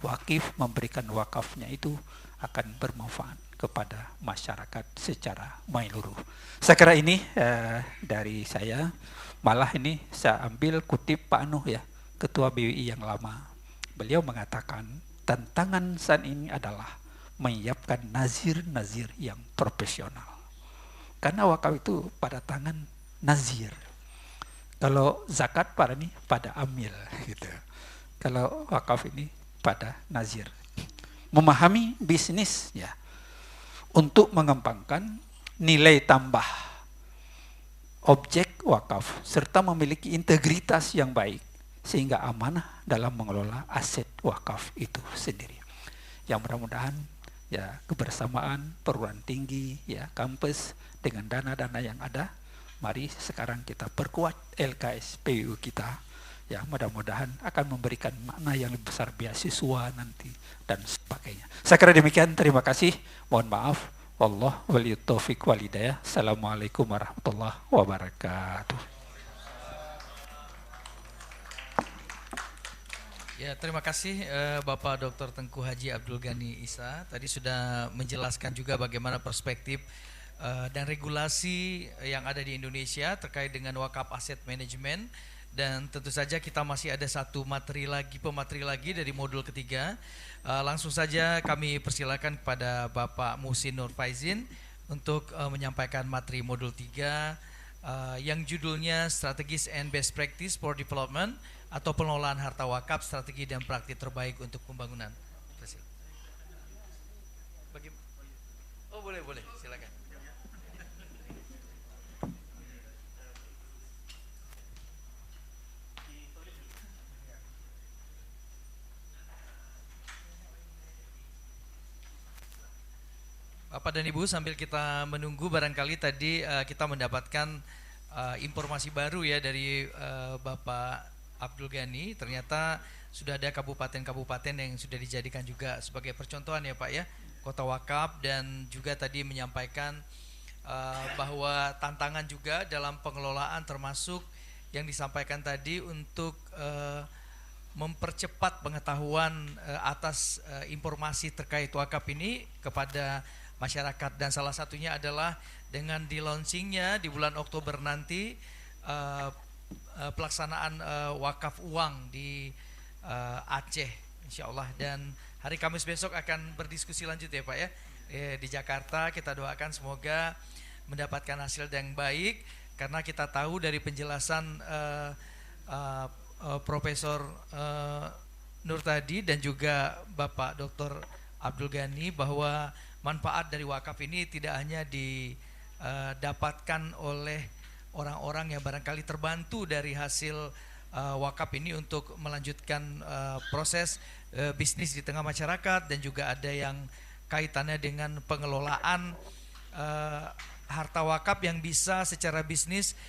wakif memberikan wakafnya itu akan bermanfaat kepada masyarakat secara menyeluruh. Saya kira ini dari saya, malah ini saya ambil kutip Pak Nuh ya, Ketua BWI yang lama. Beliau mengatakan tantangan saat ini adalah menyiapkan nazir-nazir yang profesional. Karena wakaf itu pada tangan nazir. Kalau zakat pada amil gitu. Kalau wakaf ini pada nazir. Memahami bisnis ya untuk mengembangkan nilai tambah objek wakaf serta memiliki integritas yang baik sehingga amanah dalam mengelola aset wakaf itu sendiri. Yang mudah-mudahan ya kebersamaan perguruan tinggi ya kampus dengan dana-dana yang ada, mari sekarang kita perkuat LKSPU kita ya, mudah-mudahan akan memberikan makna yang lebih besar beasiswa nanti dan sebagainya. Saya kira demikian, terima kasih, mohon maaf. Wallah waliyut taufiq walidayah. Assalamualaikum warahmatullahi wabarakatuh. Ya, terima kasih Bapak Dr. Tengku Haji Abdul Ghani Isa. Tadi sudah menjelaskan juga bagaimana perspektif dan regulasi yang ada di Indonesia terkait dengan wakaf aset manajemen. Dan tentu saja kita masih ada satu pemateri lagi dari modul ketiga. Langsung saja kami persilakan kepada Bapak Muhsin Nur Faizin untuk menyampaikan materi modul 3 yang judulnya Strategies and Best Practice for Development atau pengelolaan harta wakaf, strategi dan praktik terbaik untuk pembangunan. Oh boleh, silakan. Bapak dan Ibu, sambil kita menunggu, barangkali tadi kita mendapatkan informasi baru ya dari Bapak Abdul Ghani. Ternyata sudah ada kabupaten-kabupaten yang sudah dijadikan juga sebagai percontohan ya Pak ya, kota wakaf, dan juga tadi menyampaikan bahwa tantangan juga dalam pengelolaan termasuk yang disampaikan tadi untuk mempercepat pengetahuan atas informasi terkait wakaf ini kepada masyarakat, dan salah satunya adalah dengan di launchingnya di bulan Oktober nanti pelaksanaan wakaf uang di Aceh insyaallah, dan hari Kamis besok akan berdiskusi lanjut ya Pak ya di Jakarta. Kita doakan semoga mendapatkan hasil yang baik, karena kita tahu dari penjelasan Profesor Nur tadi dan juga Bapak Dr. Abdul Ghani bahwa manfaat dari wakaf ini tidak hanya didapatkan oleh orang-orang yang barangkali terbantu dari hasil wakaf ini untuk melanjutkan proses bisnis di tengah masyarakat, dan juga ada yang kaitannya dengan pengelolaan harta wakaf yang bisa secara bisnis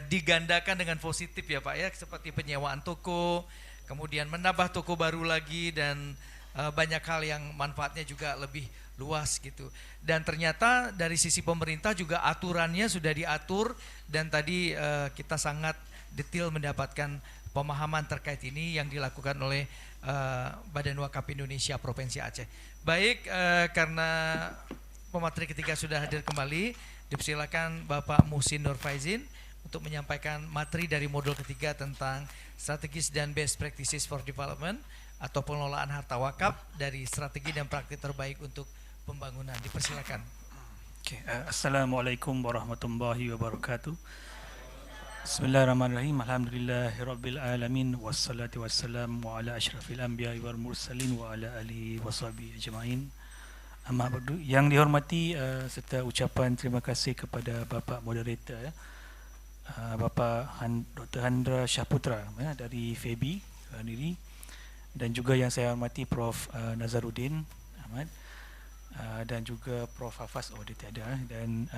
digandakan dengan positif ya Pak ya, seperti penyewaan toko, kemudian menambah toko baru lagi, dan banyak hal yang manfaatnya juga lebih luas gitu. Dan ternyata dari sisi pemerintah juga aturannya sudah diatur, dan tadi kita sangat detail mendapatkan pemahaman terkait ini yang dilakukan oleh Badan Wakaf Indonesia Provinsi Aceh. Baik, karena pemateri ketiga sudah hadir kembali, dipersilakan Bapak Muhsin Nur Faizin untuk menyampaikan materi dari modul ketiga tentang Strategies dan Best Practices for Development atau pengelolaan harta wakaf dari strategi dan praktik terbaik untuk pembangunan. Dipersilakan. Okay. Assalamualaikum warahmatullahi wabarakatuh. Bismillahirrahmanirrahim. Alhamdulillahirabbil alamin wassalatu wassalamu ala asyrafil anbiya'i wal mursalin wa ala alihi washabihi ajmain. Amma ba'du. Yang dihormati serta ucapan terima kasih kepada Bapak Moderator Bapak Dr. Handra Syahputra dari FEBI sendiri, dan juga yang saya hormati Prof Nazaruddin Ahmad dan juga Prof Hafaz dia tiada, dan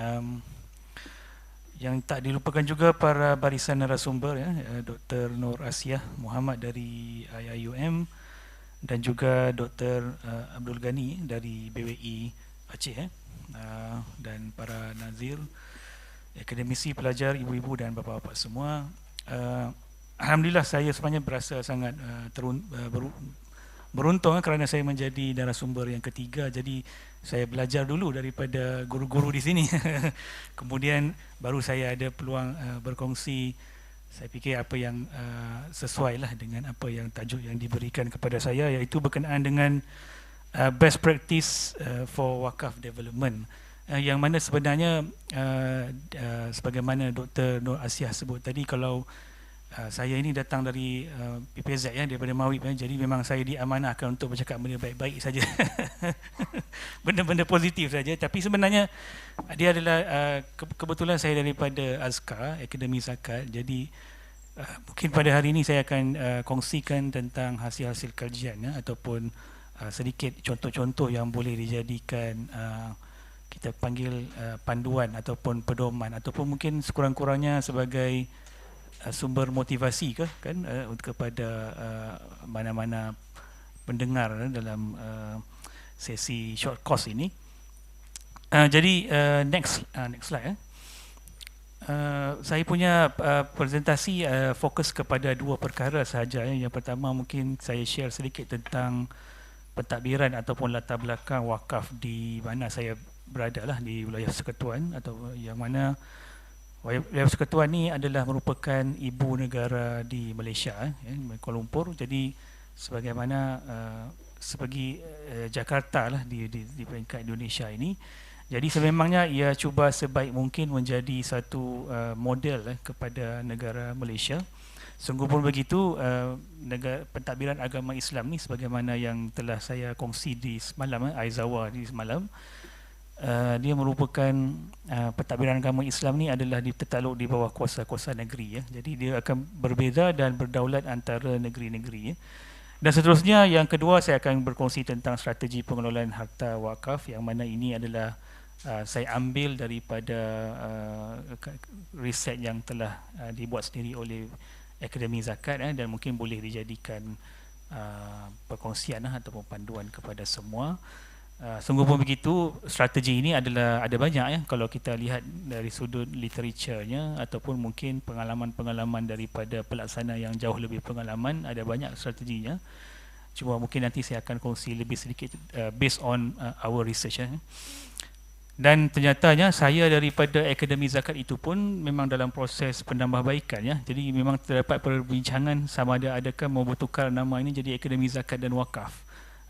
yang tak dilupakan juga para barisan narasumber ya, Dr. Nur Asiah Muhammad dari IIUM dan juga Dr. Abdul Ghani dari BWI Aceh dan para nazir, akademisi, pelajar, ibu-ibu dan bapa-bapa semua. Alhamdulillah saya sebenarnya berasa sangat beruntung kerana saya menjadi narasumber yang ketiga. Jadi saya belajar dulu daripada guru-guru di sini. Kemudian baru saya ada peluang berkongsi. Saya fikir apa yang sesuai lah dengan apa yang tajuk yang diberikan kepada saya, iaitu berkenaan dengan best practice for wakaf development, yang mana sebenarnya sebagaimana Dr. Nur Asiah sebut tadi, kalau saya ini datang dari PPZ daripada Mawib, jadi memang saya diamanahkan untuk bercakap benda baik-baik saja. Benda-benda positif saja, tapi sebenarnya dia adalah kebetulan saya daripada Azkar Akademi Zakat, jadi mungkin pada hari ini saya akan kongsikan tentang hasil-hasil kajian ataupun sedikit contoh-contoh yang boleh dijadikan kita panggil panduan ataupun pedoman, ataupun mungkin sekurang-kurangnya sebagai sumber motivasi kan kepada mana-mana pendengar dalam sesi short course ini. Jadi next slide. Saya punya presentasi fokus kepada dua perkara sahaja. Yang pertama mungkin saya share sedikit tentang pentadbiran ataupun latar belakang wakaf di mana saya berada lah, di wilayah Persekutuan, atau yang mana wilayah Persekutuan ni adalah merupakan ibu negara di Malaysia, Kuala Lumpur. Jadi sebagaimana seperti Jakarta lah di peringkat Indonesia ini. Jadi sememangnya ia cuba sebaik mungkin menjadi satu model kepada negara Malaysia. Sungguh pun begitu, pentadbiran agama Islam ni sebagaimana yang telah saya kongsi di semalam, Aizawa di semalam, dia merupakan pentadbiran agama Islam ni adalah ditakluk di bawah kuasa-kuasa negeri, Jadi dia akan berbeza dan berdaulat antara negeri-negeri, Dan seterusnya, yang kedua, saya akan berkongsi tentang strategi pengelolaan harta wakaf, yang mana ini adalah saya ambil daripada riset yang telah dibuat sendiri oleh Akademi Zakat, dan mungkin boleh dijadikan perkongsian ataupun panduan kepada semua. Sungguh pun begitu, strategi ini ada banyak, kalau kita lihat dari sudut literaturnya ataupun mungkin pengalaman-pengalaman daripada pelaksana yang jauh lebih pengalaman, ada banyak strateginya. Cuma mungkin nanti saya akan kongsi lebih sedikit based on our research. Dan ternyatanya saya daripada Akademi Zakat itu pun memang dalam proses penambahbaikan, Jadi memang terdapat perbincangan sama adakah mau bertukar nama ini jadi Akademi Zakat dan Wakaf.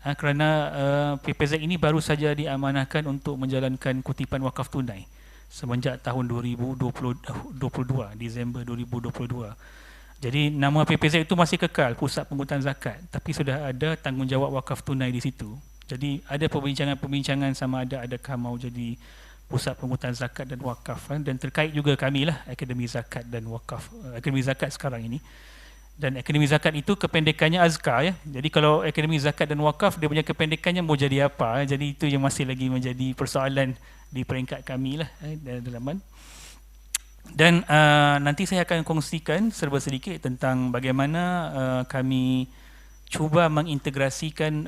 Kerana PPZ ini baru saja diamanahkan untuk menjalankan kutipan wakaf tunai semenjak tahun 2022, Disember 2022. Jadi nama PPZ itu masih kekal Pusat Penghutang Zakat, tapi sudah ada tanggungjawab wakaf tunai di situ. Jadi ada perbincangan sama adakah mau jadi Pusat Penghutang Zakat dan Wakaf, dan terkait juga kami lah, Akademi Zakat dan Wakaf, Akademi Zakat sekarang ini. Dan Akademi Zakat itu kependekannya Azkar, Jadi kalau Akademi Zakat dan Wakaf, dia punya kependekannya mau jadi apa, Jadi itu yang masih lagi menjadi persoalan di peringkat kami lah dalaman. Dan nanti saya akan kongsikan serba sedikit tentang bagaimana kami cuba mengintegrasikan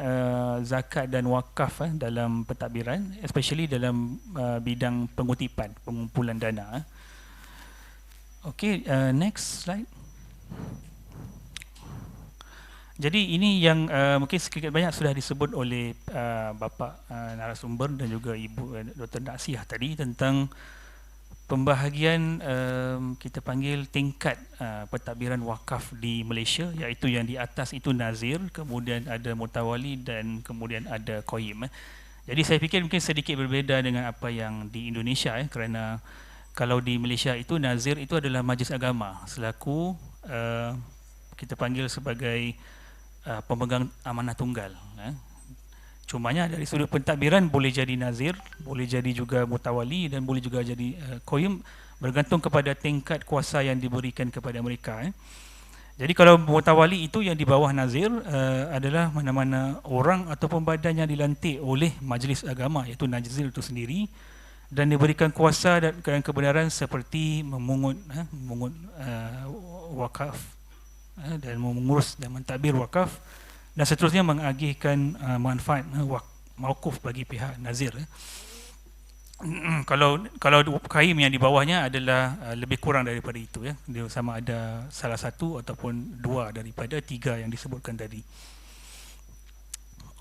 zakat dan wakaf dalam pentadbiran, especially dalam bidang pengutipan, pengumpulan dana. Okey, next slide. Jadi ini yang mungkin sedikit banyak sudah disebut oleh bapa narasumber dan juga Ibu Dr. Naksiah tadi tentang pembahagian kita panggil tingkat pentadbiran wakaf di Malaysia, iaitu yang di atas itu nazir, kemudian ada mutawali dan kemudian ada qayyim. Jadi saya fikir mungkin sedikit berbeza dengan apa yang di Indonesia, kerana kalau di Malaysia itu nazir itu adalah majlis agama selaku kita panggil sebagai pemegang amanah tunggal. Cumanya dari sudut pentadbiran boleh jadi nazir, boleh jadi juga mutawali dan boleh juga jadi qayyim, bergantung kepada tingkat kuasa yang diberikan kepada mereka. Jadi kalau mutawali itu yang di bawah nazir adalah mana-mana orang ataupun badan yang dilantik oleh majlis agama, iaitu nazir itu sendiri, dan diberikan kuasa dan kebenaran seperti memungut wakaf dan mengurus dan mentadbir wakaf, dan seterusnya mengagihkan manfaat mauquf bagi pihak nazir. Kalau qayyim yang di bawahnya adalah lebih kurang daripada itu, dia sama ada salah satu ataupun dua daripada tiga yang disebutkan tadi.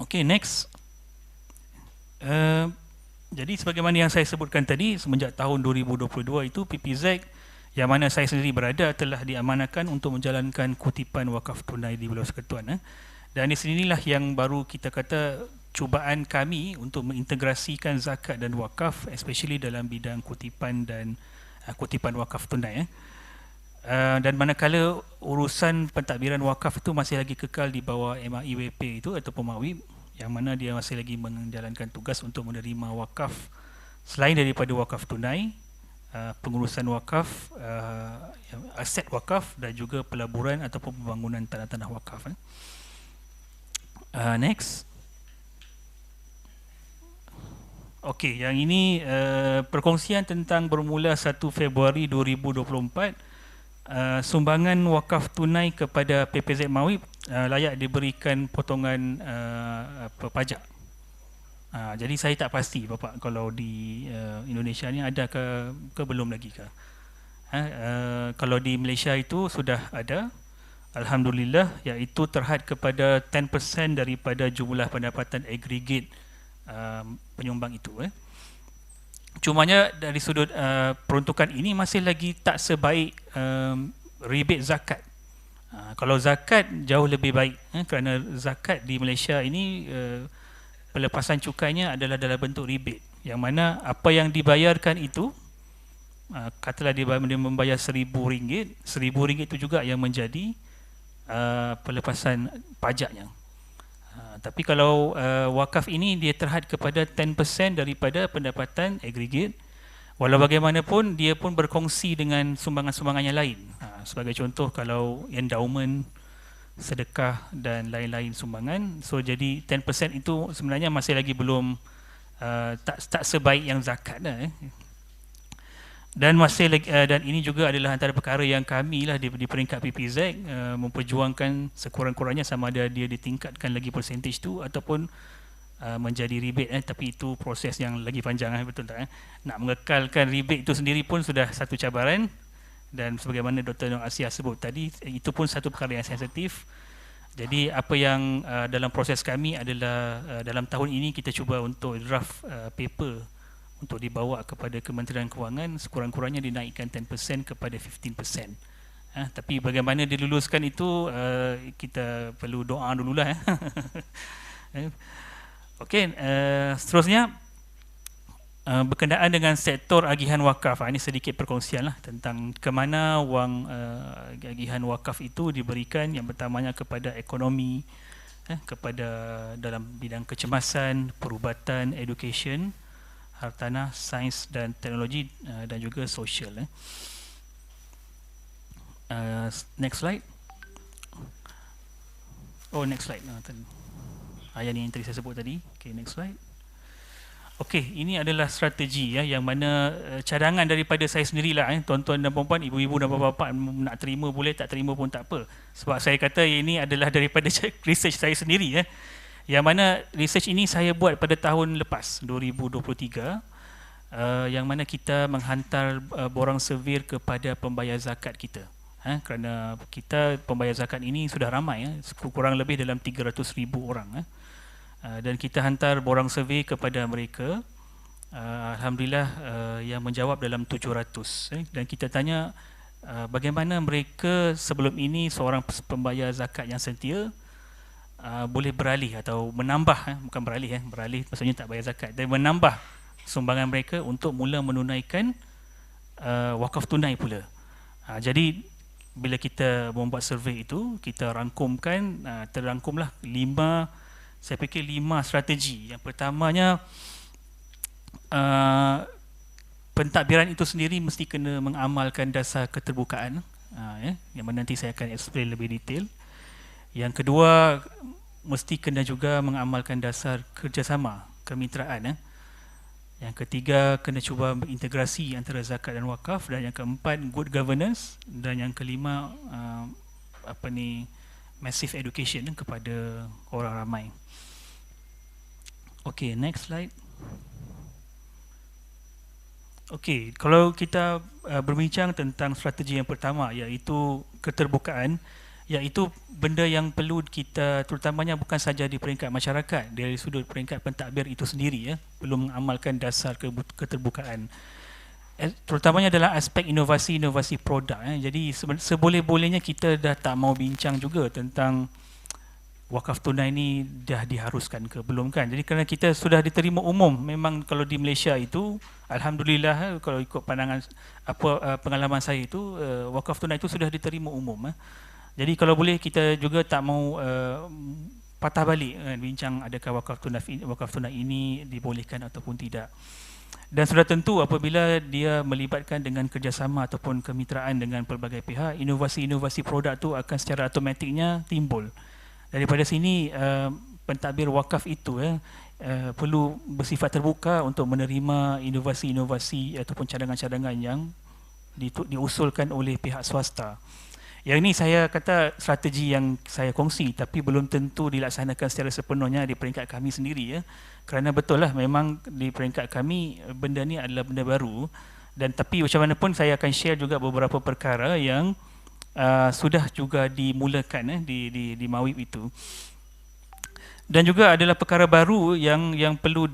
Okey, next. Jadi sebagaimana yang saya sebutkan tadi, semenjak tahun 2022 itu PPZ yang mana saya sendiri berada telah diamanahkan untuk menjalankan kutipan wakaf tunai di Wilayah Persekutuan. Dan di sinilah yang baru kita kata cubaan kami untuk mengintegrasikan zakat dan wakaf, especially dalam bidang kutipan dan kutipan wakaf tunai. Dan manakala urusan pentadbiran wakaf itu masih lagi kekal di bawah MAIWP itu ataupun MAWIP, yang mana dia masih lagi menjalankan tugas untuk menerima wakaf selain daripada wakaf tunai, pengurusan wakaf, aset wakaf dan juga pelaburan ataupun pembangunan tanah-tanah wakaf. Next. Okey, yang ini perkongsian tentang bermula 1 Februari 2024. Sumbangan wakaf tunai kepada PPZ MAWIP layak diberikan potongan pajak. Jadi saya tak pasti Bapak kalau di Indonesia ni ada ke belum lagi ke. Kalau di Malaysia itu sudah ada, alhamdulillah, iaitu terhad kepada 10% daripada jumlah pendapatan agregat penyumbang itu. Cumanya dari sudut peruntukan ini masih lagi tak sebaik rebate zakat. Kalau zakat jauh lebih baik, kerana zakat di Malaysia ini pelepasan cukainya adalah dalam bentuk rebate, yang mana apa yang dibayarkan itu, katalah dia membayar RM1,000, RM1,000 itu juga yang menjadi pelepasan pajaknya. Tapi kalau wakaf ini dia terhad kepada 10% daripada pendapatan agregat. Walau bagaimanapun dia pun berkongsi dengan sumbangan-sumbangan yang lain. Sebagai contoh, kalau endowment, sedekah dan lain-lain sumbangan, so jadi 10% itu sebenarnya masih lagi belum tak sebaik yang zakat dah. Dan masih lagi, dan ini juga adalah antara perkara yang kami lah di peringkat PPZ memperjuangkan sekurang-kurangnya, sama ada dia ditingkatkan lagi percentage tu ataupun menjadi rebate. Tapi itu proses yang lagi panjang, betul tak? Nak mengekalkan rebate itu sendiri pun sudah satu cabaran, dan sebagaimana Dr. Nur Asia sebut tadi, itu pun satu perkara yang sensitif. Jadi apa yang dalam proses kami adalah dalam tahun ini kita cuba untuk draft paper untuk dibawa kepada Kementerian Kewangan, sekurang-kurangnya dinaikkan 10% kepada 15%. Tapi bagaimana diluluskan itu kita perlu doa dululah. Okey, seterusnya berkenaan dengan sektor agihan wakaf. Ini sedikit perkongsian lah tentang ke mana wang agihan wakaf itu diberikan. Yang pertamanya kepada ekonomi, kepada dalam bidang kecemasan, perubatan, education, hartanah, sains dan teknologi, dan juga sosial. Next slide. Next slide. Yang ni yang tadi saya sebut tadi. Okay, next slide. Okey, ini adalah strategi yang mana cadangan daripada saya sendirilah, tuan-tuan dan puan-puan, ibu-ibu dan bapa-bapa, nak terima boleh, tak terima pun tak apa. Sebab saya kata ini adalah daripada research saya sendiri, yang mana research ini saya buat pada tahun lepas 2023, yang mana kita menghantar borang survey kepada pembayar zakat kita. Kerana kita pembayar zakat ini sudah ramai, kurang lebih dalam 300,000 orang. Dan kita hantar borang survey kepada mereka. Alhamdulillah yang menjawab dalam 700. Dan kita tanya bagaimana mereka sebelum ini seorang pembayar zakat yang setia boleh beralih atau menambah, bukan beralih, beralih maksudnya tak bayar zakat, dan menambah sumbangan mereka untuk mula menunaikan wakaf tunai pula. Jadi bila kita membuat survey itu, kita rangkumkan, terrangkumlah 5 strategi. Yang pertamanya, pentadbiran itu sendiri mesti kena mengamalkan dasar keterbukaan, yang mana nanti saya akan explain lebih detail. Yang kedua, mesti kena juga mengamalkan dasar kerjasama, kemitraan. Yang ketiga, kena cuba berintegrasi antara zakat dan wakaf. Dan yang keempat, good governance. Dan yang kelima, massive education kepada orang ramai. Okay, next slide. Okay, kalau kita berbincang tentang strategi yang pertama, iaitu keterbukaan, iaitu benda yang perlu kita, terutamanya bukan saja di peringkat masyarakat, dari sudut peringkat pentadbir itu sendiri, perlu mengamalkan dasar keterbukaan, terutamanya dalam aspek inovasi produk. Jadi seboleh-bolehnya kita dah tak mau bincang juga tentang wakaf tunai ni dah diharuskan ke belum kan. Jadi kerana kita sudah diterima umum, memang kalau di Malaysia itu alhamdulillah, kalau ikut pandangan pengalaman saya itu, wakaf tunai itu sudah diterima umum. Jadi kalau boleh kita juga tak mau patah balik bincang adakah wakaf tunai ini dibolehkan ataupun tidak. Dan sudah tentu apabila dia melibatkan dengan kerjasama ataupun kemitraan dengan pelbagai pihak, inovasi-inovasi produk tu akan secara automatiknya timbul. Daripada sini pentadbir wakaf itu perlu bersifat terbuka untuk menerima inovasi-inovasi ataupun cadangan-cadangan yang diusulkan oleh pihak swasta. Yang ini saya kata strategi yang saya kongsi, tapi belum tentu dilaksanakan secara sepenuhnya di peringkat kami sendiri kerana betul lah memang di peringkat kami benda ni adalah benda baru, dan tapi macam mana pun saya akan share juga beberapa perkara yang sudah juga dimulakan di Mawib itu. Dan juga adalah perkara baru yang perlu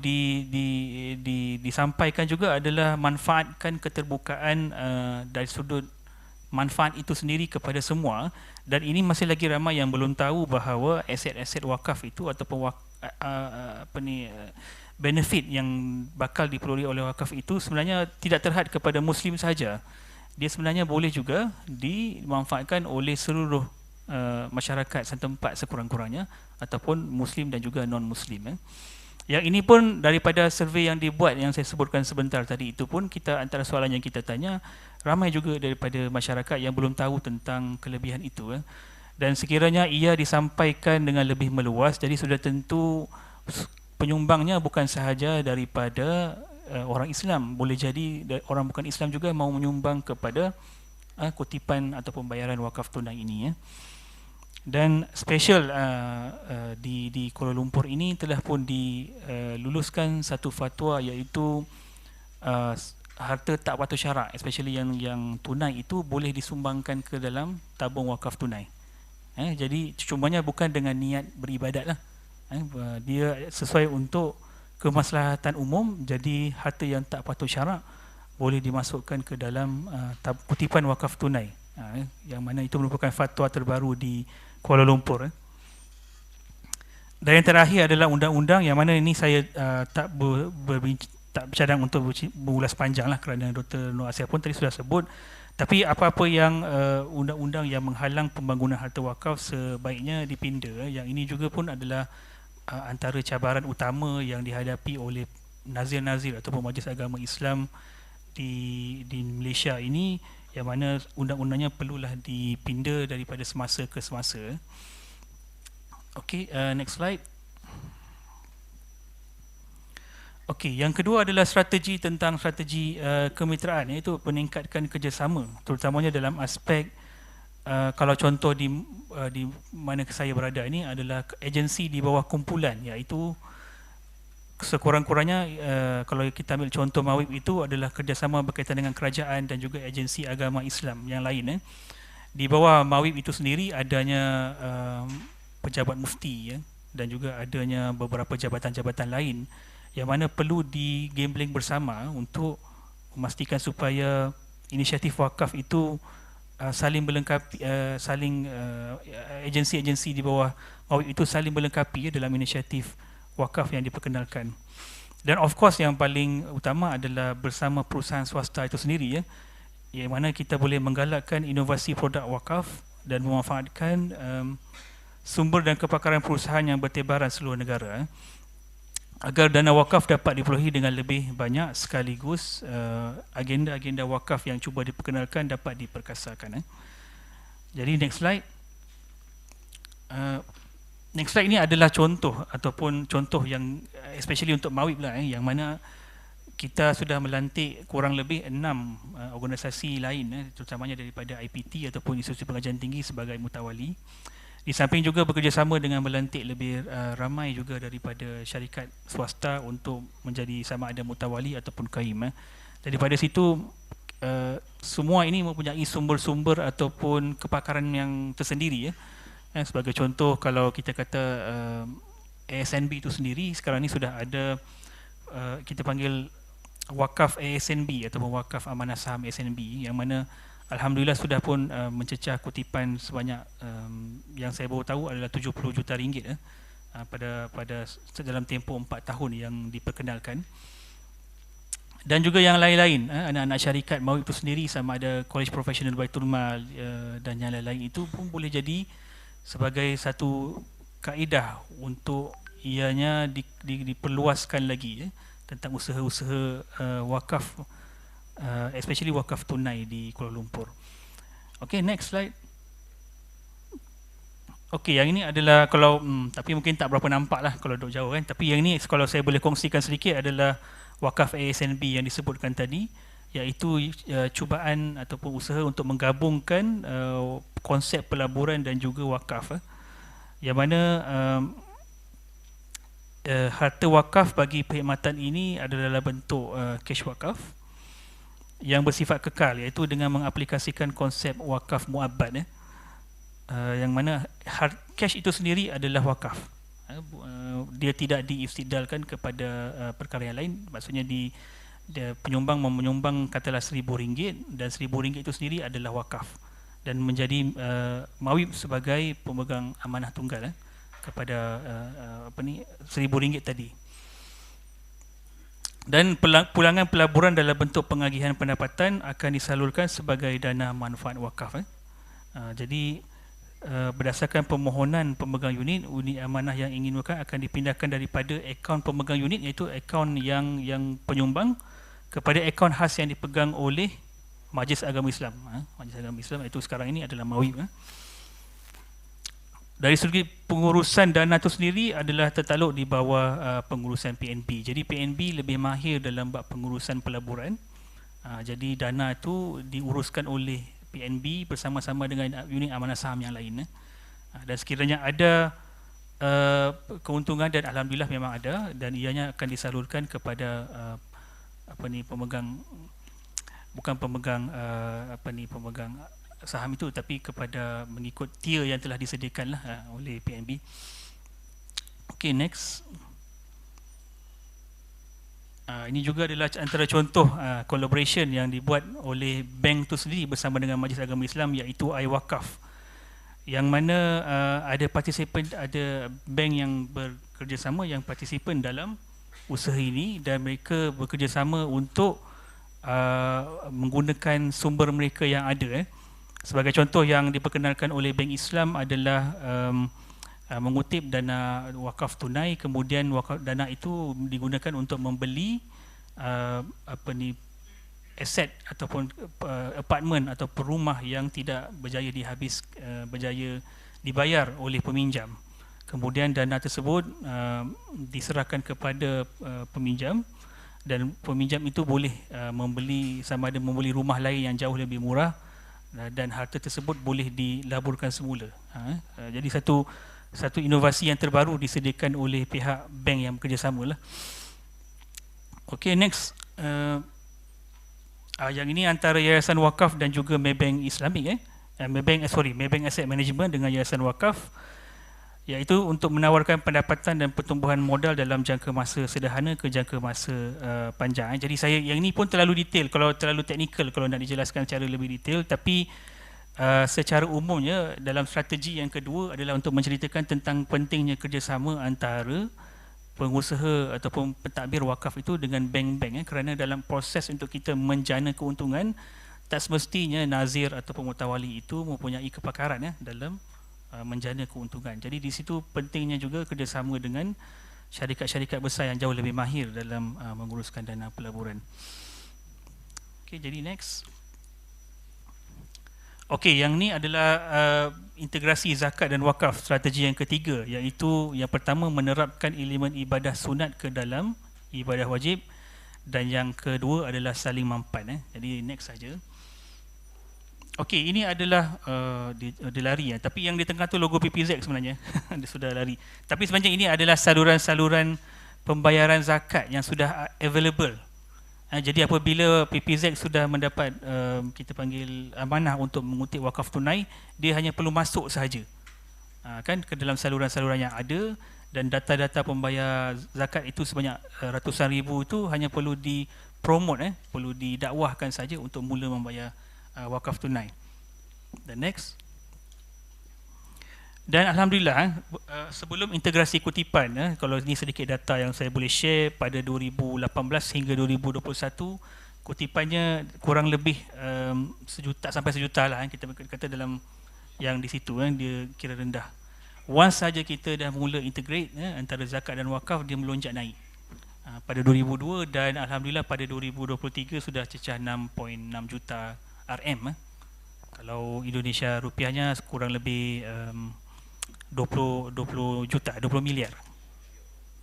disampaikan juga adalah manfaatkan keterbukaan dari sudut manfaat itu sendiri kepada semua, dan ini masih lagi ramai yang belum tahu bahawa aset-aset wakaf itu ataupun benefit yang bakal diperoleh oleh wakaf itu sebenarnya tidak terhad kepada Muslim saja. Dia sebenarnya boleh juga dimanfaatkan oleh seluruh masyarakat setempat sekurang-kurangnya, ataupun Muslim dan juga non-Muslim. Yang ini pun daripada survei yang dibuat yang saya sebutkan sebentar tadi itu pun, kita antara soalan yang kita tanya, ramai juga daripada masyarakat yang belum tahu tentang kelebihan itu. Dan sekiranya ia disampaikan dengan lebih meluas, jadi sudah tentu penyumbangnya bukan sahaja daripada orang Islam, boleh jadi orang bukan Islam juga mau menyumbang kepada kutipan ataupun bayaran wakaf tunai ini. Dan special di Kuala Lumpur ini telah pun diluluskan satu fatwa, iaitu harta tak patut syarak, especially yang tunai itu boleh disumbangkan ke dalam tabung wakaf tunai. Jadi cumanya bukan dengan niat beribadat lah. Dia sesuai untuk kemaslahatan umum, jadi harta yang tak patut syarak boleh dimasukkan ke dalam kutipan wakaf tunai, yang mana itu merupakan fatwa terbaru di Kuala Lumpur. Dan yang terakhir adalah undang-undang, yang mana ini saya tak bercadang untuk berulas panjang lah kerana Dr. Nur Asia pun tadi sudah sebut. Tapi apa-apa yang undang-undang yang menghalang pembangunan harta wakaf sebaiknya dipinda. Yang ini juga pun adalah antara cabaran utama yang dihadapi oleh nazir-nazir ataupun majlis agama Islam di Malaysia ini, yang mana undang-undangnya perlulah dipinda daripada semasa ke semasa. Okey, next slide. Okey, yang kedua adalah strategi tentang strategi kemitraan, iaitu meningkatkan kerjasama, terutamanya dalam aspek kalau contoh di mana saya berada ini adalah agensi di bawah kumpulan, iaitu sekurang-kurangnya kalau kita ambil contoh Mawib itu adalah kerjasama berkaitan dengan kerajaan dan juga agensi agama Islam yang lain. Di bawah Mawib itu sendiri adanya pejabat mufti dan juga adanya beberapa jabatan-jabatan lain yang mana perlu digambling bersama untuk memastikan supaya inisiatif wakaf itu saling melengkapi, agensi-agensi di bawah Mawib itu saling melengkapi dalam inisiatif wakaf yang diperkenalkan. Dan of course yang paling utama adalah bersama perusahaan swasta itu sendiri, yang mana kita boleh menggalakkan inovasi produk wakaf dan memanfaatkan sumber dan kepakaran perusahaan yang bertebaran seluruh negara, agar dana wakaf dapat diperolehi dengan lebih banyak sekaligus agenda-agenda wakaf yang cuba diperkenalkan dapat diperkasakan. Jadi next slide. Next slide ini adalah contoh ataupun contoh yang especially untuk Mawib lah, yang mana kita sudah melantik kurang lebih 6 organisasi lain, terutamanya daripada IPT ataupun Institusi Pengajian Tinggi sebagai mutawali. Di samping juga bekerjasama dengan melantik lebih ramai juga daripada syarikat swasta untuk menjadi sama ada mutawali ataupun kaim. Daripada situ semua ini mempunyai sumber-sumber ataupun kepakaran yang tersendiri. Sebagai contoh, kalau kita kata ASNB itu sendiri sekarang ini sudah ada kita panggil wakaf ASNB ataupun wakaf amanah saham ASNB, yang mana alhamdulillah sudah pun mencecah kutipan sebanyak yang saya baru tahu adalah 70 juta ringgit pada dalam tempoh 4 tahun yang diperkenalkan. Dan juga yang lain-lain, anak-anak syarikat MAWIP itu sendiri, sama ada College Professional Baitul Mal dan yang lain-lain, itu pun boleh jadi sebagai satu kaedah untuk ianya diperluaskan lagi tentang usaha-usaha wakaf, especially wakaf tunai di Kuala Lumpur. Okay, next slide. Okay, yang ini adalah kalau tapi mungkin tak berapa nampak lah kalau duduk jauh kan. Tapi yang ini kalau saya boleh kongsikan sedikit adalah wakaf ASNB yang disebutkan tadi, iaitu cubaan ataupun usaha untuk menggabungkan konsep pelaburan dan juga wakaf, yang mana harta wakaf bagi perkhidmatan ini adalah dalam bentuk cash wakaf yang bersifat kekal, iaitu dengan mengaplikasikan konsep wakaf muabbad, yang mana cash itu sendiri adalah wakaf. Dia tidak diistidlalkan kepada perkara yang lain. Maksudnya penyumbang menyumbang katalah RM1,000 dan RM1,000 itu sendiri adalah wakaf dan menjadi MAWIP sebagai pemegang amanah tunggal kepada RM1,000 tadi. Dan pulangan pelaburan dalam bentuk pengagihan pendapatan akan disalurkan sebagai dana manfaat wakaf. Jadi berdasarkan permohonan pemegang unit amanah yang ingin wakaf akan dipindahkan daripada akaun pemegang unit, iaitu akaun yang penyumbang, kepada akaun khas yang dipegang oleh Majlis Agama Islam. Majlis Agama Islam itu sekarang ini adalah MAWIP. Dari segi pengurusan dana itu sendiri adalah tertakluk di bawah pengurusan PNB. Jadi PNB lebih mahir dalam bab pengurusan pelaburan. Jadi dana itu diuruskan oleh PNB bersama-sama dengan unit amanah saham yang lain. Dan sekiranya ada keuntungan, dan alhamdulillah memang ada, dan ianya akan disalurkan kepada pemegang, bukan pemegang pemegang saham itu, tapi kepada mengikut tier yang telah disediakan oleh PNB. Okay, next. Ini juga adalah antara contoh collaboration yang dibuat oleh bank itu sendiri bersama dengan Majlis Agama Islam, iaitu iWakaf, yang mana ada partisipan, ada bank yang bekerjasama, yang partisipan dalam usaha ini, dan mereka bekerjasama untuk menggunakan sumber mereka yang ada. Sebagai contoh yang diperkenalkan oleh Bank Islam adalah mengutip dana wakaf tunai, kemudian dana itu digunakan untuk membeli aset ataupun apartmen atau rumah yang tidak berjaya berjaya dibayar oleh peminjam. Kemudian dana tersebut diserahkan kepada peminjam, dan peminjam itu boleh membeli, sama ada membeli rumah lain yang jauh lebih murah, dan harta tersebut boleh dilaburkan semula. Jadi satu inovasi yang terbaru disediakan oleh pihak bank yang bekerjasama lah. Okay, next. Yang ini antara Yayasan Wakaf dan juga Maybank Islamik, Maybank Asset Management dengan Yayasan Wakaf, iaitu untuk menawarkan pendapatan dan pertumbuhan modal dalam jangka masa sederhana ke jangka masa panjang. Jadi yang ini pun terlalu detail, kalau terlalu teknikal kalau nak dijelaskan secara lebih detail, tapi secara umumnya dalam strategi yang kedua adalah untuk menceritakan tentang pentingnya kerjasama antara pengusaha ataupun pentadbir wakaf itu dengan bank-bank, kerana dalam proses untuk kita menjana keuntungan, tak semestinya nazir ataupun mutawali itu mempunyai kepakaran dalam menjana keuntungan. Jadi di situ pentingnya juga kerjasama dengan syarikat-syarikat besar yang jauh lebih mahir dalam menguruskan dana pelaburan. Okay, jadi next. Okay, yang ni adalah integrasi zakat dan wakaf, strategi yang ketiga, iaitu yang pertama menerapkan elemen ibadah sunat ke dalam ibadah wajib, dan yang kedua adalah saling mampan. Jadi next saja. Okey, ini adalah dia lari tapi yang di tengah tu logo PPZ sebenarnya. Dia sudah lari. Tapi sebenarnya ini adalah saluran-saluran pembayaran zakat yang sudah available. Jadi apabila PPZ sudah mendapat kita panggil amanah untuk mengutip wakaf tunai, dia hanya perlu masuk sahaja. Kan ke dalam saluran-saluran yang ada, dan data-data pembayar zakat itu sebanyak ratusan ribu itu hanya perlu dipromote, perlu didakwahkan saja untuk mula membayar wakaf tunai. The next. Dan alhamdulillah sebelum integrasi kutipan, kalau ini sedikit data yang saya boleh share, pada 2018 hingga 2021 kutipannya kurang lebih sejuta sampai sejuta lah, kita kata dalam yang di situ dia kira rendah. Once saja kita dah mula integrate antara zakat dan wakaf, dia melonjak naik pada 2002, dan alhamdulillah pada 2023 sudah cecah 6.6 juta RM. Kalau Indonesia rupiahnya kurang lebih 20 juta, 20 miliar.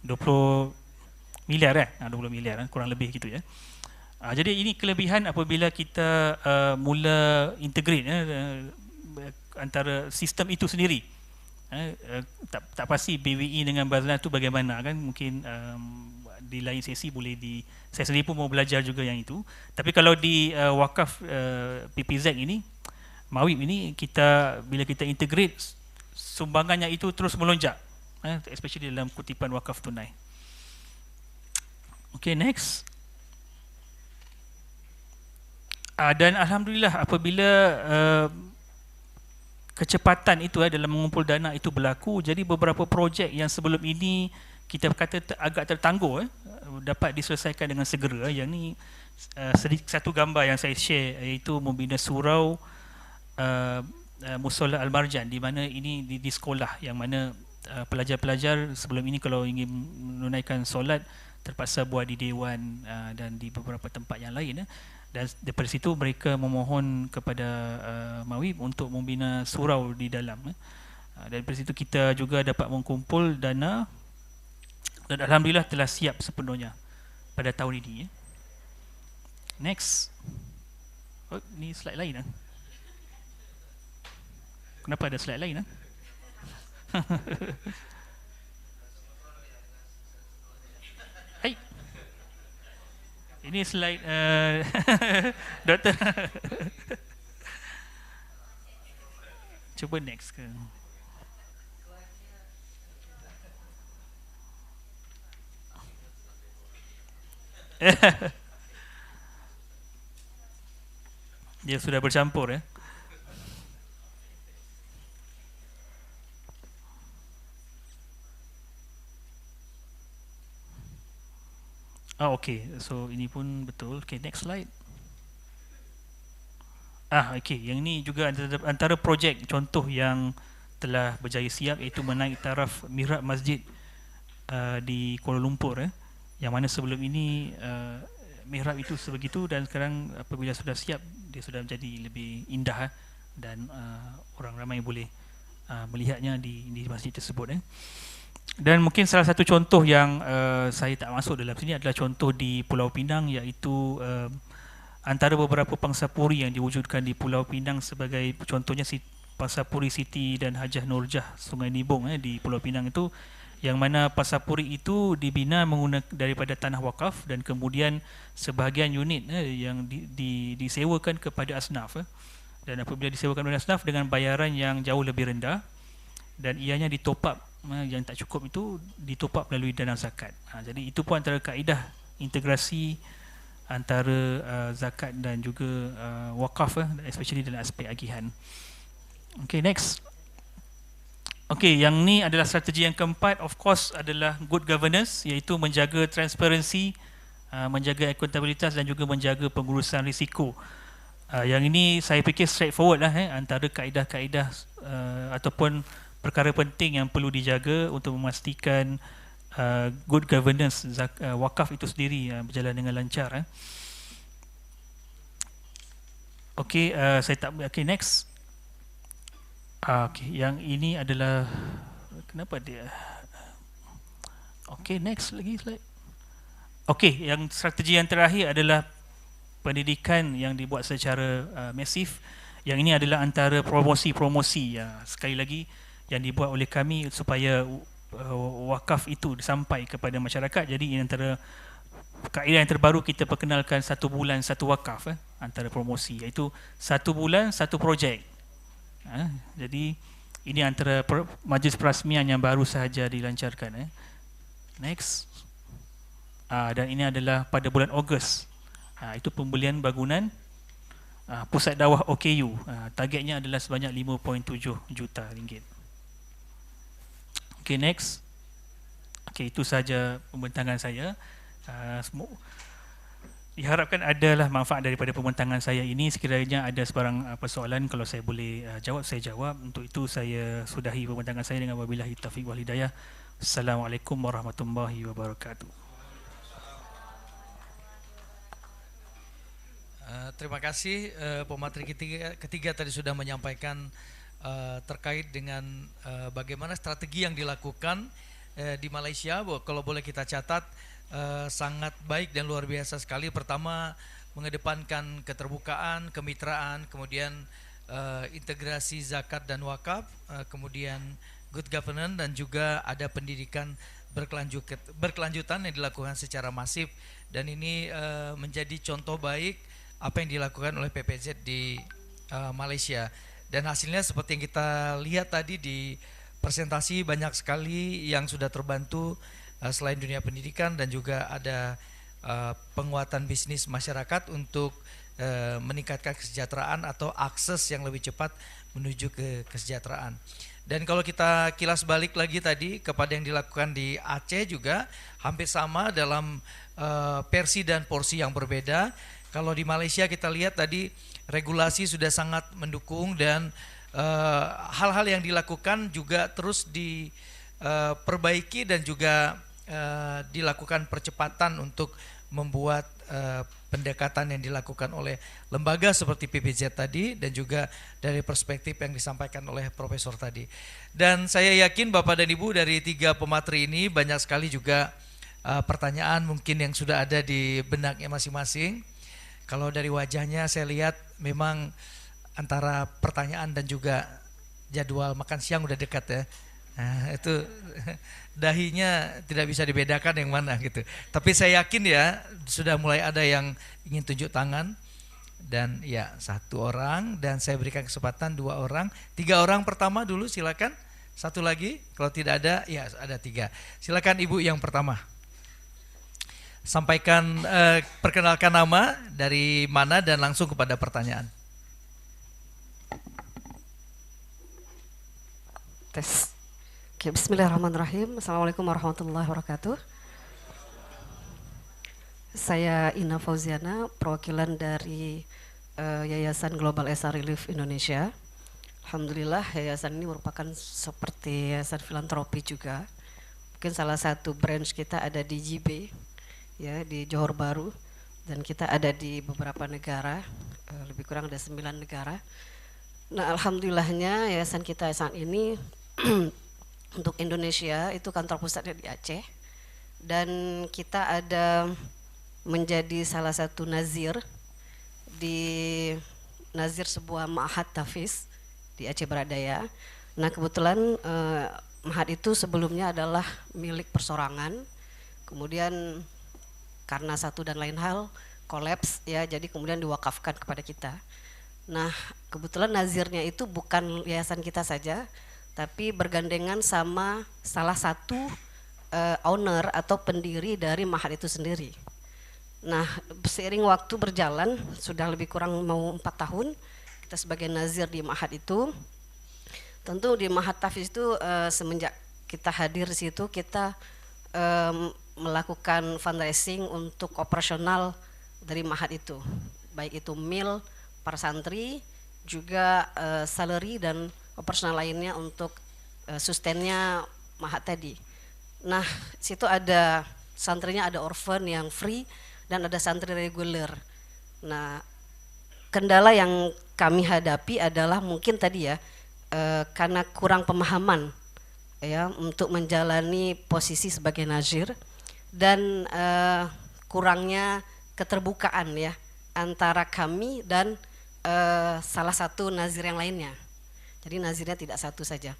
20 miliar 20 miliar kurang lebih gitu ya. Jadi ini kelebihan apabila kita mula integrate antara sistem itu sendiri. Tak pasti BWI dengan Bazlan tu bagaimana kan, mungkin di lain sesi boleh saya sendiri pun mau belajar juga yang itu. Tapi kalau di wakaf PPZ ini, Mawib ini, bila kita integrate, sumbangannya itu terus melonjak, especially dalam kutipan wakaf tunai. Okay, next. Dan alhamdulillah apabila kecepatan itu dalam mengumpul dana itu berlaku, jadi beberapa projek yang sebelum ini kita kata agak tertangguh dapat diselesaikan dengan segera. Yang ni satu gambar yang saya share, iaitu membina surau Musola Al-Marjan, di mana ini di sekolah yang mana pelajar-pelajar sebelum ini kalau ingin menunaikan solat terpaksa buat di dewan dan di beberapa tempat yang lain. Dan daripada situ mereka memohon kepada Mawib untuk membina surau di dalam. Dan daripada situ kita juga dapat mengkumpul dana, dan alhamdulillah telah siap sepenuhnya pada tahun ini. Next. Oh, ni slide lain. Kenapa ada slide lain? Hai. Ini slide Doktor. Cuba next ke. Dia sudah bercampur ya. Okay, so ini pun betul. Okay, next slide. Okay, yang ini juga antara projek contoh yang telah berjaya siap, iaitu menaik taraf mihrab masjid di Kuala Lumpur, yang mana sebelum ini mihrab itu sebegitu, dan sekarang apabila sudah siap, dia sudah menjadi lebih indah dan orang ramai boleh melihatnya di masjid tersebut. Dan mungkin salah satu contoh yang saya tak masuk dalam sini adalah contoh di Pulau Pinang, iaitu antara beberapa pangsapuri yang diwujudkan di Pulau Pinang, sebagai contohnya Pangsapuri Siti dan Hajah Nurjah Sungai Nibong di Pulau Pinang itu, yang mana pangsapuri itu dibina menggunakan daripada tanah wakaf, dan kemudian sebahagian unit yang disewakan kepada asnaf, dan apabila disewakan kepada asnaf dengan bayaran yang jauh lebih rendah, dan ianya ditop up, yang tak cukup itu ditop up melalui dana zakat. Jadi itu pun antara kaedah integrasi antara zakat dan juga wakaf, especially dalam aspek agihan. Okay, next. Okay, yang ni adalah strategi yang keempat, of course, adalah good governance, iaitu menjaga transparansi, menjaga akuntabilitas dan juga menjaga pengurusan risiko. Yang ini saya fikir straightforward lah, antara kaedah-kaedah ataupun perkara penting yang perlu dijaga untuk memastikan good governance wakaf itu sendiri berjalan dengan lancar. Okay, okay, next. Okay, yang ini adalah kenapa dia? Okay, next lagi slide. Okay, yang strategi yang terakhir adalah pendidikan yang dibuat secara masif. Yang ini adalah antara promosi-promosi sekali lagi yang dibuat oleh kami supaya wakaf itu sampai kepada masyarakat. Jadi ini antara kaedah yang terbaru, kita perkenalkan 1 bulan 1 wakaf antara promosi, iaitu 1 bulan 1 projek. Jadi ini antara majlis perasmian yang baru sahaja dilancarkan. Next. Dan ini adalah pada bulan Ogos. Itu pembelian bangunan pusat dakwah OKU. Targetnya adalah sebanyak 5.7 juta ringgit. Okay, next. Okay, itu saja pembentangan saya. Diharapkan adalah manfaat daripada pembentangan saya ini. Sekiranya ada sebarang persoalan, kalau saya boleh jawab, saya jawab. Untuk itu saya sudahi pembentangan saya dengan wabillahi taufiq wal hidayah. Assalamualaikum warahmatullahi wabarakatuh. Terima kasih. Pemateri ketiga tadi sudah menyampaikan terkait dengan bagaimana strategi yang dilakukan di Malaysia. Kalau boleh kita catat, sangat baik dan luar biasa sekali. Pertama, mengedepankan keterbukaan, kemitraan, kemudian integrasi zakat dan wakaf, kemudian good governance, dan juga ada pendidikan berkelanjutan yang dilakukan secara masif. Dan ini menjadi contoh baik apa yang dilakukan oleh PPZ di Malaysia. Dan hasilnya seperti yang kita lihat tadi di presentasi, banyak sekali yang sudah terbantu selain dunia pendidikan, dan juga ada penguatan bisnis masyarakat untuk meningkatkan kesejahteraan atau akses yang lebih cepat menuju ke kesejahteraan. Dan kalau kita kilas balik lagi tadi kepada yang dilakukan di Aceh juga hampir sama dalam versi dan porsi yang berbeda. Kalau di Malaysia kita lihat tadi regulasi sudah sangat mendukung, dan hal-hal yang dilakukan juga terus diperbaiki dan juga dilakukan percepatan untuk membuat pendekatan yang dilakukan oleh lembaga seperti PPZ tadi, dan juga dari perspektif yang disampaikan oleh Profesor tadi. Dan saya yakin Bapak dan Ibu dari tiga pemateri ini banyak sekali juga pertanyaan mungkin yang sudah ada di benaknya masing-masing. Kalau dari wajahnya saya lihat memang antara pertanyaan dan juga jadwal makan siang udah dekat ya. Nah, itu dahinya tidak bisa dibedakan yang mana gitu. Tapi saya yakin ya sudah mulai ada yang ingin tunjuk tangan, dan ya 1 orang, dan saya berikan kesempatan 2 orang, 3 orang pertama dulu silakan. 1 lagi, kalau tidak ada ya ada 3. Silakan Ibu yang pertama. Sampaikan perkenalkan nama, dari mana, dan langsung kepada pertanyaan. Tes. Oke, bismillahirrahmanirrahim. Assalamualaikum warahmatullahi wabarakatuh. Saya Ina Fauziana, perwakilan dari Yayasan Global SR Relief Indonesia. Alhamdulillah yayasan ini merupakan seperti yayasan filantropi juga. Mungkin salah satu branch kita ada di JB, ya, di Johor Bahru, dan kita ada di beberapa negara, lebih kurang ada 9 negara. Nah, alhamdulillahnya yayasan kita saat ini untuk Indonesia itu kantor pusatnya di Aceh, dan kita ada menjadi salah satu nazir di sebuah ma'had tahfiz di Aceh Beradaya. Nah, kebetulan ma'had itu sebelumnya adalah milik persorangan, kemudian karena satu dan lain hal kolaps ya, jadi kemudian diwakafkan kepada kita. Nah, kebetulan nazirnya itu bukan yayasan kita saja, tapi bergandengan sama salah satu owner atau pendiri dari ma'had itu sendiri. Nah, seiring waktu berjalan, sudah lebih kurang mau 4 tahun kita sebagai nazir di ma'had itu. Tentu di ma'had tahfiz itu semenjak kita hadir di situ, kita melakukan fundraising untuk operasional dari ma'had itu, baik itu meal para santri, juga salary dan operasional lainnya untuk sustainnya ma'had tadi. Nah, situ ada santrinya, ada orphan yang free dan ada santri reguler. Nah, kendala yang kami hadapi adalah mungkin tadi ya, karena kurang pemahaman ya untuk menjalani posisi sebagai nazir, dan kurangnya keterbukaan ya antara kami dan salah satu nazir yang lainnya. Jadi nazirnya tidak satu saja.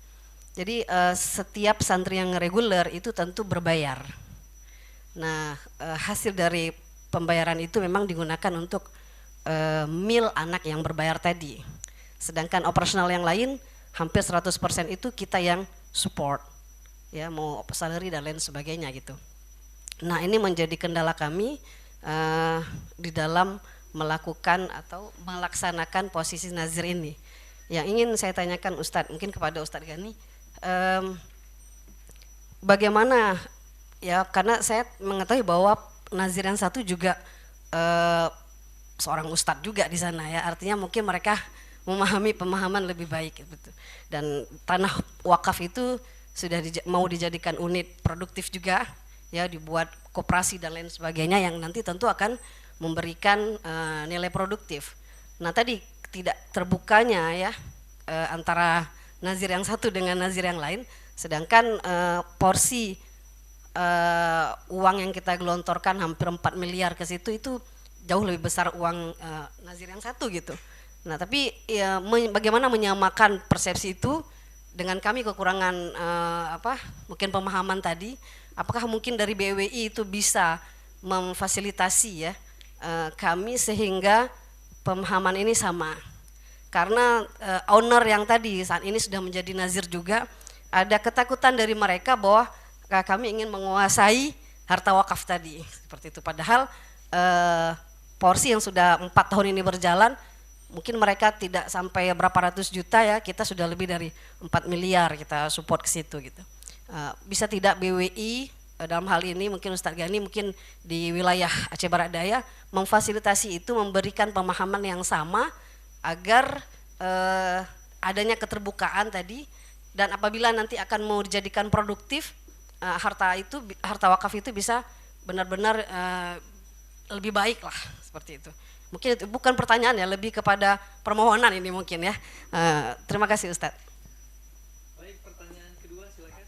Jadi setiap santri yang reguler itu tentu berbayar. Nah, hasil dari pembayaran itu memang digunakan untuk meal anak yang berbayar tadi. Sedangkan operasional yang lain hampir 100% itu kita yang support. Ya, mau salary dan lain sebagainya gitu. Nah, ini menjadi kendala kami di dalam melakukan atau melaksanakan posisi nazir ini. Yang ingin saya tanyakan Ustadz, mungkin kepada Ustadz Gani, bagaimana ya, karena saya mengetahui bahwa nazir yang satu juga seorang ustadz juga di sana ya, artinya mungkin mereka memahami pemahaman lebih baik gitu. Dan tanah wakaf itu sudah mau dijadikan unit produktif juga ya, dibuat koperasi dan lain sebagainya yang nanti tentu akan memberikan nilai produktif. Nah tadi tidak terbukanya ya antara nazir yang satu dengan nazir yang lain, sedangkan porsi uang yang kita gelontorkan hampir 4 miliar ke situ itu jauh lebih besar uang nazir yang satu gitu. Nah tapi ya, bagaimana menyamakan persepsi itu dengan kami kekurangan mungkin pemahaman tadi, apakah mungkin dari BWI itu bisa memfasilitasi ya kami sehingga pemahaman ini sama, karena owner yang tadi saat ini sudah menjadi nazir juga, ada ketakutan dari mereka bahwa kami ingin menguasai harta wakaf tadi seperti itu, padahal porsi yang sudah 4 tahun ini berjalan mungkin mereka tidak sampai berapa ratus juta ya, kita sudah lebih dari 4 miliar kita support ke situ gitu. Bisa tidak BWI dalam hal ini mungkin Ustadz Gani mungkin di wilayah Aceh Barat Daya memfasilitasi itu, memberikan pemahaman yang sama agar adanya keterbukaan tadi, dan apabila nanti akan mau dijadikan produktif harta wakaf itu bisa benar-benar lebih baik lah seperti itu. Mungkin itu bukan pertanyaan ya, lebih kepada permohonan ini mungkin ya. Terima kasih Ustadz. Baik, pertanyaan kedua silakan.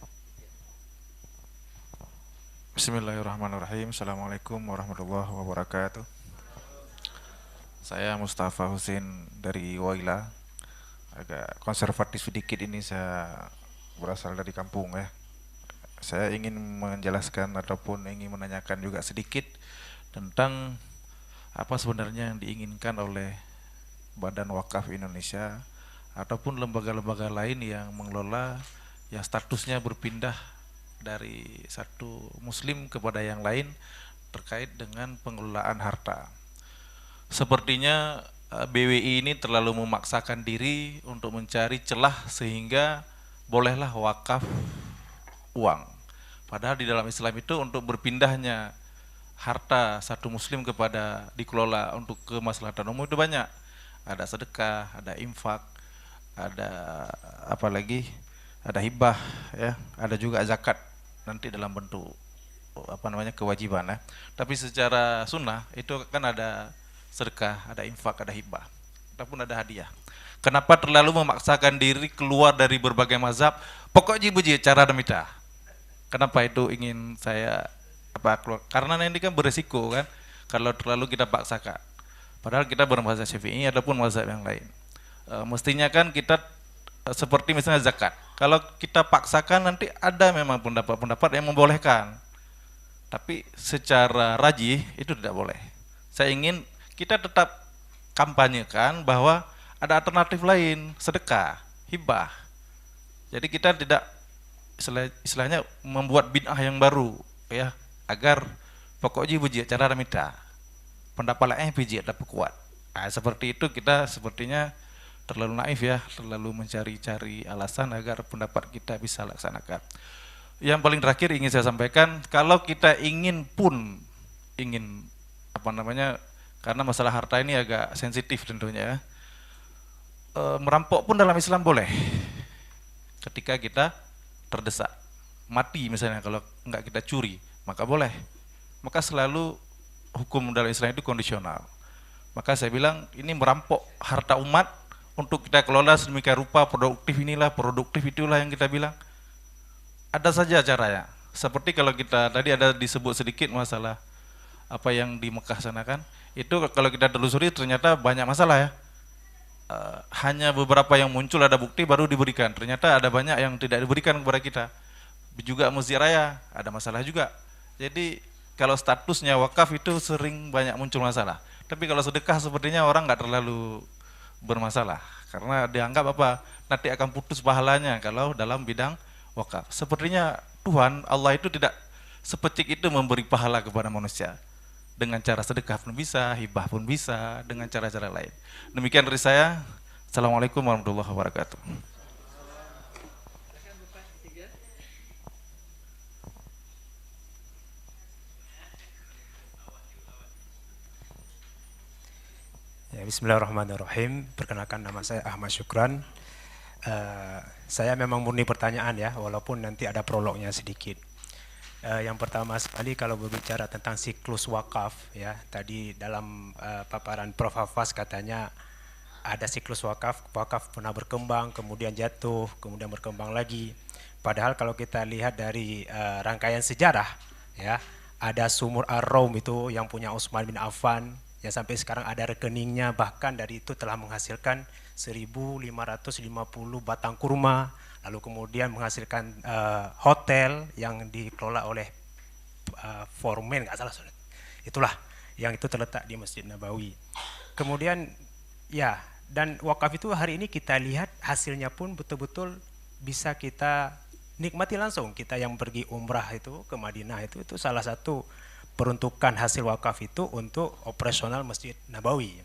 Bismillahirrahmanirrahim. Assalamualaikum warahmatullahi wabarakatuh. Saya Mustafa Husin dari Waila. Agak konservatif sedikit ini, saya berasal dari kampung ya. Saya ingin menjelaskan ataupun ingin menanyakan juga sedikit tentang apa sebenarnya yang diinginkan oleh Badan Wakaf Indonesia ataupun lembaga-lembaga lain yang mengelola yang statusnya berpindah dari satu muslim kepada yang lain terkait dengan pengelolaan harta. Sepertinya BWI ini terlalu memaksakan diri untuk mencari celah sehingga bolehlah wakaf uang. Padahal di dalam Islam itu untuk berpindahnya harta satu muslim kepada dikelola untuk kemaslahatan umum itu banyak. Ada sedekah, ada infak, ada apa lagi? Ada hibah ya, ada juga zakat nanti dalam bentuk kewajiban ya. Tapi secara sunnah itu kan ada sedekah, ada infak, ada hibah, ataupun ada hadiah. Kenapa terlalu memaksakan diri keluar dari berbagai mazhab? Pokoknya buji cara demita. Kenapa itu ingin saya keluar? Karena ini kan beresiko kan kalau terlalu kita paksakan. Padahal kita bermazhab Syafi'i ataupun mazhab yang lain. Mestinya kan kita seperti misalnya zakat. Kalau kita paksakan nanti ada memang pendapat-pendapat yang membolehkan. Tapi secara rajih itu tidak boleh. Saya ingin kita tetap kampanyekan bahwa ada alternatif lain, sedekah, hibah. Jadi kita tidak istilahnya membuat bid'ah yang baru ya, agar pokoknya buji cara ramita pendapat lain biji dapat kuat. Nah, seperti itu kita sepertinya terlalu naif ya, terlalu mencari-cari alasan agar pendapat kita bisa laksanakan. Yang paling terakhir ingin saya sampaikan, kalau kita ingin karena masalah harta ini agak sensitif tentunya ya, merampok pun dalam Islam boleh ketika kita terdesak, mati misalnya kalau enggak kita curi, maka boleh. Maka selalu hukum dalam Islam itu kondisional. Maka saya bilang ini merampok harta umat untuk kita kelola sedemikian rupa, produktif inilah, produktif itulah yang kita bilang. Ada saja caranya. Seperti kalau kita tadi ada disebut sedikit masalah apa yang di Mekah sana kan, itu kalau kita telusuri ternyata banyak masalah ya. Hanya beberapa yang muncul ada bukti baru diberikan. Ternyata ada banyak yang tidak diberikan kepada kita. Juga Masjid Raya ada masalah juga. Jadi kalau statusnya wakaf itu sering banyak muncul masalah. Tapi kalau sedekah sepertinya orang nggak terlalu bermasalah karena dianggap nanti akan putus pahalanya kalau dalam bidang wakaf. Sepertinya Tuhan Allah itu tidak sepecik itu memberi pahala kepada manusia. Dengan cara sedekah pun bisa, hibah pun bisa, dengan cara-cara lain. Demikian dari saya. Assalamualaikum warahmatullahi wabarakatuh. Bismillahirrahmanirrahim. Perkenalkan, nama saya Ahmad Syukran. Saya memang murni pertanyaan ya, walaupun nanti ada prolognya sedikit. Yang pertama sekali, kalau berbicara tentang siklus wakaf ya, tadi dalam paparan Prof. Hafaz katanya ada siklus wakaf pernah berkembang, kemudian jatuh, kemudian berkembang lagi. Padahal kalau kita lihat dari rangkaian sejarah ya, ada sumur Ar-Raum itu yang punya Utsman bin Affan, yang sampai sekarang ada rekeningnya, bahkan dari itu telah menghasilkan 1.550 batang kurma, lalu kemudian menghasilkan hotel yang dikelola oleh Formen, nggak salah, itulah yang itu terletak di Masjid Nabawi. Kemudian ya, dan wakaf itu hari ini kita lihat hasilnya pun betul-betul bisa kita nikmati langsung. Kita yang pergi umrah itu ke Madinah itu salah satu peruntukan hasil wakaf itu untuk operasional Masjid Nabawi.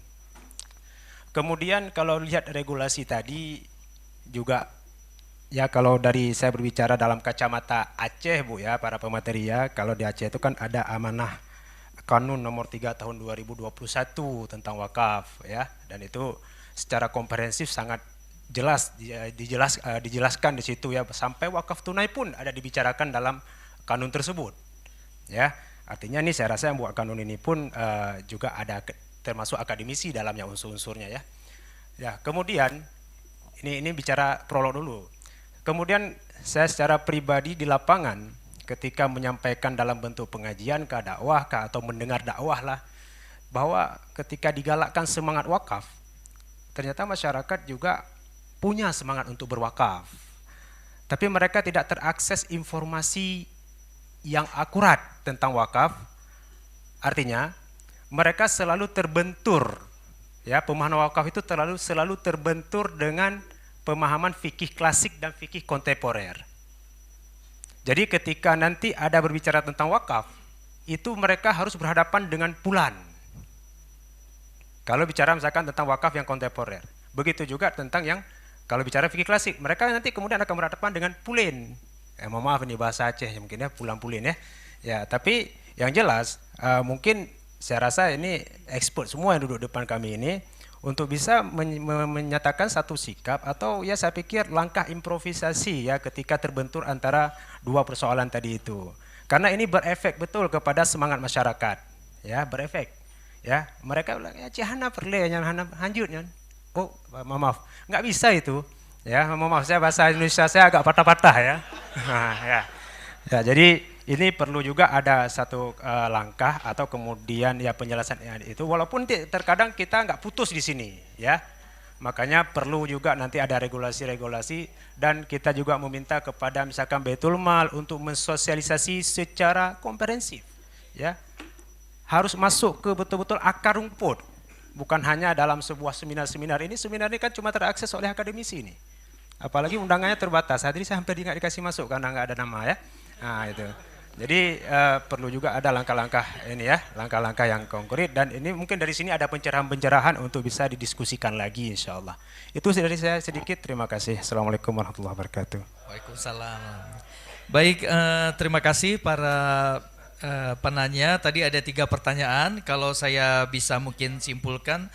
Kemudian kalau lihat regulasi tadi juga ya, kalau dari saya berbicara dalam kacamata Aceh Bu ya, para pemateri ya, kalau di Aceh itu kan ada amanah Kanun nomor 3 tahun 2021 tentang wakaf ya, dan itu secara komprehensif sangat jelas dijelaskan di situ ya, sampai wakaf tunai pun ada dibicarakan dalam kanun tersebut ya. Artinya nih saya rasa yang buat kanun ini pun juga ada termasuk akademisi dalamnya unsur-unsurnya ya. Ya, kemudian ini bicara prolog dulu. Kemudian saya secara pribadi di lapangan ketika menyampaikan dalam bentuk pengajian kah, dakwah kah, atau mendengar dakwah lah, bahwa ketika digalakkan semangat wakaf, ternyata masyarakat juga punya semangat untuk berwakaf. Tapi mereka tidak terakses informasi yang akurat tentang wakaf. Artinya mereka selalu terbentur ya, pemahaman wakaf itu selalu terbentur dengan pemahaman fikih klasik dan fikih kontemporer. Jadi ketika nanti ada berbicara tentang wakaf, itu mereka harus berhadapan dengan bulan. Kalau bicara misalkan tentang wakaf yang kontemporer, begitu juga tentang yang kalau bicara fikih klasik, mereka nanti kemudian akan berhadapan dengan pulin. Mohon maaf ini bahasa Aceh mungkin ya, pulang-pulin ya. Ya, tapi yang jelas mungkin saya rasa ini expert semua yang duduk depan kami ini untuk bisa menyatakan satu sikap, atau ya saya pikir langkah improvisasi ya ketika terbentur antara dua persoalan tadi itu. Karena ini berefek betul kepada semangat masyarakat. Ya, berefek. Ya, mereka bilang ya cihana perle yang hanjutnya. Oh, maaf, nggak bisa itu. Ya, maaf, saya bahasa Indonesia saya agak patah-patah ya. Ya, jadi ini perlu juga ada satu langkah atau kemudian ya penjelasan itu, walaupun terkadang kita nggak putus di sini ya. Makanya perlu juga nanti ada regulasi-regulasi, dan kita juga meminta kepada misalkan Baitul Mal untuk mensosialisasi secara komprehensif ya. Harus masuk ke betul-betul akar rumput. Bukan hanya dalam sebuah seminar-seminar ini. Seminar ini kan cuma terakses oleh akademisi ini. Apalagi undangannya terbatas. Tadi saya hampir nggak dikasih masuk karena nggak ada nama ya. Nah itu. Jadi perlu juga ada langkah-langkah ini ya, langkah-langkah yang konkret, dan ini mungkin dari sini ada pencerahan-pencerahan untuk bisa didiskusikan lagi insya Allah. Itu dari saya sedikit, terima kasih. Assalamualaikum warahmatullahi wabarakatuh. Waalaikumsalam. Baik, terima kasih para penanya. Tadi ada 3 pertanyaan, kalau saya bisa mungkin simpulkan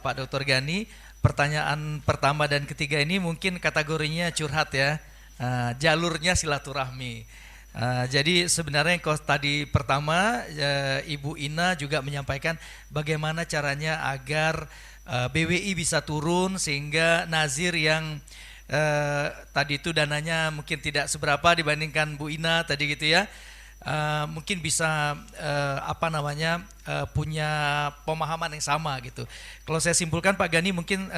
Pak Dr. Gani, pertanyaan pertama dan ketiga ini mungkin kategorinya curhat ya, jalurnya silaturahmi. Jadi sebenarnya kalau tadi pertama Ibu Ina juga menyampaikan bagaimana caranya agar BWI bisa turun sehingga nazir yang tadi itu dananya mungkin tidak seberapa dibandingkan Bu Ina tadi gitu ya, mungkin bisa punya pemahaman yang sama gitu. Kalau saya simpulkan Pak Gani mungkin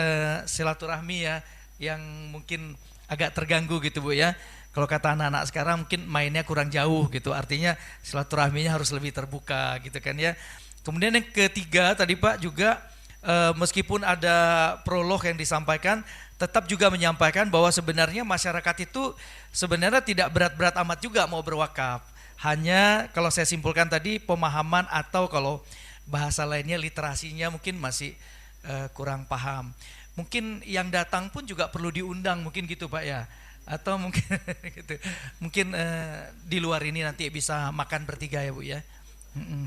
silaturahmi ya yang mungkin agak terganggu gitu Bu ya. Kalau kata anak-anak sekarang mungkin mainnya kurang jauh gitu, artinya silaturahminya harus lebih terbuka gitu kan ya. Kemudian yang ketiga tadi Pak juga meskipun ada prolog yang disampaikan, tetap juga menyampaikan bahwa sebenarnya masyarakat itu sebenarnya tidak berat-berat amat juga mau berwakaf. Hanya kalau saya simpulkan tadi pemahaman atau kalau bahasa lainnya literasinya mungkin masih kurang paham. Mungkin yang datang pun juga perlu diundang mungkin gitu Pak ya. Atau mungkin gitu. Mungkin di luar ini nanti bisa makan bertiga ya Bu ya.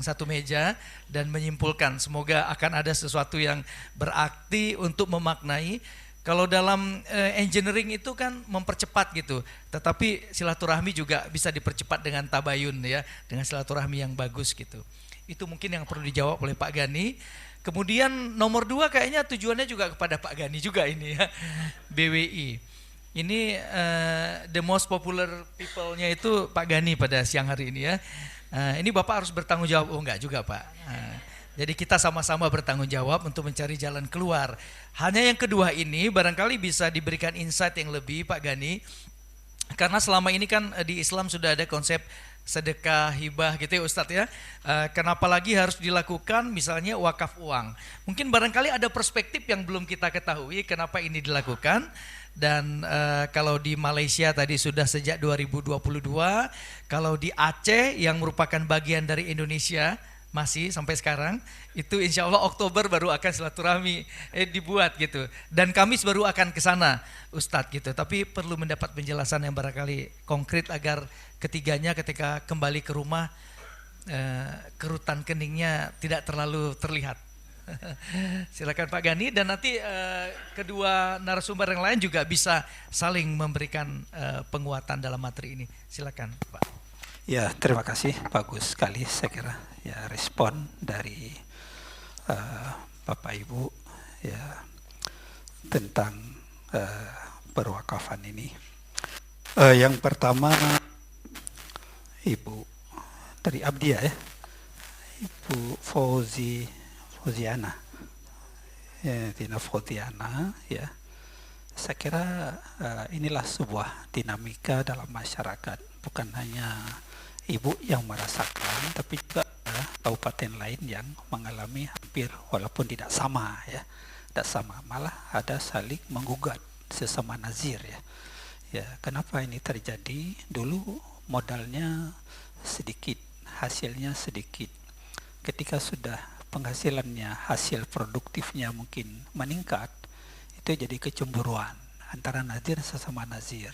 satu meja dan menyimpulkan. Semoga akan ada sesuatu yang berarti untuk memaknai. Kalau dalam engineering itu kan mempercepat gitu, tetapi silaturahmi juga bisa dipercepat dengan tabayun ya, dengan silaturahmi yang bagus gitu. Itu mungkin yang perlu dijawab oleh Pak Gani. Kemudian nomor 2 kayaknya tujuannya juga kepada Pak Gani juga ini ya, BWI. Ini the most popular people-nya itu Pak Gani pada siang hari ini ya. Ini Bapak harus bertanggung jawab. Oh enggak juga Pak. Jadi kita sama-sama bertanggung jawab untuk mencari jalan keluar. Hanya yang kedua ini barangkali bisa diberikan insight yang lebih Pak Gani. Karena selama ini kan di Islam sudah ada konsep sedekah, hibah gitu ya Ustadz ya. Kenapa lagi harus dilakukan misalnya wakaf uang. Mungkin barangkali ada perspektif yang belum kita ketahui kenapa ini dilakukan. Dan kalau di Malaysia tadi sudah sejak 2022. Kalau di Aceh yang merupakan bagian dari Indonesia masih sampai sekarang, itu insya Allah Oktober baru akan silaturahmi dibuat gitu. Dan Kamis baru akan ke sana Ustadz gitu. Tapi perlu mendapat penjelasan yang barangkali konkret agar ketiganya ketika kembali ke rumah kerutan keningnya tidak terlalu terlihat. Silakan Pak Gani, dan nanti kedua narasumber yang lain juga bisa saling memberikan penguatan dalam materi ini. Silakan Pak. Ya, terima kasih, bagus sekali saya kira ya respon dari Bapak Ibu ya tentang perwakafan ini. Yang pertama Ibu dari Abdia ya, Ibu Fauziana ya, Tina Fauziana ya. Saya kira inilah sebuah dinamika dalam masyarakat, bukan hanya Ibu yang merasakan, tapi juga kabupaten lain yang mengalami hampir walaupun tidak sama ya, tidak sama, malah ada saling menggugat sesama nazir ya. Ya, kenapa ini terjadi? Dulu modalnya sedikit, hasilnya sedikit. Ketika sudah penghasilannya, hasil produktifnya mungkin meningkat, itu jadi kecemburuan antara nazir sesama nazir.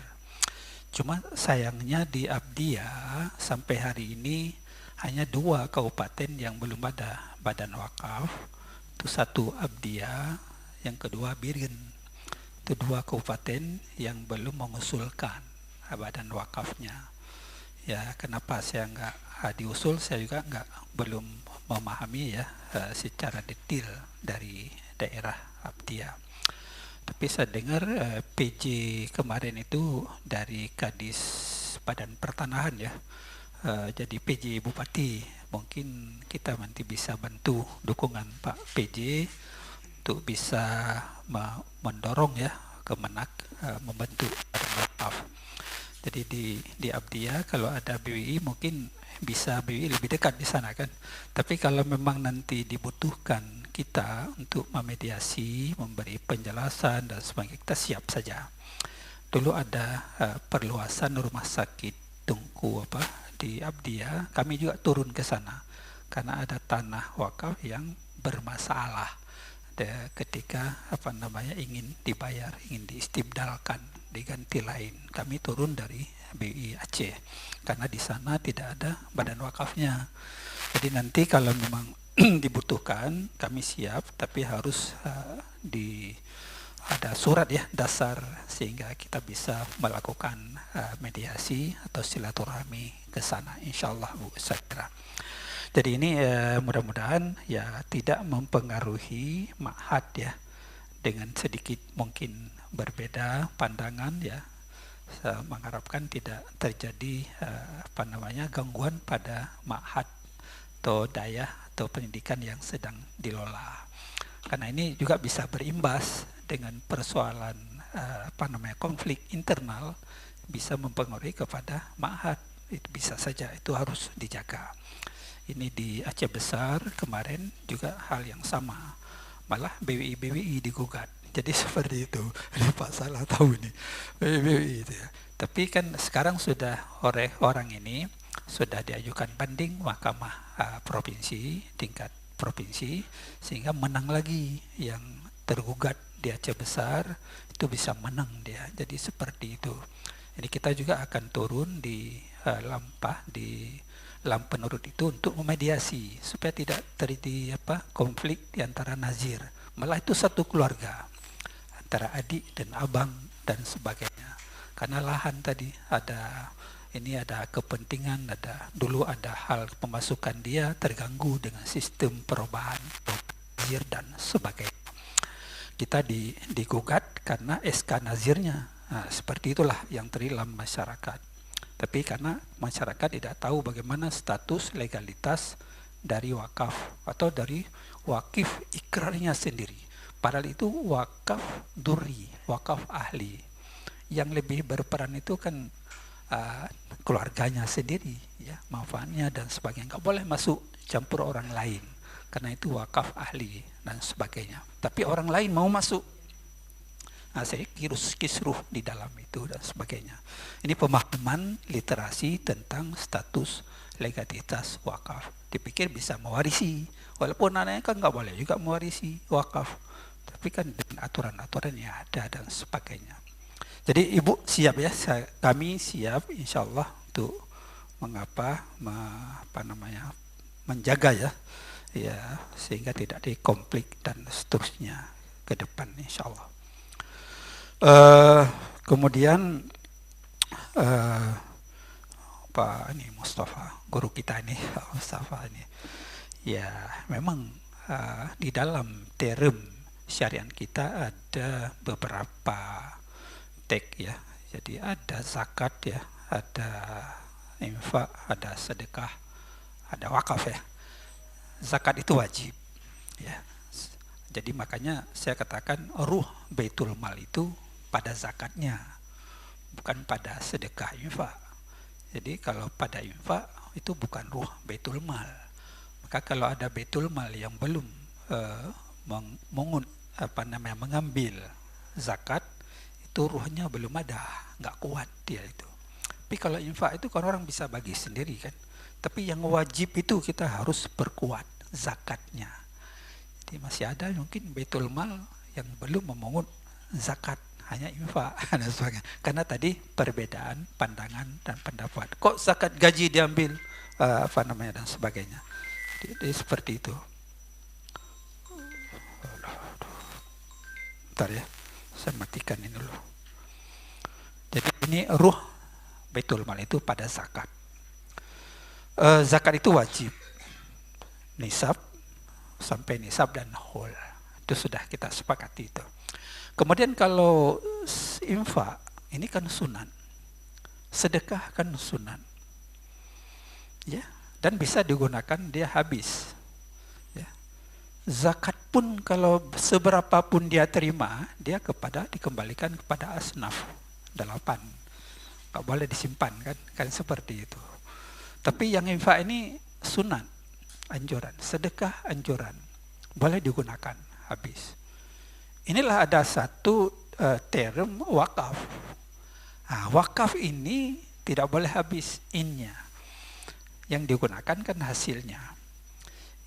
Cuma sayangnya di Abdia sampai hari ini hanya 2 kabupaten yang belum ada badan wakaf. Itu satu Abdia, yang kedua Birin. Itu 2 kabupaten yang belum mengusulkan badan wakafnya. Ya, kenapa saya nggak diusul? Saya juga belum memahami ya secara detail dari daerah Abdia. Tapi saya dengar PJ kemarin itu dari Kadis Badan Pertanahan ya, jadi PJ Bupati. Mungkin kita nanti bisa bantu dukungan Pak PJ untuk bisa mendorong ya Kemenak membantu badan wakaf. Jadi di Abdia kalau ada BWI mungkin bisa BWI lebih dekat di sana kan. Tapi kalau memang nanti dibutuhkan kita untuk memediasi, memberi penjelasan dan sebagainya, kita siap saja. Dulu ada perluasan rumah sakit Tungku di Abdia, kami juga turun ke sana karena ada tanah wakaf yang bermasalah. Ketika ingin dibayar, ingin diistibdalkan, diganti lain, kami turun dari BI Aceh karena di sana tidak ada badan wakafnya. Jadi nanti kalau memang dibutuhkan kami siap, tapi harus ada surat ya dasar sehingga kita bisa melakukan mediasi atau silaturahmi ke sana insyaallah Bu Sakra. Jadi ini mudah-mudahan ya tidak mempengaruhi ma'had ya, dengan sedikit mungkin berbeda pandangan ya. Saya mengharapkan tidak terjadi gangguan pada ma'had atau daya atau pendidikan yang sedang dilola. Karena ini juga bisa berimbas dengan persoalan konflik internal, bisa mempengaruhi kepada ma'had. Itu bisa saja, itu harus dijaga. Ini di Aceh Besar kemarin juga hal yang sama, malah BWI digugat. Jadi seperti itu. Ini Pak salah tahu ini BWI itu ya. Tapi kan sekarang sudah orang ini sudah diajukan banding Mahkamah Provinsi, tingkat provinsi, sehingga menang lagi. Yang tergugat di Aceh Besar itu bisa menang dia. Jadi seperti itu. Jadi kita juga akan turun di Lampah, di lam penurut itu untuk memediasi supaya tidak terjadi konflik di antara nazir. Malah itu satu keluarga antara adik dan abang dan sebagainya. Karena lahan tadi ada kepentingan, dulu ada hal pemasukan dia terganggu dengan sistem perubahan nazir dan sebagainya. Kita digugat karena SK nazirnya. Nah, seperti itulah yang terilam masyarakat. Tapi karena masyarakat tidak tahu bagaimana status legalitas dari wakaf atau dari wakif ikrarnya sendiri. Padahal itu wakaf duri, wakaf ahli. Yang lebih berperan itu kan keluarganya sendiri, ya, manfaatnya dan sebagainya. Nggak boleh masuk campur orang lain, karena itu wakaf ahli dan sebagainya. Tapi orang lain mau masuk, saya kisruh di dalam itu dan sebagainya. Ini pemahaman literasi tentang status legalitas wakaf. Dipikir bisa mewarisi, walaupun anaknya kan nggak boleh juga mewarisi wakaf, tapi kan dengan aturan-aturan yang ada dan sebagainya. Jadi Ibu siap ya, kami siap insya Allah untuk menjaga ya, sehingga tidak dikonflik dan seterusnya ke depan insya Allah. Kemudian Pak ini Mustafa, guru kita ini, Mustafa ini, ya memang di dalam term syariat kita ada beberapa tag ya, jadi ada zakat ya, ada infak, ada sedekah, ada wakaf ya. Zakat itu wajib ya. Jadi makanya saya katakan ruh Baitul Mal itu pada zakatnya, bukan pada sedekah infak. Jadi kalau pada infak itu bukan ruh Baitul Mal. Maka kalau ada Baitul Mal yang belum mengambil zakat, itu ruhnya belum ada, nggak kuat dia itu. Tapi kalau infak itu kan orang bisa bagi sendiri kan. Tapi yang wajib itu kita harus perkuat zakatnya. Jadi masih ada mungkin Baitul Mal yang belum memungut zakat, hanya infak dan sebagainya. Karena tadi perbedaan pandangan dan pendapat. Kok zakat gaji diambil dan sebagainya. Jadi seperti itu. Bentar ya, saya matikan ini dulu. Jadi ini ruh Baitul Mal itu pada zakat. Zakat itu wajib. Nisab sampai nisab dan hol. Itu sudah kita sepakati itu. Kemudian kalau infak ini kan sunan. Sedekah kan sunan. Ya, dan bisa digunakan dia habis. Ya. Zakat pun kalau seberapa pun dia terima, dia dikembalikan kepada asnaf 8. Nggak boleh disimpan kan seperti itu. Tapi yang infak ini sunan, anjuran, sedekah anjuran, boleh digunakan habis. Inilah ada satu term wakaf. Nah, wakaf ini tidak boleh habis innya. Yang digunakan kan hasilnya.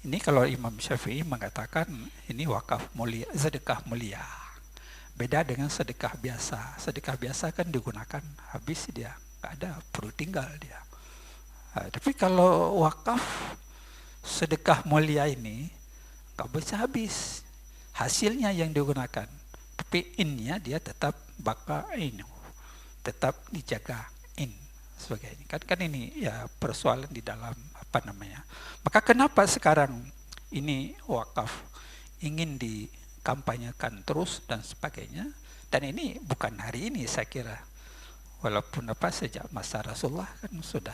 Ini kalau Imam Syafi'i mengatakan ini wakaf mulia, sedekah mulia. Beda dengan sedekah biasa. Sedekah biasa kan digunakan habis dia, nggak ada, perlu tinggal dia. Nah, tapi kalau wakaf sedekah mulia ini nggak bisa habis. Hasilnya yang digunakan, tapi innya dia tetap tetap dijaga in sebagainya. Kan ini ya persoalan di dalam Maka kenapa sekarang ini wakaf ingin dikampanyekan terus dan sebagainya? Dan ini bukan hari ini saya kira. Walaupun sejak masa Rasulullah kan sudah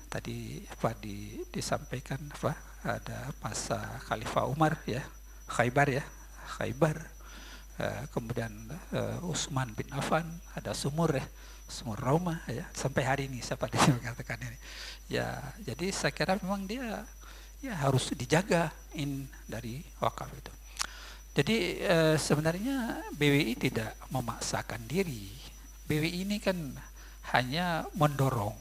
tadi disampaikan ada masa Khalifah Umar ya, Khaybar ya. Kemudian Utsman bin Affan, ada sumur Rauma ya, sampai hari ini siapa dia mengatakan ini. Ya, jadi saya kira memang dia ya harus dijaga dari wakaf itu. Jadi sebenarnya BWI tidak memaksakan diri. BWI ini kan hanya mendorong.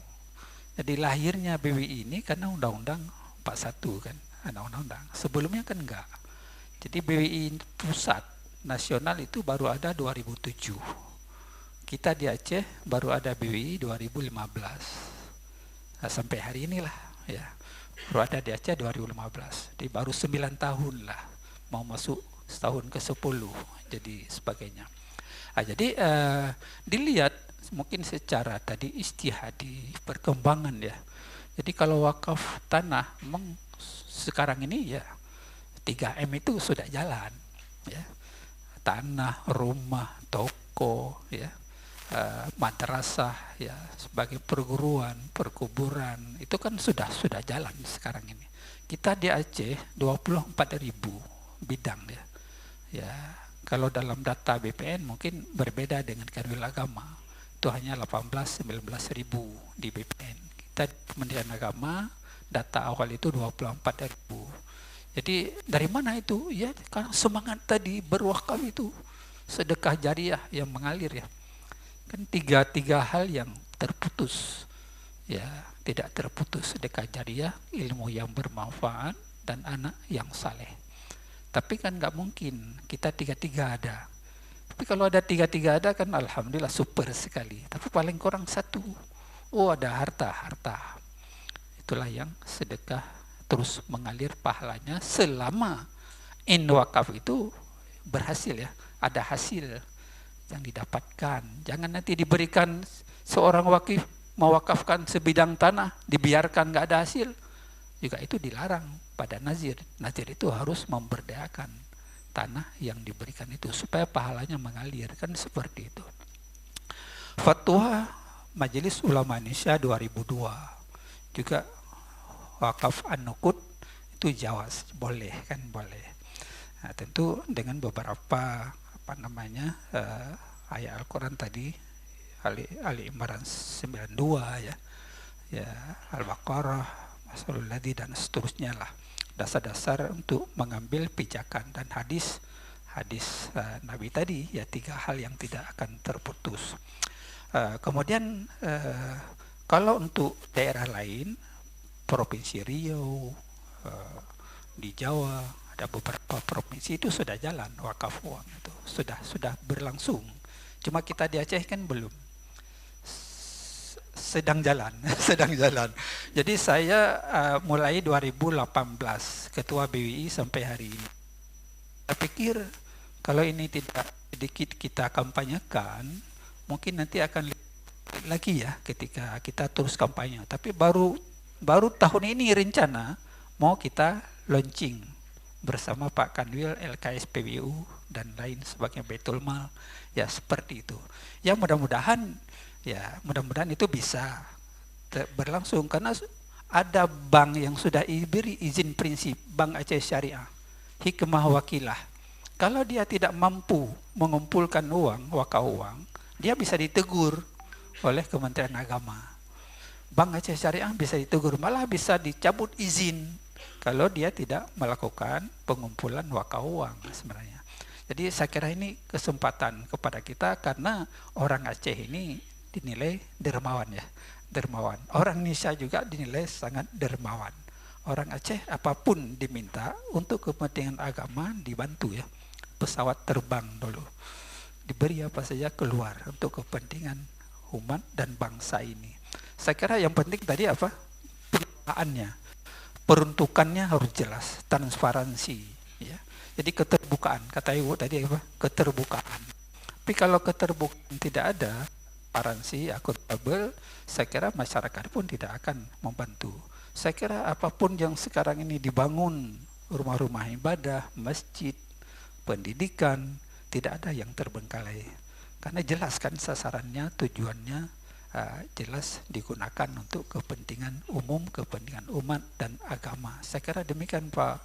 Jadi lahirnya BWI ini karena Undang-Undang 41 kan, ada undang-undang. Sebelumnya kan enggak. Jadi BWI pusat nasional itu baru ada 2007. Kita di Aceh baru ada BWI 2015. Nah, sampai hari inilah ya. Baru ada di Aceh 2015. Jadi baru 9 tahun lah, mau masuk setahun ke-10 jadi sebagainya. Jadi dilihat mungkin secara tadi istihadi perkembangan ya. Jadi kalau wakaf tanah memang sekarang ini ya 3M itu sudah jalan ya. Tanah, rumah, toko ya, madrasah ya, sebagai perguruan, perkuburan itu kan sudah jalan sekarang ini. Kita di Aceh 24.000 bidang ya. Ya, kalau dalam data BPN mungkin berbeda dengan Kanwil Agama. Itu hanya 18-19.000 di BPN. Kita Kementerian Agama data awal itu 24.000. Jadi dari mana itu? Ya karena semangat tadi berwakaf itu, sedekah jariah yang mengalir ya. Kan tiga hal yang terputus. Ya, tidak terputus: sedekah jariah, ilmu yang bermanfaat, dan anak yang saleh. Tapi kan nggak mungkin kita tiga ada. Tapi kalau ada tiga ada kan alhamdulillah super sekali. Tapi paling kurang satu. Oh, ada harta. Itulah yang sedekah terus mengalir pahalanya selama wakaf itu berhasil ya. Ada hasil yang didapatkan. Jangan nanti diberikan seorang wakif mewakafkan sebidang tanah, dibiarkan nggak ada hasil. Juga itu dilarang pada nazir. Nazir itu harus memberdayakan tanah yang diberikan itu supaya pahalanya mengalir, kan seperti itu. Fatwa Majelis Ulama Indonesia 2002 juga wakaf an-nuqud itu jawaz, boleh kan, boleh. Nah, tentu dengan beberapa ayat Al-Quran tadi, Ali Imran 92 ya, Al-Baqarah, Masalul Ladzi dan seterusnya lah. Dasar-dasar untuk mengambil pijakan, dan hadis Nabi tadi ya, 3 hal yang tidak akan terputus. Kemudian kalau untuk daerah lain, Provinsi Riau, di Jawa ada beberapa provinsi itu sudah jalan wakaf uang itu, sudah berlangsung. Cuma kita di Aceh kan belum, sedang jalan. Jadi saya mulai 2018 ketua BWI sampai hari ini. Saya pikir kalau ini tidak sedikit kita kampanyekan, mungkin nanti akan lagi ya ketika kita terus kampanye. Tapi baru tahun ini rencana mau kita launching bersama Pak Kanwil, LKS PBU dan lain sebagainya, Baitul Mal ya, seperti itu. Ya mudah-mudahan itu bisa berlangsung, karena ada bank yang sudah diberi izin prinsip, Bank Aceh Syariah, hikmah wakilah. Kalau dia tidak mampu mengumpulkan uang, wakaf uang, dia bisa ditegur oleh Kementerian Agama. Bank Aceh Syariah bisa ditegur, malah bisa dicabut izin kalau dia tidak melakukan pengumpulan wakaf uang sebenarnya. Jadi saya kira ini kesempatan kepada kita, karena orang Aceh ini dinilai dermawan ya, dermawan. Orang Indonesia juga dinilai sangat dermawan. Orang Aceh apapun diminta untuk kepentingan agama dibantu ya. Pesawat terbang dulu, diberi apa saja keluar untuk kepentingan umat dan bangsa ini. Saya kira yang penting tadi apa? Pengelolaannya, peruntukannya harus jelas, transparansi ya. Jadi keterbukaan, kata Ibu tadi apa? Keterbukaan. Tapi kalau keterbukaan tidak ada, transparansi, akuntabel, saya kira masyarakat pun tidak akan membantu. Saya kira apapun yang sekarang ini dibangun, rumah-rumah ibadah, masjid, pendidikan, tidak ada yang terbengkalai. Karena jelas kan sasarannya, tujuannya jelas digunakan untuk kepentingan umum, kepentingan umat dan agama. Saya kira demikian Pak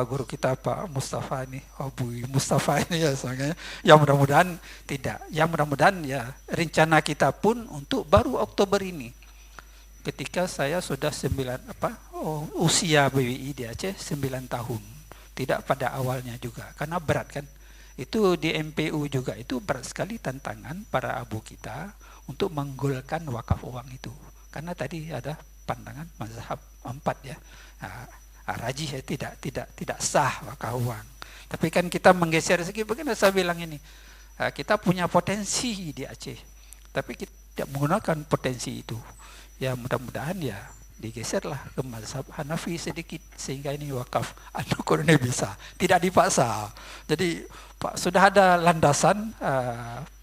Guru kita, Pak Mustafa ini, Bu Mustafa ini ya, soalnya. Ya mudah-mudahan tidak. Ya mudah-mudahan ya rencana kita pun untuk baru Oktober ini, ketika saya sudah usia BWI di Aceh 9 tahun. Tidak pada awalnya juga, karena berat kan. Itu di MPU juga itu berat sekali tantangan para abu kita untuk menggolkan wakaf uang itu. Karena tadi ada pandangan mazhab 4 ya. Rajih ya, tidak sah wakaf uang. Tapi kan kita menggeser segi, bagaimana saya bilang ini. Kita punya potensi di Aceh. Tapi kita tidak menggunakan potensi itu. Ya mudah-mudahan ya digeserlah ke mazhab Hanafi sedikit sehingga ini wakaf An-Nuqul ini bisa, tidak dipaksa. Jadi Pak sudah ada landasan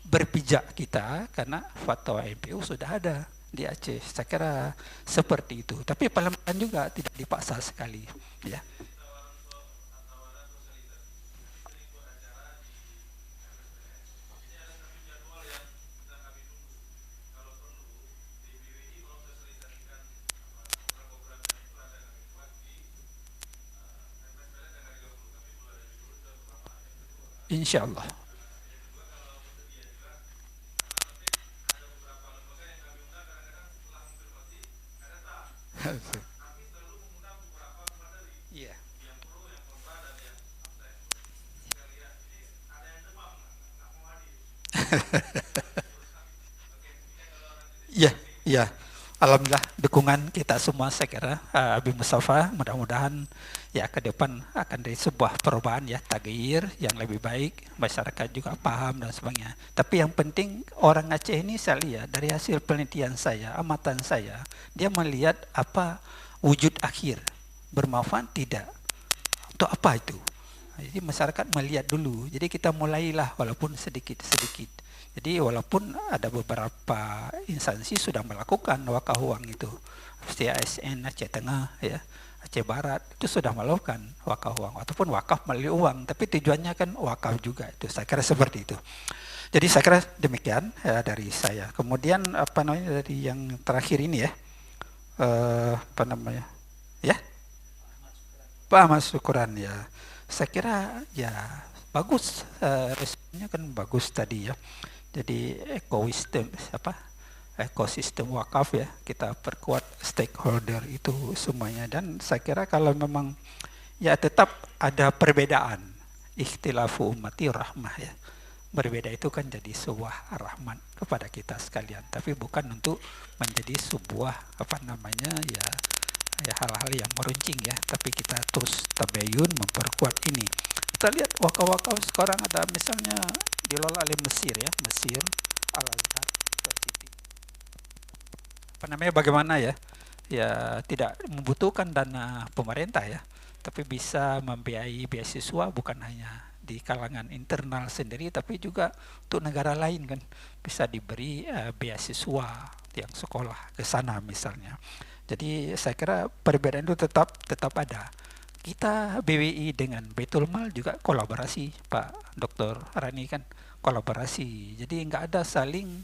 berpijak kita karena fatwa MPU sudah ada di Aceh. Saya kira seperti itu. Tapi pelan-pelan juga tidak dipaksa sekali, ya. Insya Allah. Iya. Iya, iya. Alhamdulillah dukungan kita semua saya kira Habib Mustafa, mudah-mudahan ya ke depan akan dari sebuah perubahan ya, taghyir yang lebih baik, masyarakat juga paham dan sebagainya. Tapi yang penting orang Aceh ini saya lihat dari hasil penelitian saya, amatan saya, dia melihat apa wujud akhir, bermanfaat tidak, untuk apa itu. Jadi masyarakat melihat dulu, jadi kita mulailah walaupun sedikit-sedikit. Jadi walaupun ada beberapa instansi sudah melakukan wakaf uang itu, seperti ASN Aceh Tengah, ya, Aceh Barat itu sudah melakukan wakaf uang ataupun wakaf melalui uang, tapi tujuannya kan wakaf juga itu. Saya kira seperti itu. Jadi saya kira demikian ya, dari saya. Kemudian apa namanya dari yang terakhir ini ya, apa namanya, ya, Pak Ahmad Syukran ya. Saya kira ya bagus, responnya kan bagus tadi ya. Jadi ekosistem wakaf ya, kita perkuat stakeholder itu semuanya. Dan saya kira kalau memang ya tetap ada perbedaan, ikhtilafu ummati rahmah ya, berbeda itu kan jadi sebuah rahmat kepada kita sekalian, tapi bukan untuk menjadi sebuah apa namanya ya hal-hal yang meruncing ya, tapi kita terus tabayun memperkuat ini. Kita lihat wakaf-wakaf sekarang ada misalnya dikelola oleh Mesir ya, Mesir, Al-Azhar, University. Apa namanya bagaimana ya? Ya tidak membutuhkan dana pemerintah ya, tapi bisa membiayai beasiswa bukan hanya di kalangan internal sendiri, tapi juga untuk negara lain kan bisa diberi beasiswa yang sekolah ke sana misalnya. Jadi saya kira perbedaan itu tetap ada. Kita BWI dengan Baitul Mal juga kolaborasi, Pak Dr. Rani kan kolaborasi. Jadi nggak ada saling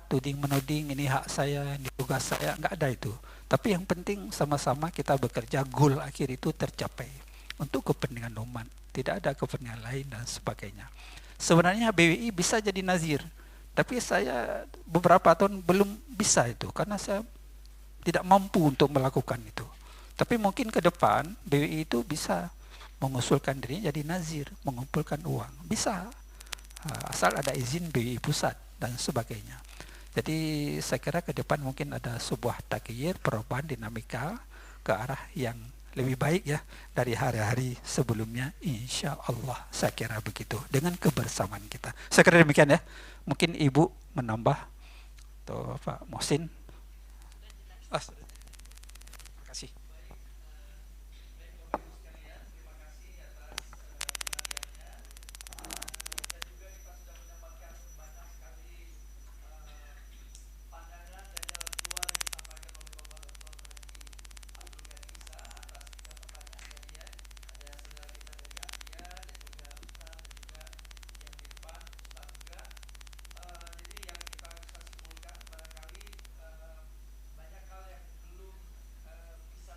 tuding menuding, ini hak saya, ini tugas saya, nggak ada itu. Tapi yang penting sama-sama kita bekerja, goal akhir itu tercapai untuk kepentingan umat, tidak ada kepentingan lain dan sebagainya. Sebenarnya BWI bisa jadi nazir, tapi saya beberapa tahun belum bisa itu karena saya tidak mampu untuk melakukan itu. Tapi mungkin ke depan BWI itu bisa mengusulkan diri jadi nazir, mengumpulkan uang, bisa, asal ada izin BWI pusat dan sebagainya. Jadi saya kira ke depan mungkin ada sebuah taghyir, perubahan dinamika ke arah yang lebih baik ya dari hari-hari sebelumnya, insya Allah. Saya kira begitu dengan kebersamaan kita. Saya kira demikian ya. Mungkin Ibu menambah atau Pak Mohsin. Terima kasih. Banyak hal yang belum bisa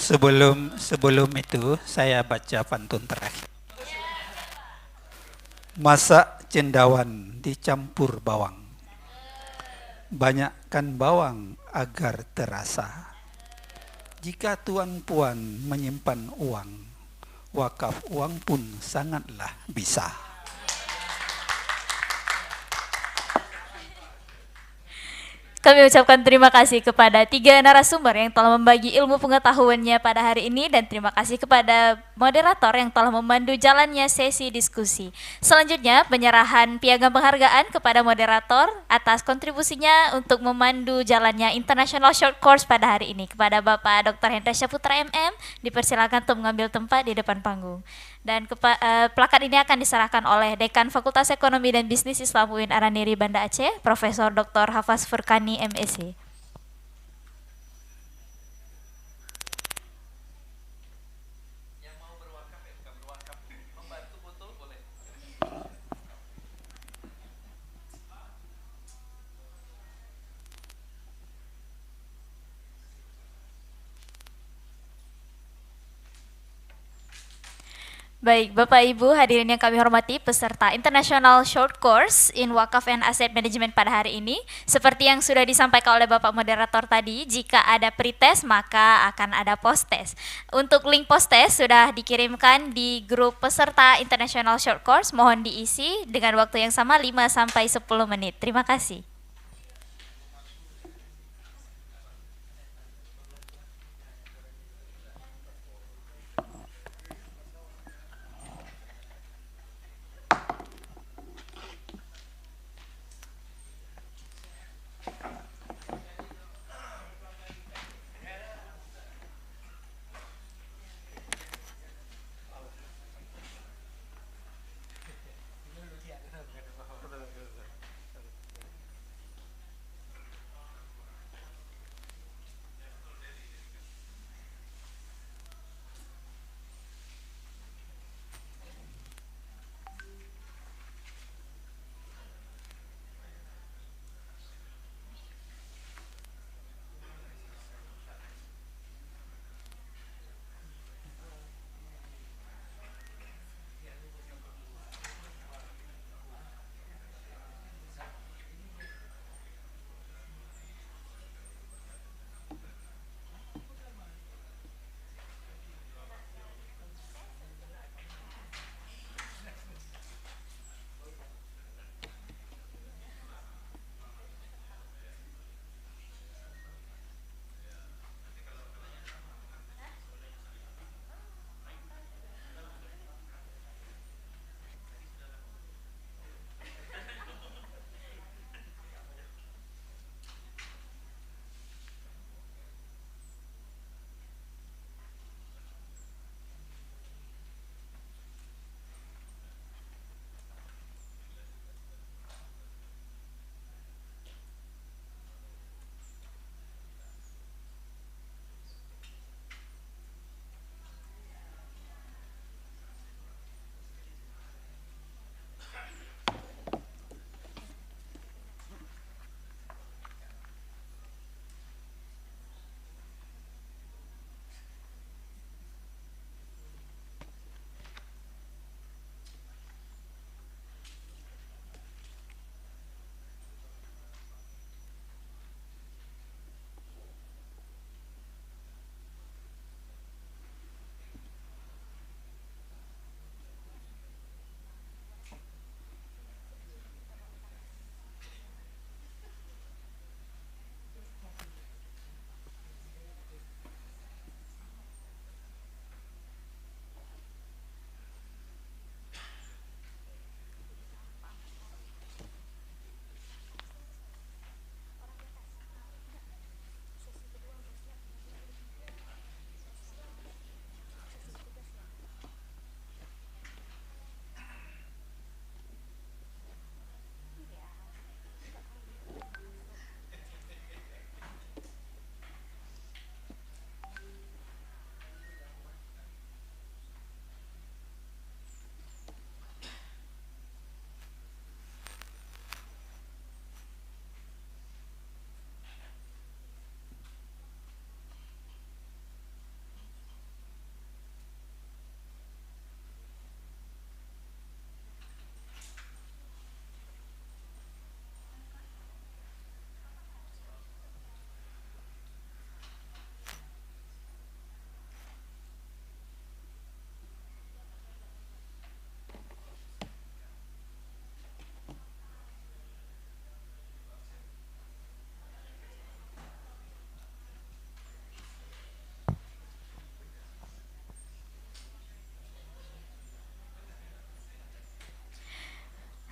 Sebelum itu saya baca pantun terakhir. Masak cendawan dicampur bawang. Banyakkan bawang agar terasa. Jika tuan puan menyimpan uang, wakaf uang pun sangatlah bisa. Kami ucapkan terima kasih kepada 3 narasumber yang telah membagi ilmu pengetahuannya pada hari ini, dan terima kasih kepada moderator yang telah memandu jalannya sesi diskusi. Selanjutnya, penyerahan piagam penghargaan kepada moderator atas kontribusinya untuk memandu jalannya International Short Course pada hari ini. Kepada Bapak Dr. Hendra Syaputra MM, dipersilakan untuk mengambil tempat di depan panggung. Dan plakat ini akan diserahkan oleh Dekan Fakultas Ekonomi dan Bisnis Islam UIN Araniri Banda Aceh, Profesor Dr. Hafaz Furkani MSc. Baik, Bapak Ibu hadirin yang kami hormati, peserta International Short Course in Wakaf and Asset Management pada hari ini, seperti yang sudah disampaikan oleh Bapak Moderator tadi, jika ada pretest maka akan ada post-test. Untuk link post-test sudah dikirimkan di grup peserta International Short Course, mohon diisi dengan waktu yang sama 5-10 menit. Terima kasih.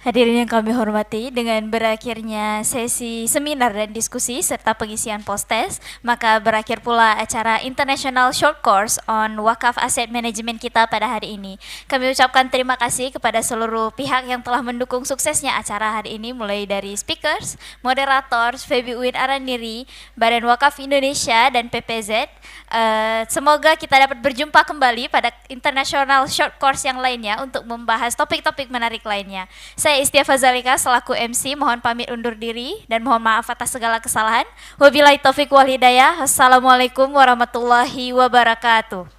Hadirin yang kami hormati, dengan berakhirnya sesi seminar dan diskusi serta pengisian post-test, maka berakhir pula acara International Short Course on Wakaf Asset Management kita pada hari ini. Kami ucapkan terima kasih kepada seluruh pihak yang telah mendukung suksesnya acara hari ini, mulai dari speakers, moderator, Febi Uin Araniri, Badan Wakaf Indonesia, dan PPZ. Semoga kita dapat berjumpa kembali pada International Short Course yang lainnya untuk membahas topik-topik menarik lainnya. Saya Istia Fazalika selaku MC mohon pamit undur diri dan mohon maaf atas segala kesalahan. Wabillahi taufiq wal hidayah. Assalamualaikum warahmatullahi wabarakatuh.